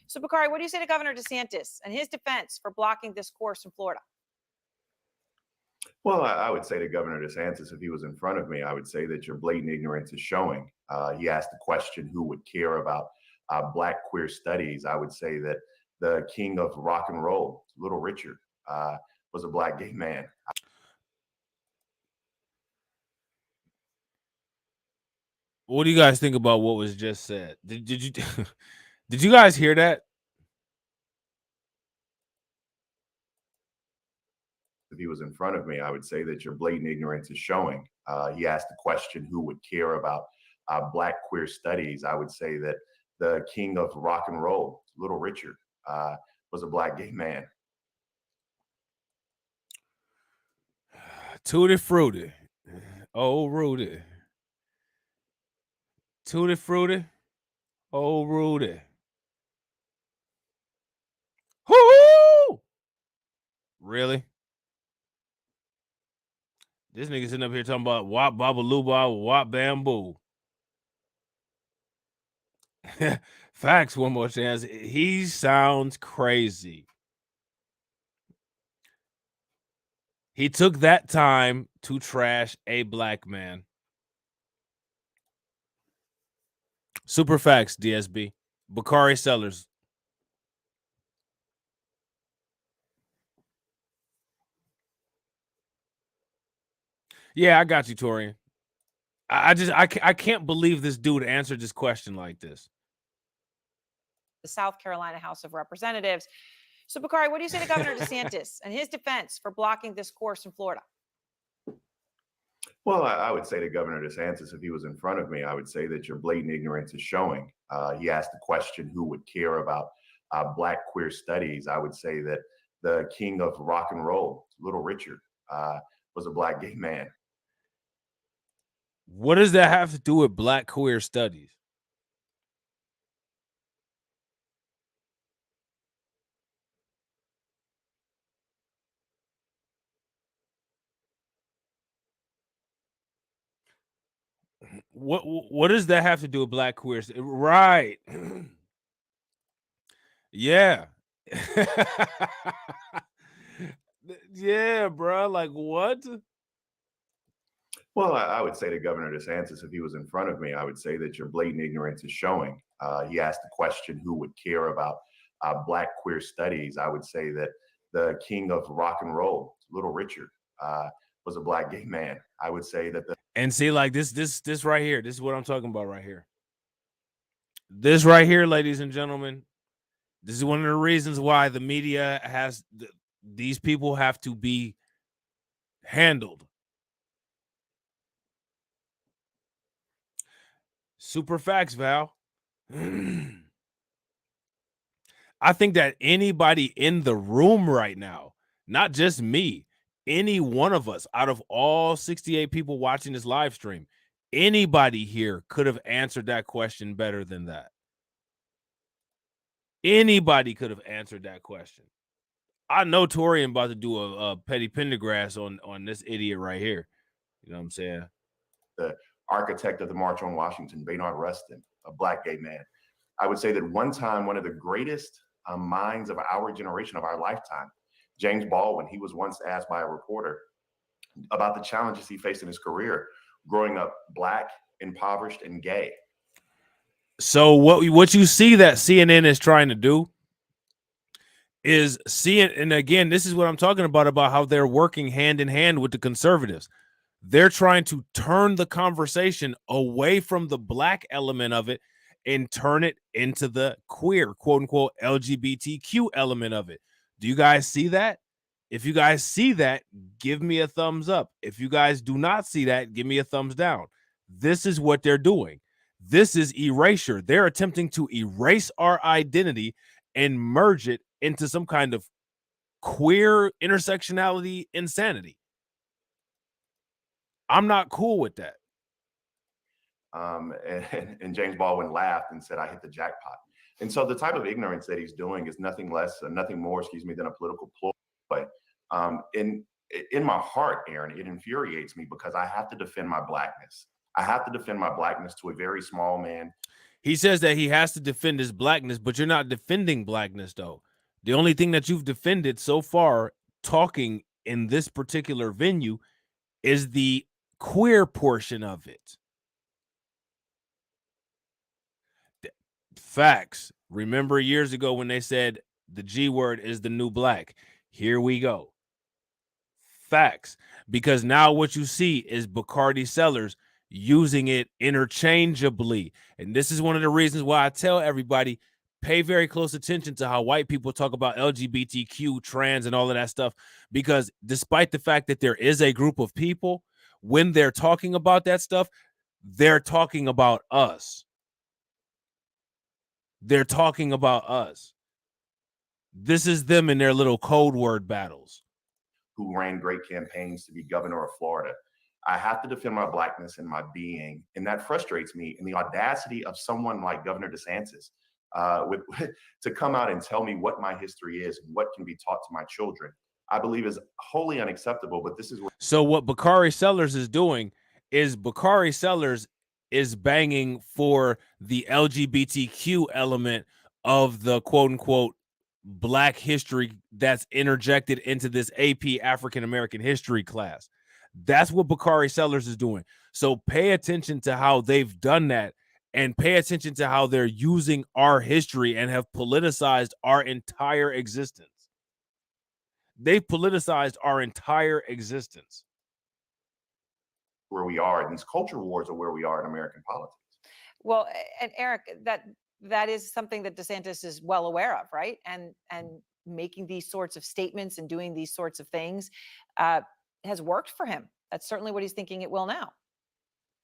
So, Bakari, what do you say to Governor DeSantis and his defense for blocking this course in Florida? Well, I would say to Governor DeSantis, if he was in front of me, I would say that your blatant ignorance is showing. He asked the question, who would care about Black queer studies? I would say that the king of rock and roll, Little Richard, was a Black gay man. What do you guys think about what was just said? Did you did you guys hear that? If he was in front of me, I would say that your blatant ignorance is showing. He asked the question, who would care about Black queer studies? I would say that the king of rock and roll, Little Richard, was a Black gay man. Tutti frutti. Oh, Rudy. Tutti frutti. Oh, Rudy. Woo! Really? This nigga sitting up here talking about wop babaloo wop bamboo. Facts, one more chance. He sounds crazy. He took that time to trash a Black man. Super facts, DSB. Bakari Sellers. Yeah, I got you, Torian. I can't believe this dude answered this question like this. The South Carolina House of Representatives. So, Bakari, what do you say to Governor DeSantis and his defense for blocking this course in Florida? Well, I would say to Governor DeSantis, if he was in front of me, I would say that your blatant ignorance is showing. He asked the question, who would care about Black queer studies? I would say that the king of rock and roll, Little Richard, was a Black gay man. What does that have to do with Black queer studies? What does that have to do with Black queers? Right. Yeah. Yeah, bro. Like what? Well, I would say to Governor DeSantis, if he was in front of me, I would say that your blatant ignorance is showing. He asked the question, who would care about Black queer studies? I would say that the king of rock and roll, Little Richard, was a Black gay man. I would say that the And see, like this right here. This is what I'm talking about right here. This right here, ladies and gentlemen. This is one of the reasons why the media has these people have to be handled. Super facts, Val. I think that anybody in the room right now, not just me, any one of us out of all 68 people watching this live stream, anybody here could have answered that question better than that. Anybody could have answered that question. I know Torian about to do a Petty Pendergrass on this idiot right here. You know what I'm saying? The architect of the March on Washington, Bayard Rustin, a Black gay man. I would say that one time, one of the greatest minds of our generation, of our lifetime, James Baldwin, he was once asked by a reporter about the challenges he faced in his career growing up Black, impoverished, and gay. So what you see that CNN is trying to do is and again, this is what I'm talking about how they're working hand in hand with the conservatives. They're trying to turn the conversation away from the Black element of it and turn it into the queer, quote unquote, LGBTQ element of it. Do you guys see that? If you guys see that, give me a thumbs up. If you guys do not see that, give me a thumbs down. This is what they're doing. This is erasure. They're attempting to erase our identity and merge it into some kind of queer intersectionality insanity. I'm not cool with that. And James Baldwin laughed and said, I hit the jackpot. And so the type of ignorance that he's doing is nothing more, than a political ploy. In my heart, Aaron, it infuriates me because I have to defend my Blackness. I have to defend my Blackness to a very small man. He says that he has to defend his Blackness, but you're not defending Blackness, though. The only thing that you've defended so far, talking in this particular venue is the queer portion of it. Facts. Remember years ago when they said the G word is the new black? Here we go. Facts. Because now what you see is Bacardi Sellers using it interchangeably. And this is one of the reasons why I tell everybody, pay very close attention to how white people talk about LGBTQ, trans, and all of that stuff. Because despite the fact that there is a group of people, when they're talking about that stuff, they're talking about us. They're talking about us. This is them in their little code word battles. Who ran great campaigns to be governor of Florida. I have to defend my blackness and my being, and that frustrates me. And the audacity of someone like Governor DeSantis to come out and tell me what my history is and what can be taught to my children, I believe is wholly unacceptable. But this is so what Bacardi Sellers is doing is Bacardi Sellers is banging for the LGBTQ element of the quote unquote Black history that's interjected into this AP African American history class. That's what Bacardi Sellers is doing. So pay attention to how they've done that, and pay attention to how they're using our history and have politicized our entire existence. They've politicized our entire existence. Where we are, and these culture wars are where we are in American politics. Well, and Eric, that is something that DeSantis is well aware of, right? And making these sorts of statements and doing these sorts of things has worked for him. That's certainly what he's thinking it will now.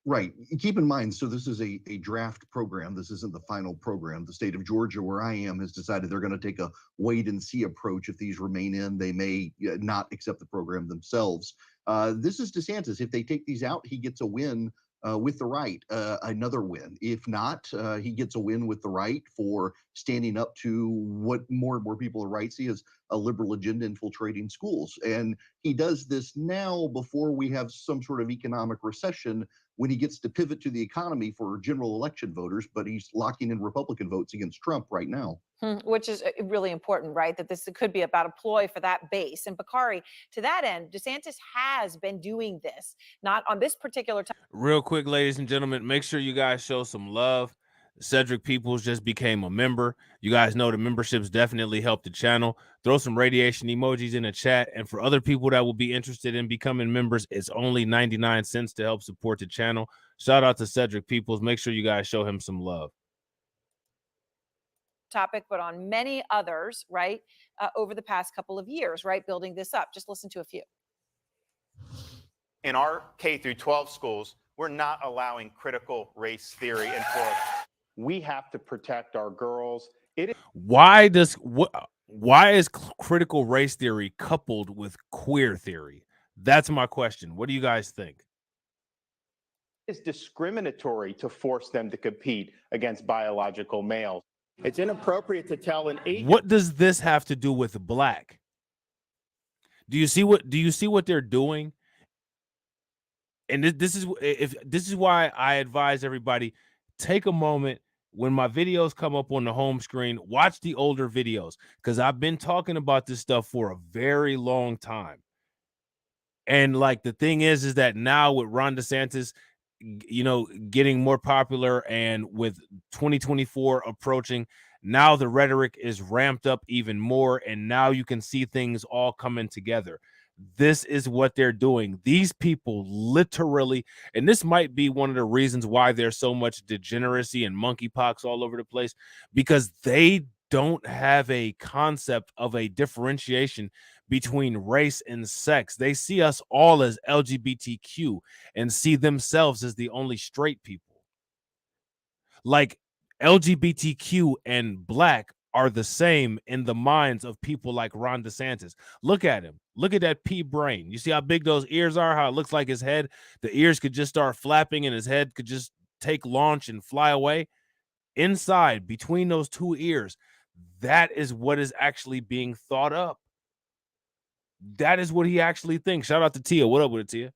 Right. Keep in mind, so this is a draft program. This isn't the final program. The state of Georgia, where I am, has decided they're going to take a wait and see approach. If these remain in, they may not accept the program themselves. This is DeSantis. If they take these out, he gets a win with the right, another win. If not, he gets a win with the right for standing up to what more and more people on the right see as a liberal agenda infiltrating schools. And he does this now before we have some sort of economic recession, when he gets to pivot to the economy for general election voters, but he's locking in Republican votes against Trump right now. Which is really important, right? That this could be about a ploy for that base. And Bakari, to that end, DeSantis has been doing this, not on this particular time. Real quick, ladies and gentlemen, make sure you guys show some love. Cedric Peoples just became a member. You guys know the memberships definitely help the channel. Throw some radiation emojis in the chat. And for other people that will be interested in becoming members, it's only 99 cents to help support the channel. Shout out to Cedric Peoples. Make sure you guys show him some love. Topic, but on many others, right, over the past couple of years, right, building this up. Just listen to a few. In our K through 12 schools, we're not allowing critical race theory in Florida. We have to protect our girls. Why is critical race theory coupled with queer theory? That's my question. What do you guys think? It's discriminatory to force them to compete against biological males. It's inappropriate to tell an 8. What does this have to do with black? Do you see what they're doing? And this is why I advise everybody, take a moment when my videos come up on the home screen, watch the older videos, because I've been talking about this stuff for a very long time. And like the thing is that now with Ron DeSantis, you know, getting more popular, and with 2024 approaching, now the rhetoric is ramped up even more, and now you can see things all coming together. This is what they're doing. These people literally, and this might be one of the reasons why there's so much degeneracy and monkeypox all over the place, because they don't have a concept of a differentiation between race and sex. They see us all as LGBTQ and see themselves as the only straight people. Like LGBTQ and black are the same in the minds of people like Ron DeSantis. Look at him. Look at that pea brain. You see how big those ears are, how it looks like his head? The ears could just start flapping and his head could just take launch and fly away. Inside, between those two ears, that is what is actually being thought up. That is what he actually thinks. Shout out to Tia. What up with it, Tia?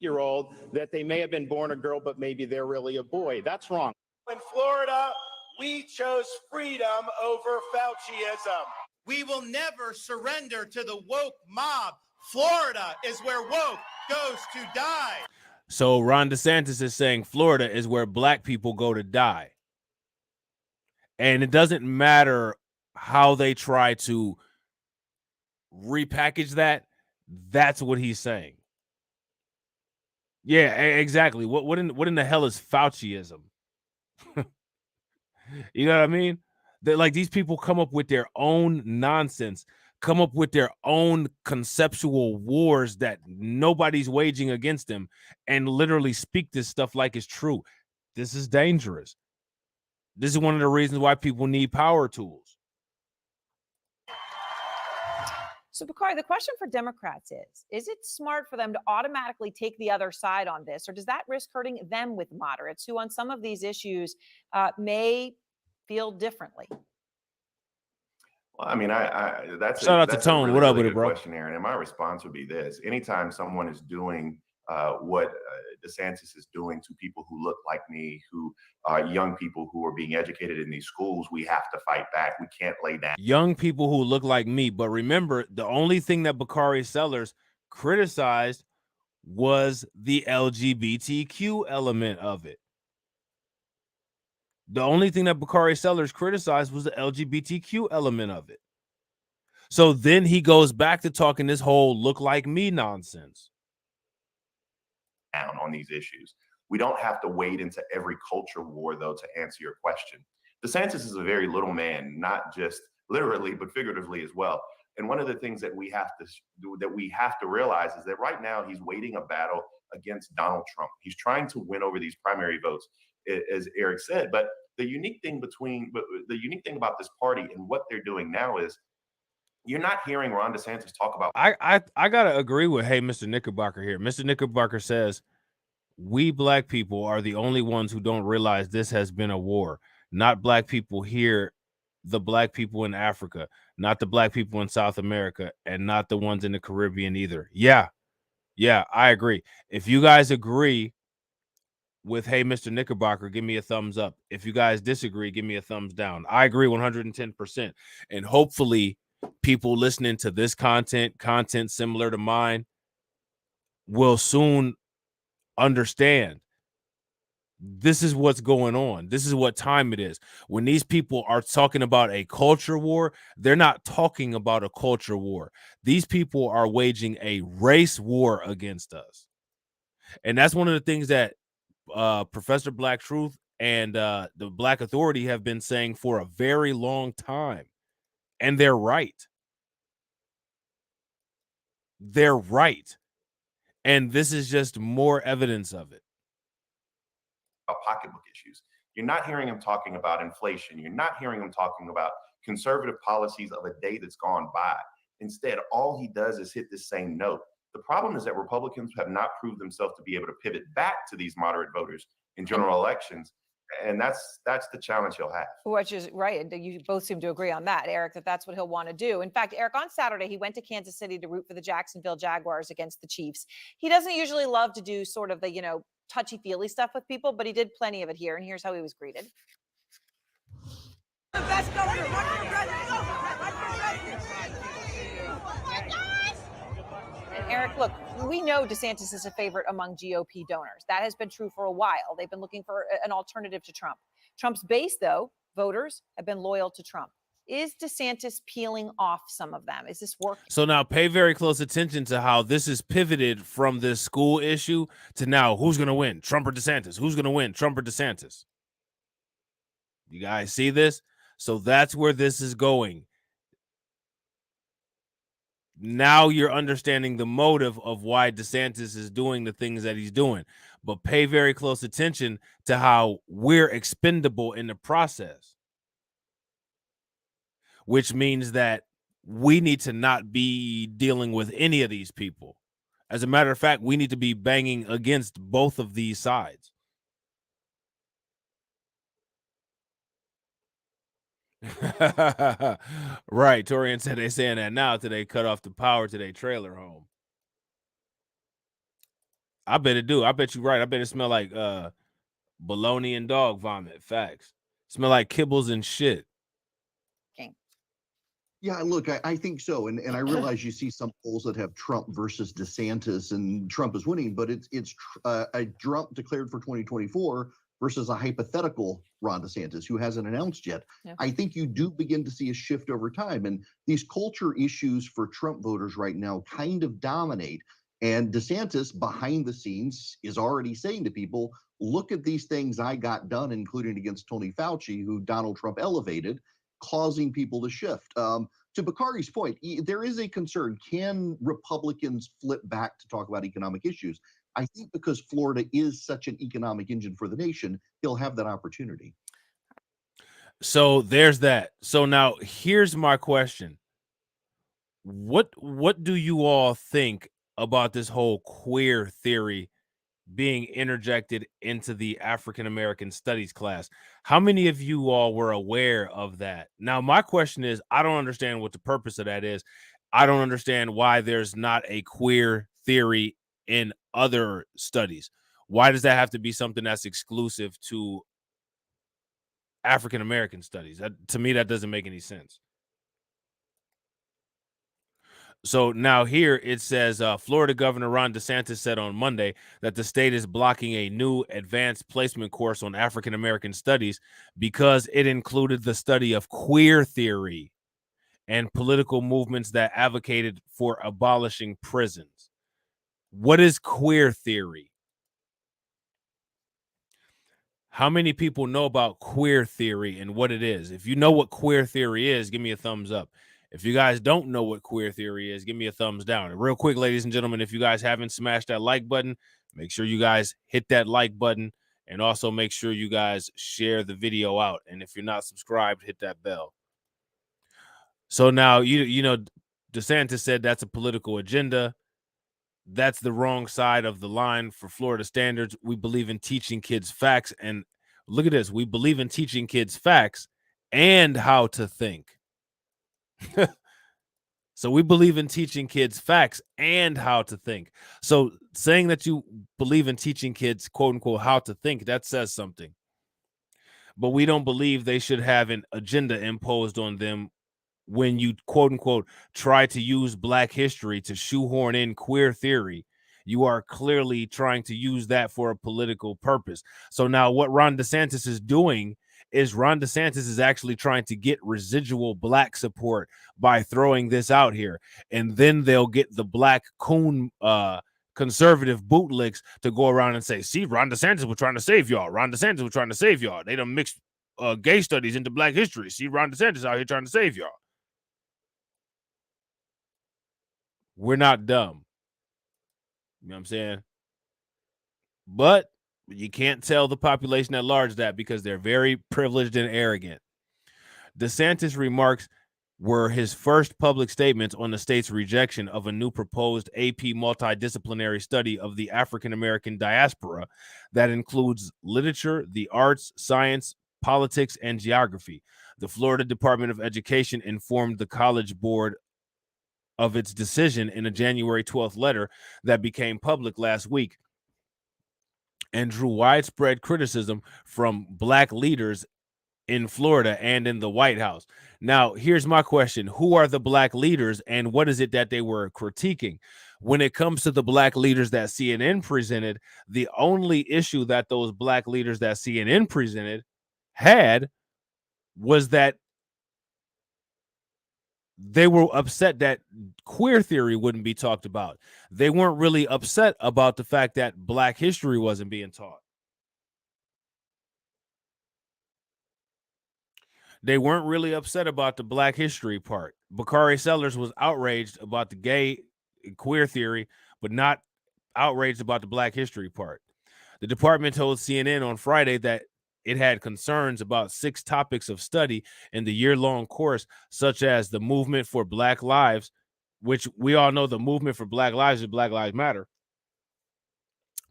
Year-old that they may have been born a girl, but maybe they're really a boy. That's wrong. In Florida, we chose freedom over Fauciism. We will never surrender to the woke mob Florida is where woke goes to die. So Ron DeSantis is saying Florida is where black people go to die. And it doesn't matter how they try to repackage that. That's what he's saying. Yeah, exactly. What in the hell is Fauciism? You know what I mean? Like these people come up with their own nonsense, come up with their own conceptual wars that nobody's waging against them, and literally speak this stuff like it's true. This is dangerous. This is one of the reasons why people need power tools. So, Bakari, the question for Democrats is it smart for them to automatically take the other side on this, or does that risk hurting them with moderates who on some of these issues may feel differently? Well, I mean, that's Shout out to that's Tone. a really, What up really with it, good bro? question, Aaron. And my response would be this: anytime someone is doing what DeSantis is doing to people who look like me, who are young people who are being educated in these schools, we have to fight back. We can't lay down. Young people who look like me. But remember, the only thing that Bakari Sellers criticized was the LGBTQ element of it. The only thing that Bakari Sellers criticized was the LGBTQ element of it. So then he goes back to talking this whole look like me nonsense. On these issues. We don't have to wade into every culture war, though, to answer your question. DeSantis is a very little man, not just literally, but figuratively as well. And one of the things that we have to do, that we have to realize, is that right now he's waging a battle against Donald Trump. He's trying to win over these primary votes, as Eric said. But the unique thing about this party and what they're doing now is you're not hearing Ron DeSantis talk about. I gotta agree with Mr. Knickerbocker here. Mr. Knickerbocker says we black people are the only ones who don't realize this has been a war. Not black people here, the black people in Africa, not the black people in South America, and not the ones in the Caribbean either. Yeah, I agree. If you guys agree with Mr. Knickerbocker, give me a thumbs up. If you guys disagree, give me a thumbs down. I agree 110%. And hopefully people listening to this content similar to mine, will soon understand this is what's going on. This is what time it is. When these people are talking about a culture war, they're not talking about a culture war. These people are waging a race war against us. And that's one of the things that Professor Black Truth and the Black Authority have been saying for a very long time. And they're right. They're right. And this is just more evidence of it. Pocketbook issues. You're not hearing him talking about inflation. You're not hearing him talking about conservative policies of a day that's gone by. Instead, all he does is hit the same note. The problem is that Republicans have not proved themselves to be able to pivot back to these moderate voters in general elections. And that's the challenge he'll have. Which is right. You both seem to agree on that, Eric, that's what he'll want to do. In fact, Eric, on Saturday, he went to Kansas City to root for the Jacksonville Jaguars against the Chiefs. He doesn't usually love to do sort of the, touchy-feely stuff with people, but he did plenty of it here. And here's how he was greeted. The best governor. And Eric, look, we know DeSantis is a favorite among GOP donors. That has been true for a while. They've been looking for an alternative to Trump. Trump's base, though, voters have been loyal to Trump. Is DeSantis peeling off some of them? Is this working? So now pay very close attention to how this is pivoted from this school issue to now who's going to win, Trump or DeSantis? Who's going to win, Trump or DeSantis? You guys see this? So that's where this is going. Now you're understanding the motive of why DeSantis is doing the things that he's doing. But pay very close attention to how we're expendable in the process. Which means that we need to not be dealing with any of these people. As a matter of fact, we need to be banging against both of these sides. Right. Torian said they saying that now till they cut off the power to their trailer home. I bet it do. I bet you right. I bet it smell like bologna and dog vomit. Facts. Smell like kibbles and shit. Yeah, look, I think so, and I realize you see some polls that have Trump versus DeSantis, and Trump is winning, but it's a Trump declared for 2024 versus a hypothetical Ron DeSantis who hasn't announced yet. Yeah. I think you do begin to see a shift over time, and these culture issues for Trump voters right now kind of dominate. And DeSantis, behind the scenes, is already saying to people, "Look at these things I got done, including against Tony Fauci, who Donald Trump elevated," causing people to shift. To Bakari's point, there is a concern. Can Republicans flip back to talk about economic issues? I think because Florida is such an economic engine for the nation, he'll have that opportunity. So there's that. So now here's my question. What do you all think about this whole queer theory being interjected into the African American Studies class? How many of you all were aware of that? Now, my question is, I don't understand what the purpose of that is. I don't understand why there's not a queer theory in other studies. Why does that have to be something that's exclusive to African American studies? To me, that doesn't make any sense. So now here it says Florida Governor Ron DeSantis said on Monday that the state is blocking a new advanced placement course on African American studies because it included the study of queer theory and political movements that advocated for abolishing prisons. What is queer theory? How many people know about queer theory and what it is? If you know what queer theory is, give me a thumbs up. If you guys don't know what queer theory is, give me a thumbs down. And real quick, ladies and gentlemen, if you guys haven't smashed that like button, make sure you guys hit that like button, and also make sure you guys share the video out. And if you're not subscribed, hit that bell. So now, you know, DeSantis said that's a political agenda. That's the wrong side of the line for Florida standards. We believe in teaching kids facts. And look at this. We believe in teaching kids facts and how to think. So we believe in teaching kids facts and how to think. So saying that you believe in teaching kids, quote unquote, how to think, that says something. But we don't believe they should have an agenda imposed on them when you, quote unquote, try to use Black history to shoehorn in queer theory. You are clearly trying to use that for a political purpose. So now what Ron DeSantis is doing is Ron DeSantis is actually trying to get residual Black support by throwing this out here. And then they'll get the Black coon conservative bootlicks to go around and say, see, Ron DeSantis was trying to save y'all. Ron DeSantis was trying to save y'all. They done mixed gay studies into Black history. See, Ron DeSantis out here trying to save y'all. We're not dumb. You know what I'm saying? But you can't tell the population at large that because they're very privileged and arrogant. DeSantis' remarks were his first public statements on the state's rejection of a new proposed AP multidisciplinary study of the African American diaspora that includes literature, the arts, science, politics, and geography. The Florida Department of Education informed the College Board of its decision in a January 12th letter that became public last week and drew widespread criticism from Black leaders in Florida and in the White House. Now, here's my question. Who are the Black leaders and what is it that they were critiquing? When it comes to the Black leaders that CNN presented, the only issue that those Black leaders that CNN presented had was that they were upset that queer theory wouldn't be talked about. They weren't really upset about the fact that Black history wasn't being taught. They weren't really upset about the Black history part. Bakari Sellers was outraged about the gay queer theory, but not outraged about the Black history part. The department told CNN on Friday that it had concerns about 6 topics of study in the year-long course, such as the movement for Black lives, which we all know the movement for Black lives is Black Lives Matter,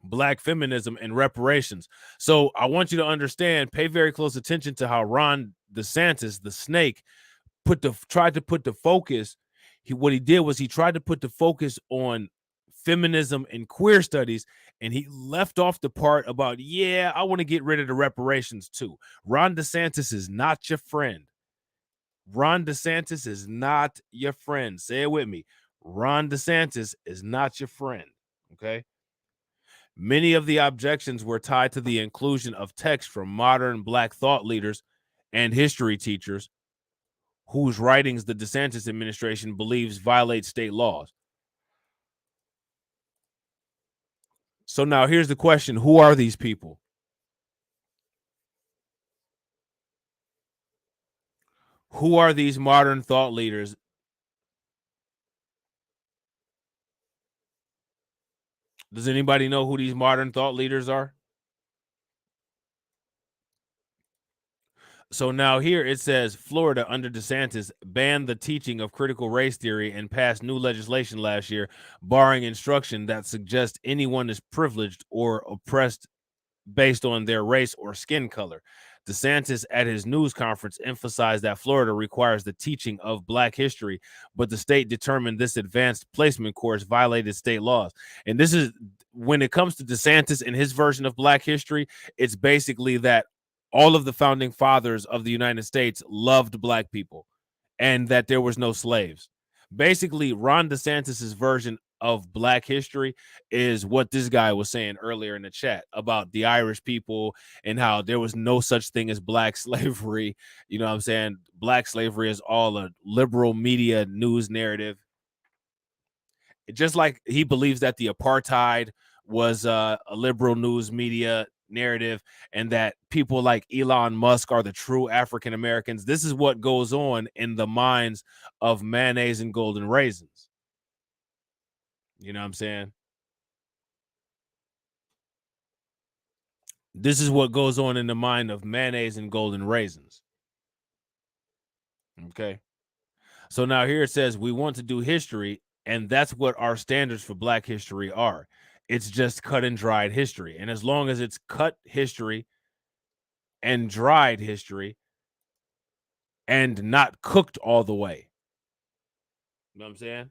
Black feminism, and reparations. So I want you to understand, pay very close attention to how Ron DeSantis, the snake, tried to put the focus. What he did was he tried to put the focus on feminism and queer studies, and he left off the part about, yeah, I want to get rid of the reparations too. Ron DeSantis is not your friend. Ron DeSantis is not your friend. Say it with me. Ron DeSantis is not your friend. Okay. Many of the objections were tied to the inclusion of text from modern Black thought leaders and history teachers whose writings the DeSantis administration believes violate state laws. So now here's the question. Who are these people? Who are these modern thought leaders? Does anybody know who these modern thought leaders are? So now here it says Florida under DeSantis banned the teaching of critical race theory and passed new legislation last year, barring instruction that suggests anyone is privileged or oppressed based on their race or skin color. DeSantis at his news conference emphasized that Florida requires the teaching of Black history, but the state determined this advanced placement course violated state laws. And this is when it comes to DeSantis and his version of Black history, it's basically that all of the founding fathers of the United States loved Black people and that there was no slaves. Basically, Ron DeSantis's version of Black history is what this guy was saying earlier in the chat about the Irish people and how there was no such thing as Black slavery. You know what I'm saying? Black slavery is all a liberal media news narrative. Just like he believes that the apartheid was a liberal news media narrative and that people like Elon Musk are the true African Americans. This is what goes on in the minds of mayonnaise and golden raisins. You know what I'm saying? This is what goes on in the mind of mayonnaise and golden raisins. Okay. So now here it says we want to do history, and that's what our standards for Black history are. It's just cut and dried history. And as long as it's cut history and dried history and not cooked all the way. You know what I'm saying?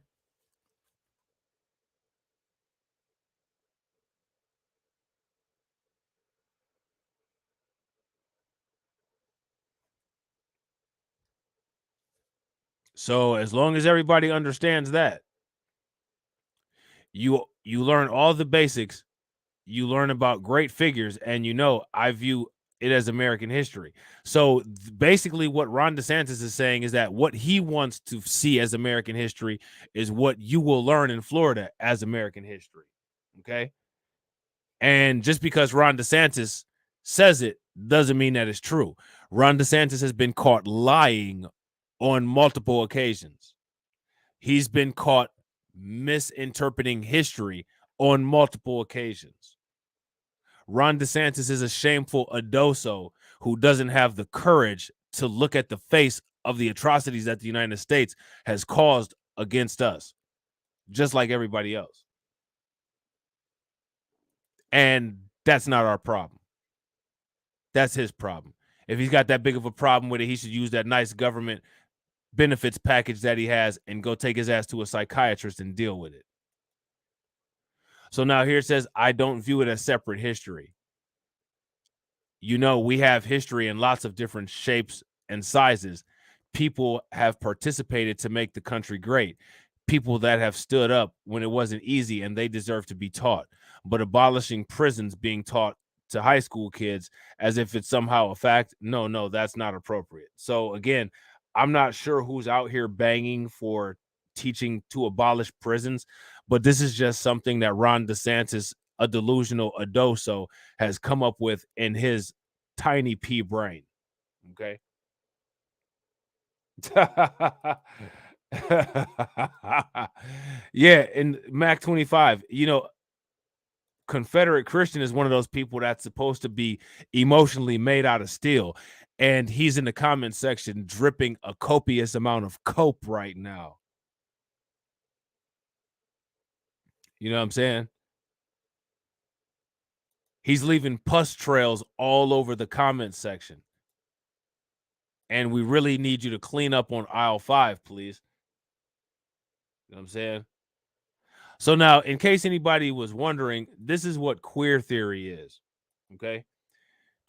So as long as everybody understands that, you learn all the basics, you learn about great figures, and I view it as American history. So basically what Ron DeSantis is saying is that what he wants to see as American history is what you will learn in Florida as American history. Okay? And just because Ron DeSantis says it doesn't mean that it's true. Ron DeSantis has been caught lying on multiple occasions. He's been caught misinterpreting history on multiple occasions. Ron DeSantis is a shameful adoso who doesn't have the courage to look at the face of the atrocities that the United States has caused against us, just like everybody else. And that's not our problem. That's his problem. If he's got that big of a problem with it, he should use that nice government benefits package that he has and go take his ass to a psychiatrist and deal with it. So now here it says, I don't view it as separate history. We have history in lots of different shapes and sizes. People have participated to make the country great. People that have stood up when it wasn't easy and they deserve to be taught. But abolishing prisons being taught to high school kids as if it's somehow a fact, no, that's not appropriate. So again, I'm not sure who's out here banging for teaching to abolish prisons, but this is just something that Ron DeSantis, a delusional adoso, has come up with in his tiny pea brain. Okay. Yeah, and Mac 25, Confederate Christian is one of those people that's supposed to be emotionally made out of steel. And he's in the comment section dripping a copious amount of cope right now. You know what I'm saying? He's leaving pus trails all over the comment section. And we really need you to clean up on aisle 5, please. You know what I'm saying? So now, in case anybody was wondering, this is what queer theory is. Okay?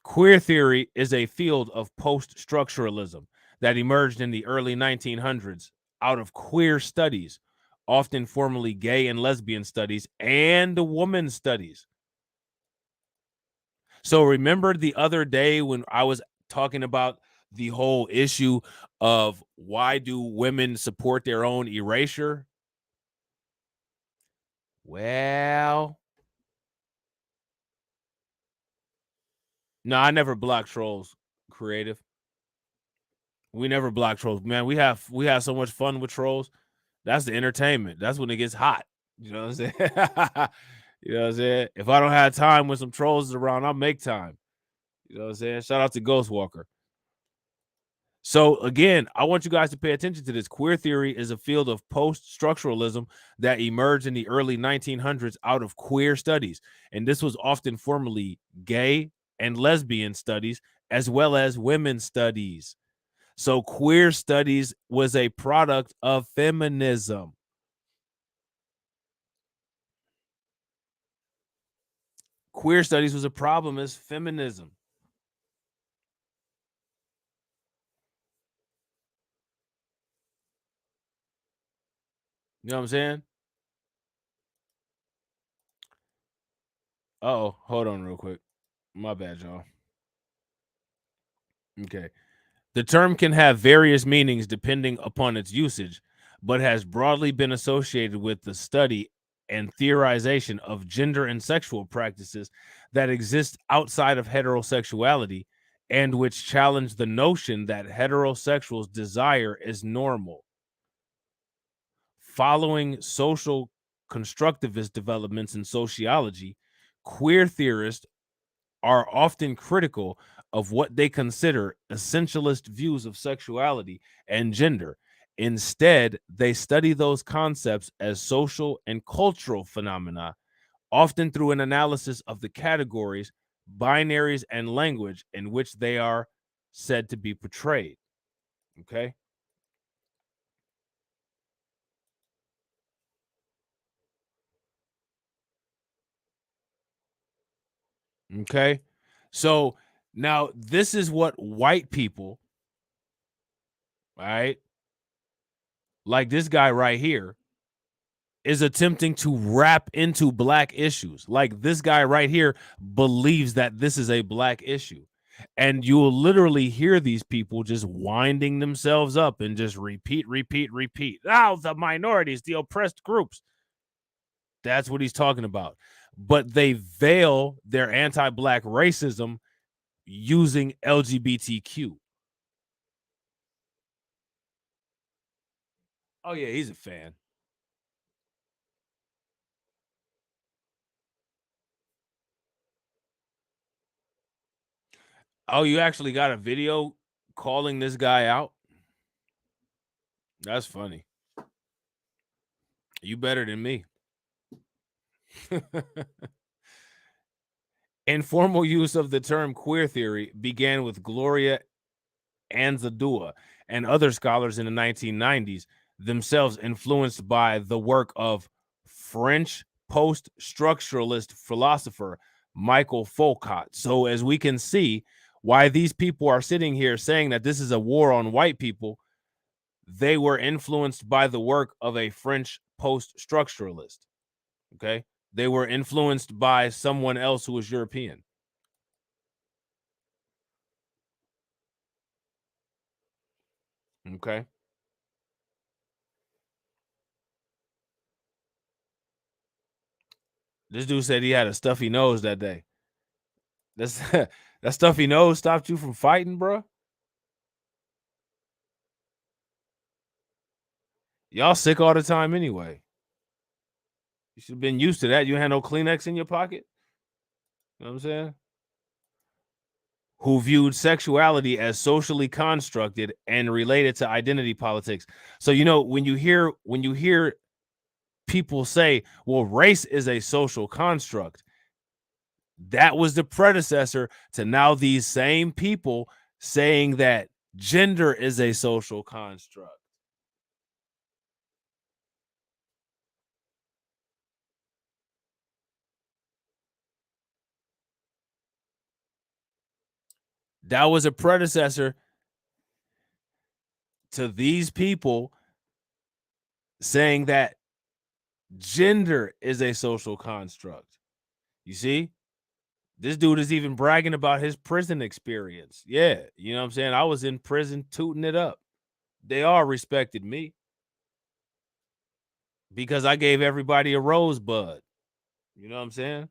Queer theory is a field of post-structuralism that emerged in the early 1900s out of queer studies, often formerly gay and lesbian studies and women's studies. So remember the other day when I was talking about the whole issue of why do women support their own erasure? Well, no, I never block trolls, creative. We never block trolls, man. We have so much fun with trolls. That's the entertainment. That's when it gets hot. You know what I'm saying? You know what I'm saying? If I don't have time when some trolls is around, I'll make time. You know what I'm saying? Shout out to Ghostwalker. So again, I want you guys to pay attention to this. Queer theory is a field of post-structuralism that emerged in the early 1900s out of queer studies. And this was often formerly gay and lesbian studies, as well as women's studies. So queer studies was a product of feminism. Queer studies was a problem as feminism. You know what I'm saying? Uh-oh, hold on real quick. My bad, y'all. Okay. The term can have various meanings depending upon its usage, but has broadly been associated with the study and theorization of gender and sexual practices that exist outside of heterosexuality and which challenge the notion that heterosexuals' desire is normal. Following social constructivist developments in sociology, queer theorists are often critical of what they consider essentialist views of sexuality and gender. Instead, they study those concepts as social and cultural phenomena, often through an analysis of the categories, binaries, and language in which they are said to be portrayed. Okay. Okay. So now this is what white people, right? Like this guy right here is attempting to wrap into black issues. Like this guy right here believes that this is a black issue. And you will literally hear these people just winding themselves up and just repeat. Oh, the minorities, the oppressed groups. That's what he's talking about. But they veil their anti-black racism using LGBTQ. Oh, yeah, he's a fan. Oh, you actually got a video calling this guy out? That's funny. You better than me. Informal use of the term queer theory began with Gloria Anzaldúa and other scholars in the 1990s, themselves influenced by the work of French post-structuralist philosopher Michael Foucault. So as we can see, why these people are sitting here saying that this is a war on white people, they were influenced by the work of a French post-structuralist. Okay. They were influenced by someone else who was European. Okay. This dude said he had a stuffy nose that day. That's that stuffy nose stopped you from fighting, bro? Y'all sick all the time anyway. You should have been used to that. You had no Kleenex in your pocket. You know what I'm saying? Who viewed sexuality as socially constructed and related to identity politics. So you know when you hear people say, "Well, race is a social construct," that was the predecessor to now these same people saying that gender is a social construct. That was a predecessor to these people saying that gender is a social construct. You see? This dude is even bragging about his prison experience. Yeah, you know what I'm saying? I was in prison tooting it up. They all respected me because I gave everybody a rosebud. You know what I'm saying?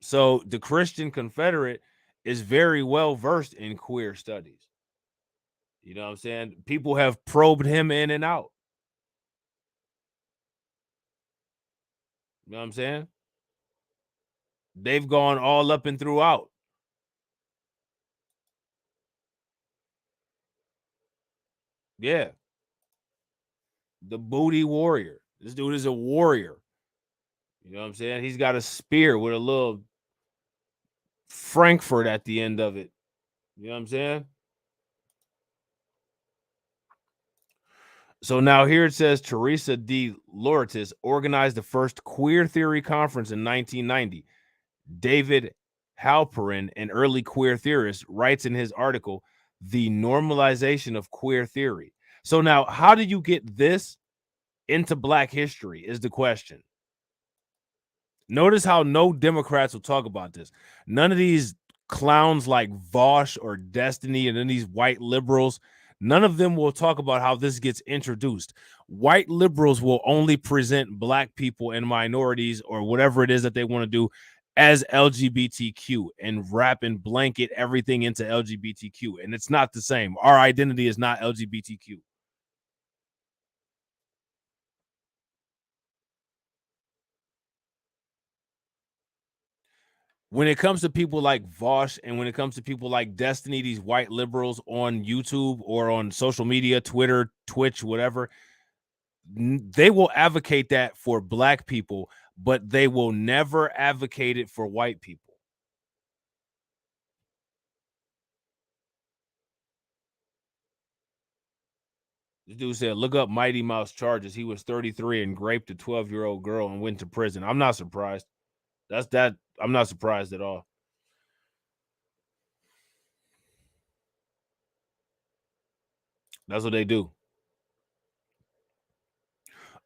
So the Christian Confederate is very well versed in queer studies. You know what I'm saying? People have probed him in and out. You know what I'm saying? They've gone all up and throughout. Yeah. The booty warrior. This dude is a warrior. You know what I'm saying? He's got a spear with a little Frankfurt at the end of it. You know what I'm saying? So now here it says Teresa D. Lourdes organized the first queer theory conference in 1990. David Halperin, an early queer theorist, writes in his article, The Normalization of Queer Theory. So now, how did you get this into Black history is the question. Notice how no Democrats will talk about this. None of these clowns like Vosh or Destiny and then these white liberals, none of them will talk about how this gets introduced. White liberals will only present Black people and minorities or whatever it is that they want to do as LGBTQ and wrap and blanket everything into LGBTQ. And it's not the same. Our identity is not LGBTQ. When it comes to people like Vosh and when it comes to people like Destiny, these white liberals on YouTube or on social media, Twitter, Twitch, whatever, they will advocate that for Black people, but they will never advocate it for white people. This dude said, look up Mighty Mouse charges. He was 33 and raped a 12-year-old girl and went to prison. I'm not surprised. I'm not surprised at all. That's what they do.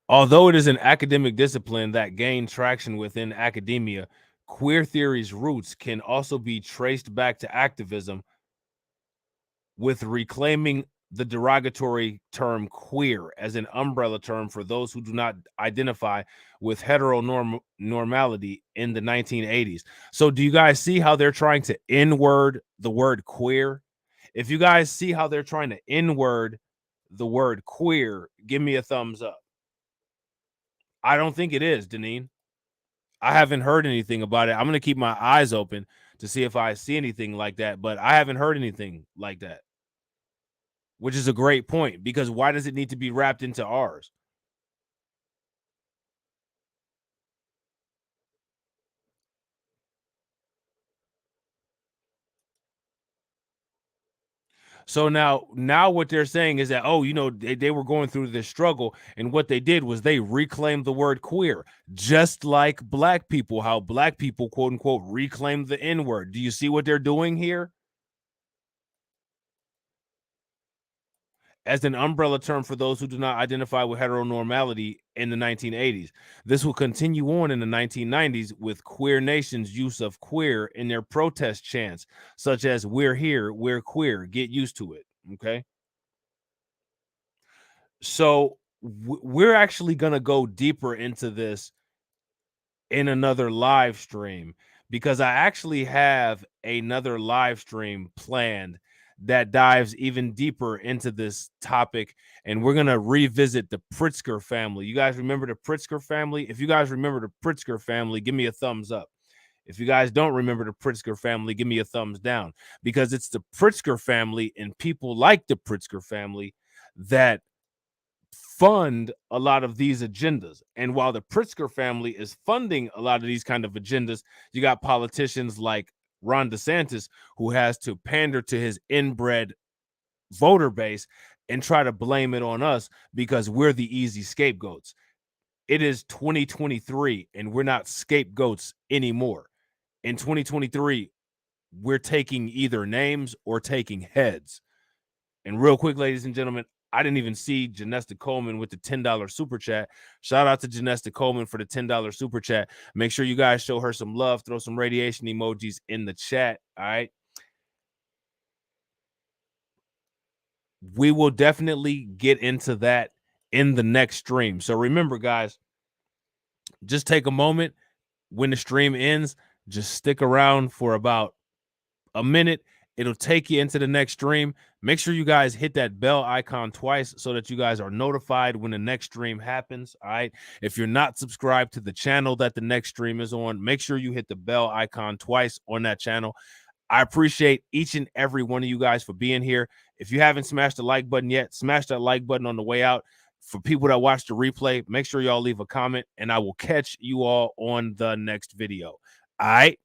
Although it is an academic discipline that gained traction within academia, queer theory's roots can also be traced back to activism, with reclaiming the derogatory term queer as an umbrella term for those who do not identify with heteronormality in the 1980s. So do you guys see how they're trying to N-word the word queer? If you guys see how they're trying to N-word the word queer, give me a thumbs up. I don't think it is, Deneen. I haven't heard anything about it. I'm going to keep my eyes open to see if I see anything like that, but I haven't heard anything like that. Which is a great point, because why does it need to be wrapped into ours? So now what they're saying is that, oh, you know, they were going through this struggle, and what they did was they reclaimed the word queer, just like Black people, how Black people, quote unquote, reclaimed the N-word. Do you see what they're doing here? As an umbrella term for those who do not identify with heteronormality in the 1980s. This will continue on in the 1990s with Queer Nation's use of queer in their protest chants, such as "We're here, we're queer, get used to it." Okay. So we're actually going to go deeper into this in another live stream, because I actually have another live stream planned that dives even deeper into this topic, and we're going to revisit the Pritzker family. You guys remember the Pritzker family? If you guys remember the Pritzker family, give me a thumbs up. If you guys don't remember the Pritzker family, give me a thumbs down, because it's the Pritzker family and people like the Pritzker family that fund a lot of these agendas. And while the Pritzker family is funding a lot of these kind of agendas, you got politicians like Ron DeSantis, who has to pander to his inbred voter base and try to blame it on us because we're the easy scapegoats. It is 2023 and we're not scapegoats anymore. In 2023, we're taking either names or taking heads. And real quick, ladies and gentlemen, I didn't even see Janesta Coleman with the $10 super chat. Shout out to Janesta Coleman for the $10 super chat. Make sure you guys show her some love. Throw some radiation emojis in the chat. All right. We will definitely get into that in the next stream. So remember, guys, just take a moment when the stream ends. Just stick around for about a minute. It'll take you into the next stream. Make sure you guys hit that bell icon twice so that you guys are notified when the next stream happens. All right. If you're not subscribed to the channel that the next stream is on, make sure you hit the bell icon twice on that channel. I appreciate each and every one of you guys for being here. If you haven't smashed the like button yet, smash that like button on the way out. For people that watch the replay, make sure y'all leave a comment, and I will catch you all on the next video. All right.